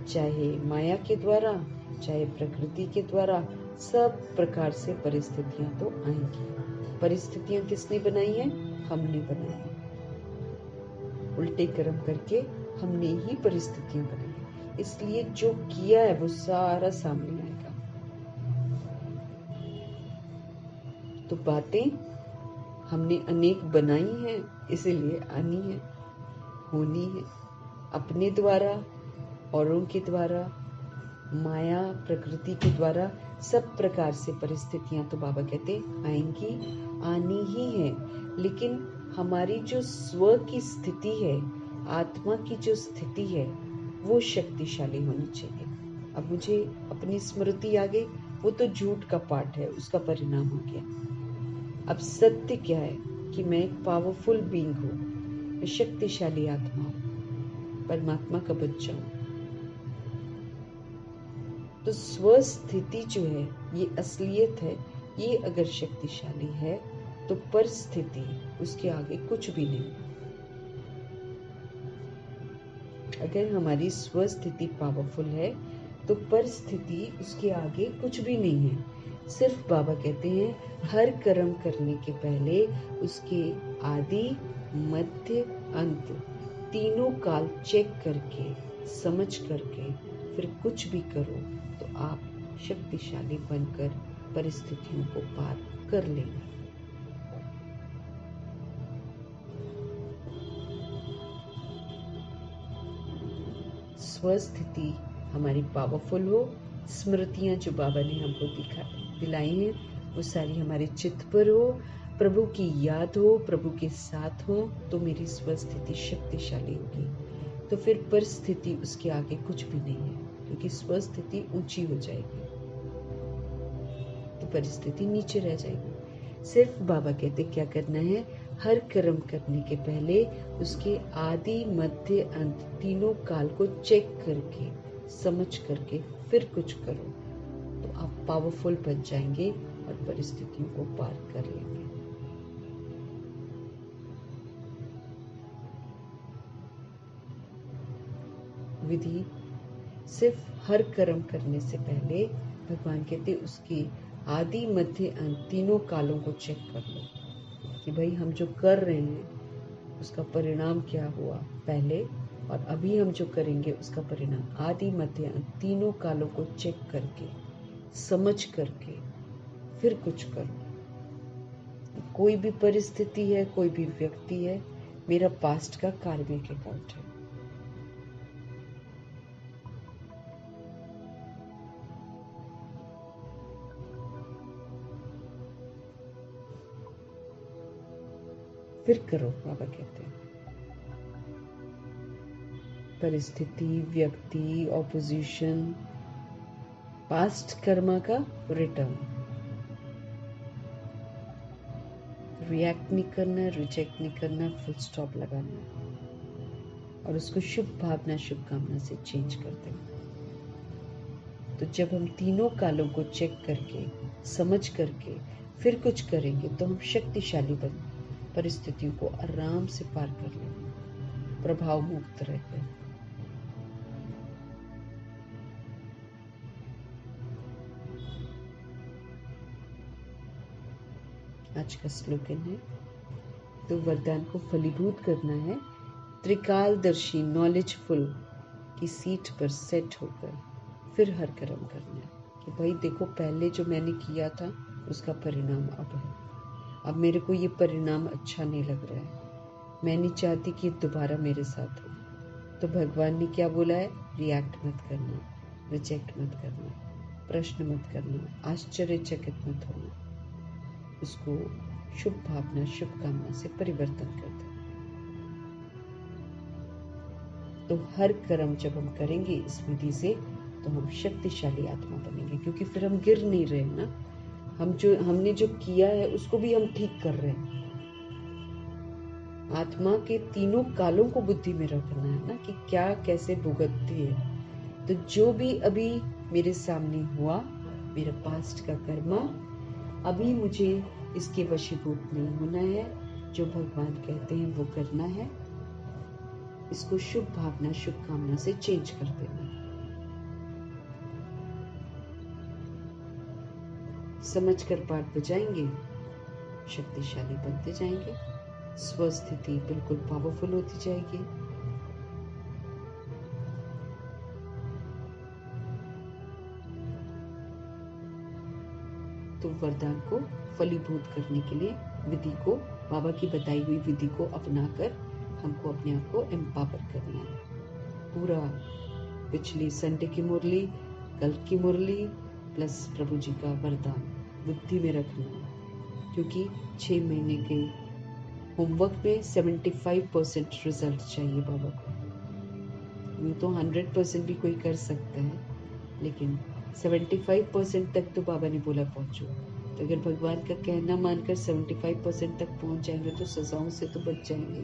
चाहे माया के द्वारा, चाहे प्रकृति के द्वारा। सब प्रकार से परिस्थितियां तो आएंगी। परिस्थितियां किसने बनाई है? हमने बनाई है। उल्टे कर्म करके हमने ही परिस्थितियां बनाई है, इसलिए जो किया है वो सारा सामने आएगा। तो बातें हमने अनेक बनाई हैं, इसीलिए आनी है, होनी है, अपने द्वारा, औरों के द्वारा, माया प्रकृति के द्वारा। सब प्रकार से परिस्थितियां तो बाबा कहते आएंगी, आनी ही है। लेकिन हमारी जो स्व की स्थिति है, आत्मा की जो स्थिति है, वो शक्तिशाली होनी चाहिए। अब मुझे अपनी स्मृति आ गई, वो तो झूठ का पाठ है, उसका परिणाम हो गया। अब सत्य क्या है कि मैं एक पावरफुल बीइंग हूँ, मैं शक्तिशाली आत्मा हूँ, परमात्मा का बच्चा हूँ। तो स्वस्थिति जो है, ये असलियत है, ये अगर शक्तिशाली है तो परिस्थिति उसके आगे कुछ भी नहीं। अगर हमारी स्वस्थिति पावरफुल है तो परिस्थिति उसके आगे कुछ भी नहीं है। सिर्फ बाबा कहते हैं हर कर्म करने के पहले उसके आदि, मध्य, अंत तीनों काल चेक करके, समझ करके फिर कुछ भी करो तो आप शक्तिशाली बनकर परिस्थितियों को पार कर लेंगे। स्वस्थिति हमारी पावरफुल हो, स्मृतियां जो बाबा ने हमको दिलाई हैं वो सारी हमारे चित्त पर हो, प्रभु की याद हो, प्रभु के साथ हो, तो मेरी स्वस्थिति शक्तिशाली होगी। तो फिर परिस्थिति उसके आगे कुछ भी नहीं है, क्योंकि स्वस्थिति ऊंची हो जाएगी तो परिस्थिति नीचे रह जाएगी। सिर्फ बाबा कहते क्या करना है, हर कर्म करने के पहले उसके आदि मध्य अंत तीनों काल को चेक करके समझ करके फिर कुछ करो, तो आप पावरफुल बन जाएंगे और परिस्थितियों को पार कर लेंगे। विधि सिर्फ हर कर्म करने से पहले भगवान कहते उसके आदि मध्य अंत तीनों कालों को चेक कर लो कि भाई हम जो कर रहे हैं उसका परिणाम क्या हुआ पहले, और अभी हम जो करेंगे उसका परिणाम, आदि मध्य अंत तीनों कालों को चेक करके समझ करके फिर कुछ करो। कोई भी परिस्थिति है, कोई भी व्यक्ति है, मेरा पास्ट का कार्मिक अकाउंट है। फिर करो, बाबा कहते हैं। परिस्थिति, व्यक्ति, ऑपोजिशन, पास्ट कर्मा का रिटर्न, रिएक्ट नहीं करना, रिजेक्ट नहीं करना, फुल स्टॉप लगाना और उसको शुभ भावना, शुभकामना से चेंज कर देना। तो जब हम तीनों कालों को चेक करके समझ करके फिर कुछ करेंगे तो हम शक्तिशाली बन परिस्थितियों को आराम से पार कर लेंगे, प्रभाव मुक्त रहकर। आज का स्लोगन है, तो वरदान को फलीभूत करना है त्रिकालदर्शी नॉलेजफुल की सीट पर सेट होकर फिर हर कर्म करना है कि भाई देखो पहले जो मैंने किया था उसका परिणाम अब है, अब मेरे को ये परिणाम अच्छा नहीं लग रहा है, मैं नहीं चाहती कि दोबारा मेरे साथ हो। तो भगवान ने क्या बोला है, रिएक्ट मत करना, रिजेक्ट मत करना, प्रश्न मत करना, आश्चर्यचकित मत होना, उसको शुभ भावना, शुभकामना से परिवर्तन कर दो। तो हर कर्म जब हम करेंगे इस विधि से तो हम शक्तिशाली आत्मा बनेंगे, क्योंकि फिर हम गिर नहीं रहे ना, हमने जो किया है उसको भी हम ठीक कर रहे हैं। आत्मा के तीनों कालों को बुद्धि में रखना है ना कि क्या कैसे भुगतती है। तो जो भी अभी मेरे सामने हुआ, मेरा पास्ट का कर्मा, अभी मुझे इसके वशीभूत नहीं होना है, जो भगवान कहते हैं वो करना है, इसको शुभ भावना, शुभकामना से चेंज कर देना। समझकर पाठ बजाएंगे, शक्तिशाली बनते जाएंगे, स्वस्थिति बिल्कुल पावरफुल होती जाएगी। तो वरदान को फलीभूत करने के लिए विधि को, बाबा की बताई हुई विधि को अपनाकर हमको अपने आप को एम्पावर करना है। पूरा पिछली संडे की मुरली, कल की मुरली प्लस प्रभु जी का वरदान बुद्धि में रखना है, क्योंकि 6 महीने के होमवर्क में 75% रिजल्ट चाहिए बाबा को। यूँ तो 100% भी कोई कर सकता है, लेकिन 75% तक तो बाबा ने बोला पहुंचो। तो अगर भगवान का कहना मानकर 75% तक पहुंच जाएंगे तो सजाओं से तो बच जाएंगे।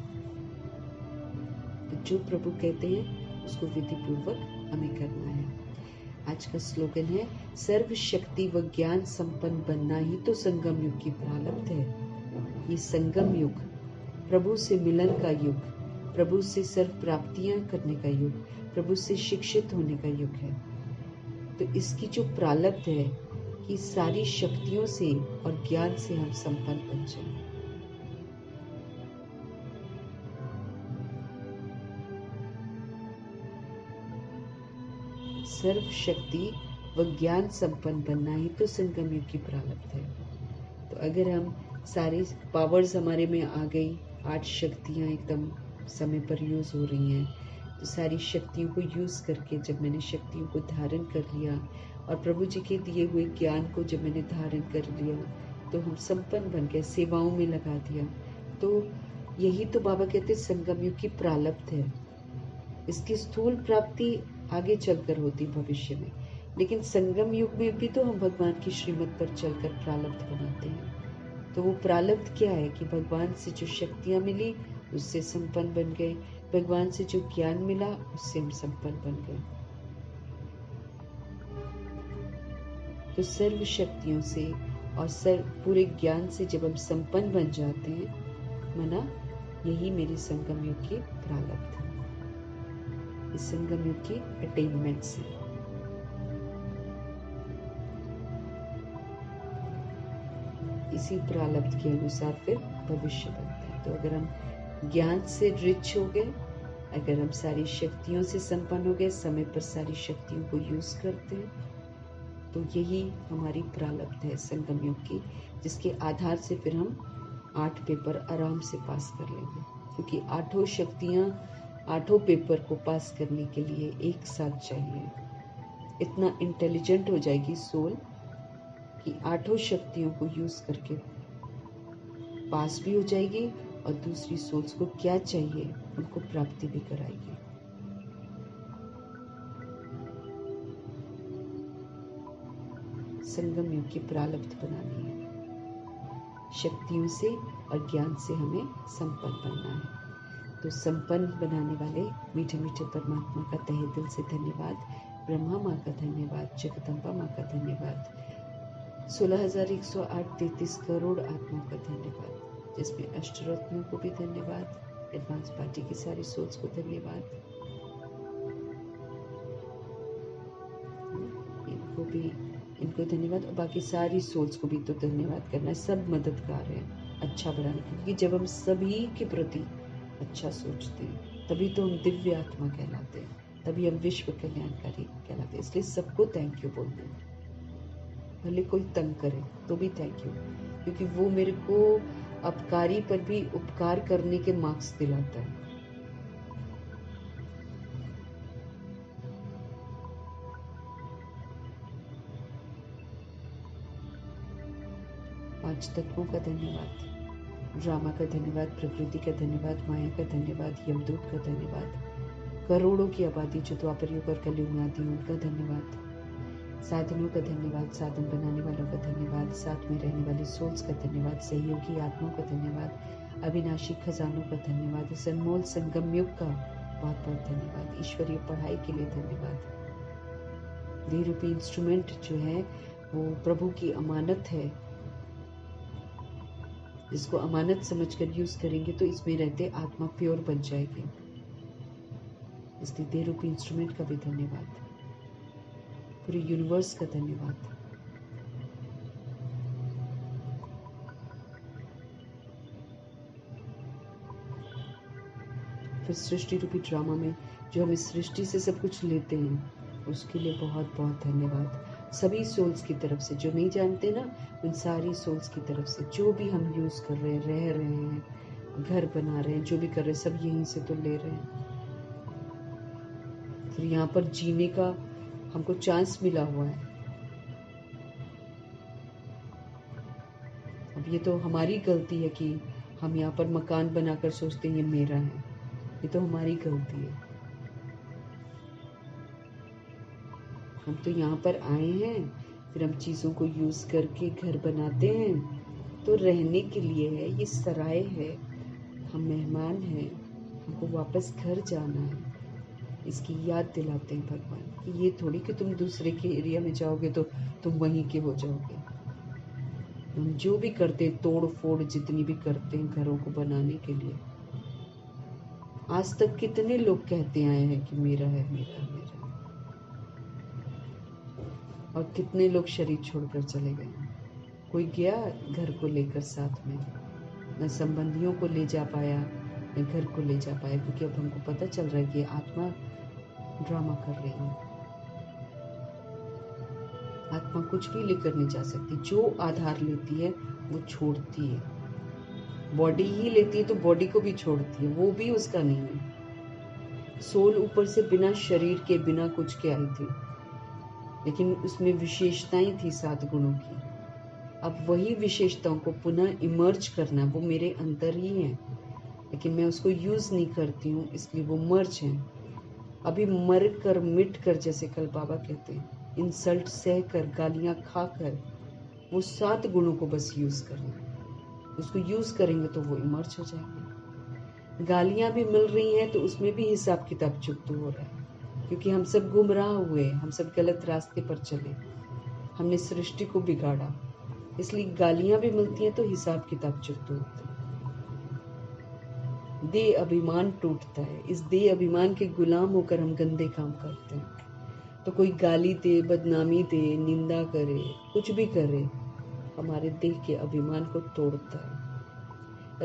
तो जो प्रभु कहते हैं उसको विधि पूर्वक हमें करना है। आज का स्लोगन है, सर्व शक्ति व ज्ञान संपन्न बनना ही तो संगम युग की प्रारब्ध है। ये संगम युग प्रभु से मिलन का युग, प्रभु से सर्व प्राप्तियां करने का युग, प्रभु से शिक्षित होने का युग है। तो इसकी जो प्रारब्ध है कि सारी शक्तियों से और ज्ञान से हम संपन्न बन जाएं। सर्व शक्ति व ज्ञान संपन्न बनना ही तो संगम युग की प्रारब्ध है। तो अगर हम सारी पावर्स हमारे में आ गई, 8 शक्तियां एकदम समय पर यूज हो रही हैं, तो सारी शक्तियों को यूज़ करके जब मैंने शक्तियों को धारण कर लिया और प्रभु जी के दिए हुए ज्ञान को जब मैंने धारण कर लिया, तो हम संपन्न बन गए, सेवाओं में लगा दिया। तो यही तो बाबा कहते संगम युग की प्रारब्ध है। इसकी स्थूल प्राप्ति आगे चलकर होती भविष्य में, लेकिन संगम युग में भी तो हम भगवान की श्रीमत पर चलकर प्रारब्ध बनाते हैं। तो वो प्रारब्ध क्या है कि भगवान से जो शक्तियां मिली उससे संपन्न बन गए, भगवान से जो ज्ञान मिला उससे हम संपन्न बन गए। तो सर्व शक्तियों से और पूरे ज्ञान से जब हम संपन्न बन जाते हैं, माना यही मेरी संगम युग की प्रारब्ध है, इस संगम युग की अटेनमेंट से। इसी प्रारब्ध के अनुसार फिर भविष्य बनता है। तो अगर हम ज्ञान से रिच हो गए, अगर हम सारी शक्तियों से संपन्न हो गए, समय पर सारी शक्तियों को यूज करते हैं, तो यही हमारी प्रारब्ध है संगम युग की, जिसके आधार से फिर हम 8 पेपर आराम से पास कर लेंगे। क्योंकि 8 शक्तियां 8 पेपर को पास करने के लिए एक साथ चाहिए। इतना इंटेलिजेंट हो जाएगी सोल कि 8 शक्तियों को यूज करके पास भी हो जाएगी और दूसरी सोल्स को क्या चाहिए उनको प्राप्ति भी कराएगी। संगम युग की प्रारब्ध बनानी है, शक्तियों से और ज्ञान से हमें संपन्न बनना है। तो संपन्न बनाने वाले मीठे मीठे परमात्मा का तहे दिल से धन्यवाद, ब्रह्मा माँ का धन्यवाद, जगदम्बा माँ का धन्यवाद, 16,108 करोड़ आत्मा का धन्यवाद, जिसमें अष्टरत्नों को भी धन्यवाद, एडवांस पार्टी की सारी सोल्स को धन्यवाद, इनको धन्यवाद, और बाकी सारी सोल्स को भी तो धन्यवाद करना है। सब मददगार हैं अच्छा बनाने के, क्योंकि जब हम सभी के प्रति अच्छा सोचते हैं तभी तो हम दिव्य आत्मा कहलाते हैं, तभी हम विश्व कल्याणकारी कहलाते हैं। इसलिए सबको थैंक यू बोलते हैं, भले कोई तंग करे तो भी थैंक यू, क्योंकि वो मेरे को अपकारी पर भी उपकार करने के मार्क्स दिलाता है। पांच तत्वों का धन्यवाद, ड्रामा का धन्यवाद, प्रकृति का धन्यवाद, माया का धन्यवाद, यमदूत का धन्यवाद, करोड़ों की आबादी जो द्वापर युग और कलयुग में आती है उनका धन्यवाद, साधनों का धन्यवाद, साधन बनाने वालों का धन्यवाद, साथ में रहने वाली सोल्स का धन्यवाद, सहयोगी आत्माओं का धन्यवाद, अविनाशी खजानों का धन्यवाद, इस अनमोल संगम युग का बहुत बहुत धन्यवाद, ईश्वरीय पढ़ाई के लिए धन्यवाद। देह रूपी इंस्ट्रूमेंट जो है वो प्रभु की अमानत है, जिसको अमानत समझकर यूज करेंगे तो इसमें रहते आत्मा प्योर बन जाएगी। इसलिए देह रूपी इंस्ट्रूमेंट का भी धन्यवाद, पूरे यूनिवर्स का धन्यवाद। फिर सृष्टि रूपी ड्रामा में जो हम इस सृष्टि से सब कुछ लेते हैं उसके लिए बहुत बहुत धन्यवाद सभी सोल्स की तरफ से। जो नहीं जानते ना, उन सारी सोल्स की तरफ से, जो भी हम यूज कर रहे हैं, रह रहे हैं, घर बना रहे हैं, जो भी कर रहे हैं, सब यहीं से तो ले रहे हैं। फिर यहाँ पर जीने का हमको चांस मिला हुआ है। अब ये तो हमारी गलती है कि हम यहाँ पर मकान बनाकर सोचते हैं ये मेरा है, ये तो हमारी गलती है। हम तो यहाँ पर आए हैं, फिर हम चीज़ों को यूज़ करके घर बनाते हैं, तो रहने के लिए है, ये सराय है, हम मेहमान हैं, हमको वापस घर जाना है। इसकी याद दिलाते हैं भगवान कि ये थोड़ी कि तुम दूसरे के एरिया में जाओगे तो तुम वहीं के हो जाओगे। हम जो भी करते हैं, तोड़ फोड़ जितनी भी करते हैं घरों को बनाने के लिए, आज तक कितने लोग कहते आए हैं कि मेरा है, मेरा है, मेरा है, और कितने लोग शरीर छोड़कर चले गए। कोई गया घर को लेकर साथ में, न संबंधियों को ले जा पाया न घर को ले जा पाया, क्योंकि अब हमको पता चल रहा है कि आत्मा ड्रामा कर रही है। आत्मा कुछ भी लेकर नहीं जा सकती, जो आधार लेती है वो छोड़ती है। बॉडी ही लेती है तो बॉडी को भी छोड़ती है, वो भी उसका नहीं है। सोल ऊपर से बिना शरीर के, बिना कुछ के आई थी, लेकिन उसमें विशेषताएं थी 7 गुणों की। अब वही विशेषताओं को पुनः इमर्ज करना, वो मेरे अंदर ही है, लेकिन मैं उसको यूज नहीं करती हूँ, इसलिए वो मर्ज है। अभी मर कर, मिट कर, जैसे कल बाबा कहते हैं, इंसल्ट सह कर, गालियां खाकर, वो 7 गुणों को बस यूज करना। उसको यूज करेंगे तो वो इमर्ज हो जाएंगे। गालियां भी मिल रही हैं तो उसमें भी हिसाब किताब चुकता हो रहा है, क्योंकि हम सब गुमराह हुए, हम सब गलत रास्ते पर चले, हमने सृष्टि को बिगाड़ा, इसलिए गालियां भी मिलती हैं तो हिसाब किताब चुकता होता है। देह अभिमान टूटता है। इस देह अभिमान के गुलाम होकर हम गंदे काम करते हैं। तो कोई गाली दे, बदनामी दे, निंदा करे, कुछ भी करे, हमारे देह के अभिमान को तोड़ता है।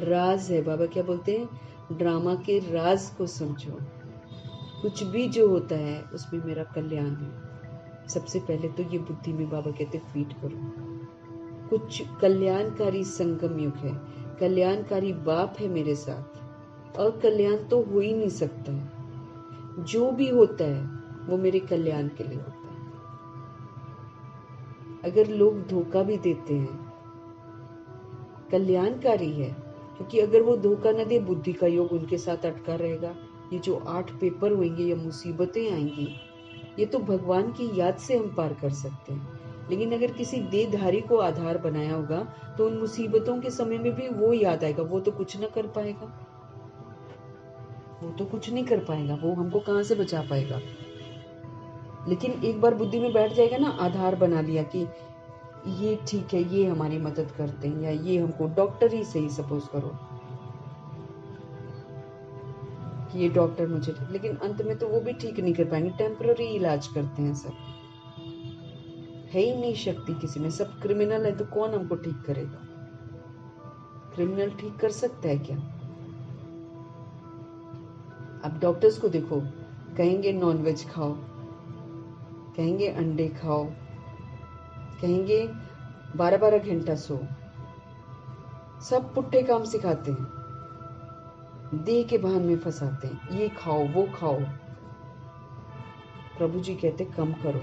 राज है, बाबा क्या बोलते हैं, ड्रामा के राज को समझो। कुछ भी जो होता है उसमें मेरा कल्याण है। सबसे पहले तो ये बुद्धि में बाबा कहते फीड करो। कुछ कल्याणकारी संगम युग है, कल्याणकारी बाप है मेरे साथ, अकल्याण तो हो ही नहीं सकता है। जो भी होता है वो मेरे कल्याण के लिए होता है। अगर लोग धोखा भी देते हैं, कल्याणकारी है, क्योंकि अगर वो धोखा न दे, बुद्धि का योग उनके साथ अटका रहेगा। ये जो 8 पेपर होंगे या मुसीबतें आएंगी, ये तो भगवान की याद से हम पार कर सकते हैं। लेकिन अगर किसी देहधारी को आधार बनाया होगा तो उन मुसीबतों के समय में भी वो याद आएगा, वो तो कुछ न कर पाएगा, वो तो कुछ नहीं कर पाएगा, वो हमको कहाँ से बचा पाएगा। लेकिन एक बार बुद्धि में बैठ जाएगा ना, आधार बना लिया कि ये ठीक है, ये हमारी मदद करते हैं, या ये हमको, डॉक्टर ही सही सपोज करो कि ये डॉक्टर मुझे, लेकिन अंत में तो वो भी ठीक नहीं कर पाएंगे, टेम्पररी इलाज करते हैं सब, है ही नहीं शक्ति किसी में। सब क्रिमिनल है तो कौन हमको ठीक करेगा? क्रिमिनल ठीक कर सकता है क्या? अब डॉक्टर्स को देखो, कहेंगे नॉनवेज खाओ, कहेंगे अंडे खाओ, कहेंगे 12-12 घंटा सो, सब पुट्ठे काम सिखाते हैं, देह के भान में फंसाते हैं, ये खाओ वो खाओ। प्रभु जी कहते कम करो।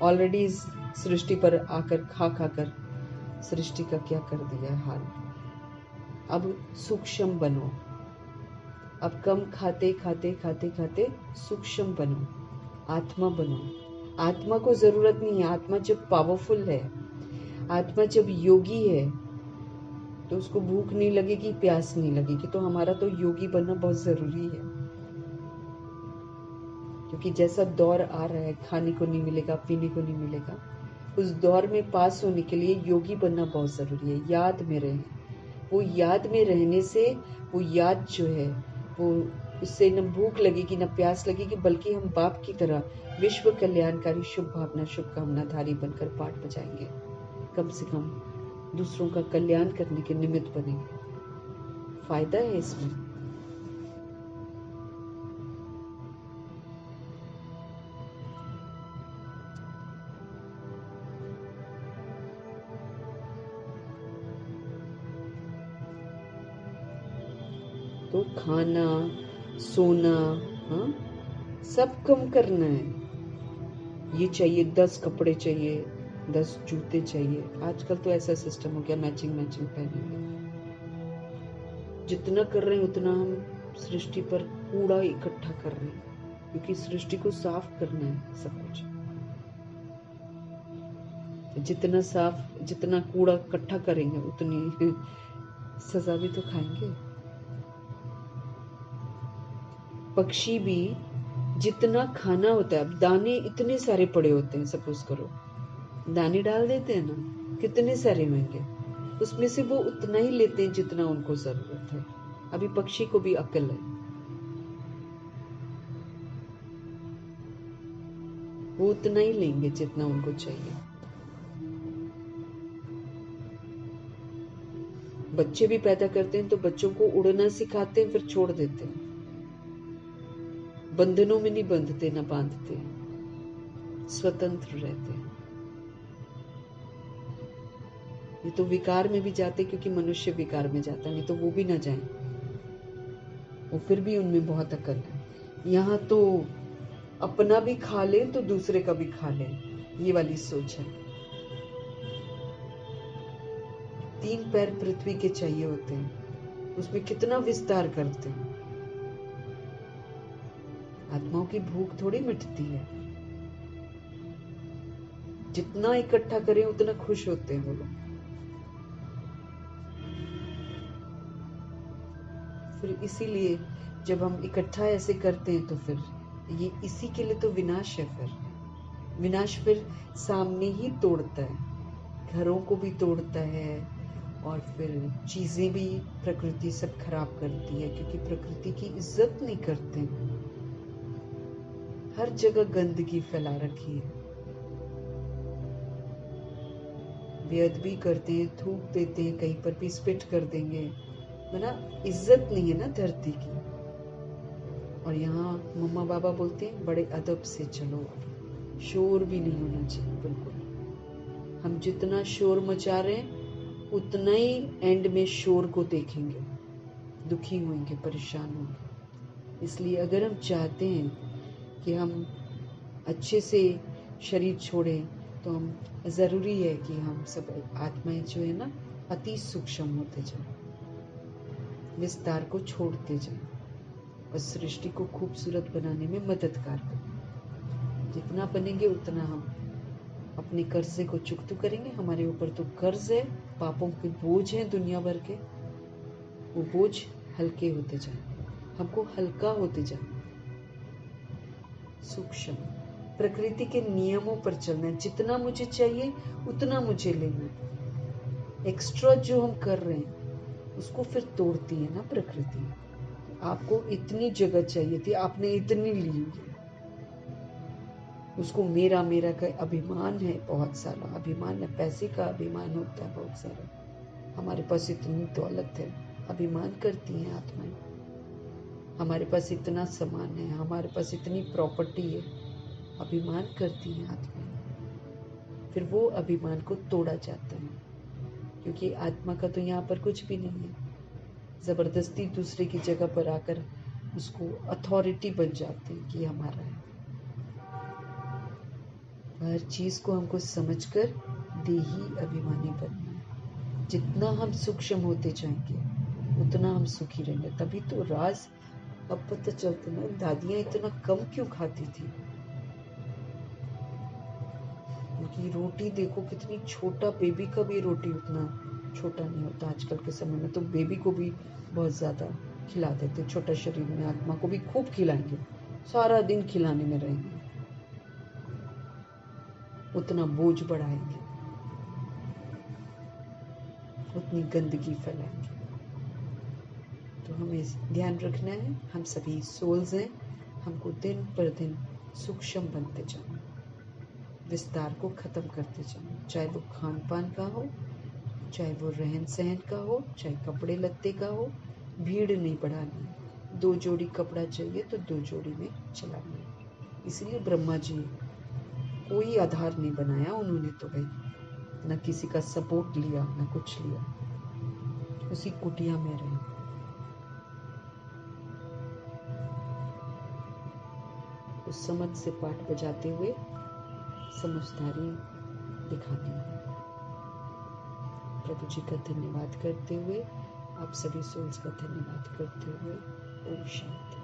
ऑलरेडी इस सृष्टि पर आकर खा खा कर सृष्टि का क्या कर दिया हाल। अब सूक्ष्म बनो, अब कम खाते खाते खाते खाते सूक्ष्म बनो, आत्मा बनो। आत्मा को जरूरत नहीं है, आत्मा जब पावरफुल है, आत्मा जब योगी है, तो उसको भूख नहीं लगेगी, प्यास नहीं लगेगी। तो हमारा तो योगी बनना बहुत जरूरी है, क्योंकि जैसा दौर आ रहा है, खाने को नहीं मिलेगा, पीने को नहीं मिलेगा, उस दौर में पास होने के लिए योगी बनना बहुत जरूरी है। याद में रहें, वो याद में रहने से, वो याद जो है वो, उससे न भूख लगेगी न प्यास लगेगी, बल्कि हम बाप की तरह विश्व कल्याणकारी शुभ भावना शुभकामनाधारी बनकर पाठ बजाएंगे। कम से कम दूसरों का कल्याण करने के निमित्त बनेंगे। फायदा है इसमें। तो खाना, सोना, हाँ, सब कम करना है। ये चाहिए, 10 कपड़े चाहिए, 10 जूते चाहिए। आजकल तो ऐसा सिस्टम हो गया, मैचिंग मैचिंग पहनेंगे। जितना कर रहे हैं उतना हम सृष्टि पर कूड़ा इकट्ठा कर रहे हैं, क्योंकि सृष्टि को साफ करना है सब कुछ। जितना साफ, जितना कूड़ा इकट्ठा करेंगे उतनी सजा भी तो खाएंगे। पक्षी भी जितना खाना होता है, अब दाने इतने सारे पड़े होते हैं, सपोज करो दाने डाल देते हैं ना, कितने सारे महंगे, उसमें से वो उतना ही लेते हैं जितना उनको जरूरत है। अभी पक्षी को भी अक्ल है, वो उतना ही लेंगे जितना उनको चाहिए। बच्चे भी पैदा करते हैं तो बच्चों को उड़ना सिखाते हैं, फिर छोड़ देते हैं, बंधनों में नहीं बंधते ना बांधते, स्वतंत्र रहते हैं। ये तो विकार में भी जाते, क्योंकि मनुष्य विकार में जाता, नहीं तो वो भी ना जाए, वो फिर भी उनमें बहुत अकल है। यहाँ तो अपना भी खा लें तो दूसरे का भी खा लें, ये वाली सोच है। 3 पैर पृथ्वी के चाहिए होते हैं, उसमें कितना विस्तार करते हैं। आत्माओं की भूख थोड़ी मिटती है। जितना इकट्ठा करें उतना खुश होते हैं वो लोग। फिर इसीलिए जब हम इकट्ठा ऐसे करते हैं तो फिर ये इसी के लिए तो विनाश है। फिर विनाश फिर सामने ही तोड़ता है, घरों को भी तोड़ता है, और फिर चीजें भी प्रकृति सब खराब करती है, क्योंकि प्रकृति की इज्जत नहीं करते। हर जगह गंदगी फैला रखी है, व्यर्थ भी करते हैं, थूक देते हैं, कहीं पर भी स्पिट कर देंगे, है ना। इज्जत नहीं है ना धरती की। और यहाँ मम्मा बाबा बोलते हैं बड़े अदब से चलो, शोर भी नहीं होना चाहिए बिल्कुल। हम जितना शोर मचा रहे हैं उतना ही एंड में शोर को देखेंगे, दुखी होंगे, परेशान होंगे। इसलिए अगर हम चाहते हैं कि हम अच्छे से शरीर छोड़ें, तो हम जरूरी है कि हम सब आत्माएं जो है ना अति सूक्ष्म होते जाएं, विस्तार को छोड़ते जाएं और सृष्टि को खूबसूरत बनाने में मददगार करें। जितना बनेंगे उतना हम अपने कर्जे को चुकता करेंगे। हमारे ऊपर तो कर्ज है, पापों के बोझ हैं दुनिया भर के, वो बोझ हल्के होते जाएं, हमको हल्का होते जाएं, सूक्ष्म प्रकृति के नियमों पर चलना है। जितना मुझे चाहिए उतना मुझे लेना है। एक्स्ट्रा जो हम कर रहे हैं उसको फिर तोड़ती है ना प्रकृति। आपको इतनी जगह चाहिए थी, आपने इतनी ली, उसको मेरा मेरा का अभिमान है, बहुत सारा अभिमान है, पैसे का अभिमान होता है बहुत सारा। हमारे पास इतनी दौलत है, अभिमान करती हैं आत्माएं। हमारे पास इतना सामान है, हमारे पास इतनी प्रॉपर्टी है, अभिमान करती हैं आत्माएं। फिर वो अभिमान को तोड़ा जाता है, क्योंकि आत्मा का तो यहाँ पर कुछ भी नहीं है। जबरदस्ती दूसरे की जगह पर आकर उसको अथॉरिटी बन जाते हैं कि हमारा है। हर चीज को हमको समझकर देही अभिमानी बनना है। जितना हम सूक्ष्म होते जाएंगे उतना हम सुखी रहेंगे। तभी तो राज अब पता चलता ना, दादियां इतना कम क्यों खाती थी। क्योंकि रोटी देखो कितनी छोटा, बेबी का भी रोटी उतना छोटा नहीं होता। आजकल के समय में तो बेबी को भी बहुत ज्यादा खिला देते, छोटा शरीर में आत्मा को भी खूब खिलाएंगे, सारा दिन खिलाने में रहेंगे, उतना बोझ बढ़ाएंगे, उतनी गंदगी फैलाएंगे। तो हमें ध्यान रखना है, हम सभी सोल्स हैं, हमको दिन पर दिन सूक्ष्म बनते जाना, विस्तार को खत्म करते जाना। चाहे वो खान पान का हो, चाहे वो रहन सहन का हो, चाहे कपड़े लत्ते का हो, भीड़ नहीं बढ़ानी। 2 जोड़ी कपड़ा चाहिए तो 2 जोड़ी में चलानी है। इसलिए ब्रह्मा जी कोई आधार नहीं बनाया उन्होंने, तो भाई न किसी का सपोर्ट लिया न कुछ लिया, उसी कुटिया में रहे। उस समझ से पाठ बजाते हुए समझदारी दिखानी है। प्रभु जी का धन्यवाद करते हुए, आप सभी सोल्स का धन्यवाद करते हुए, ओम शांति।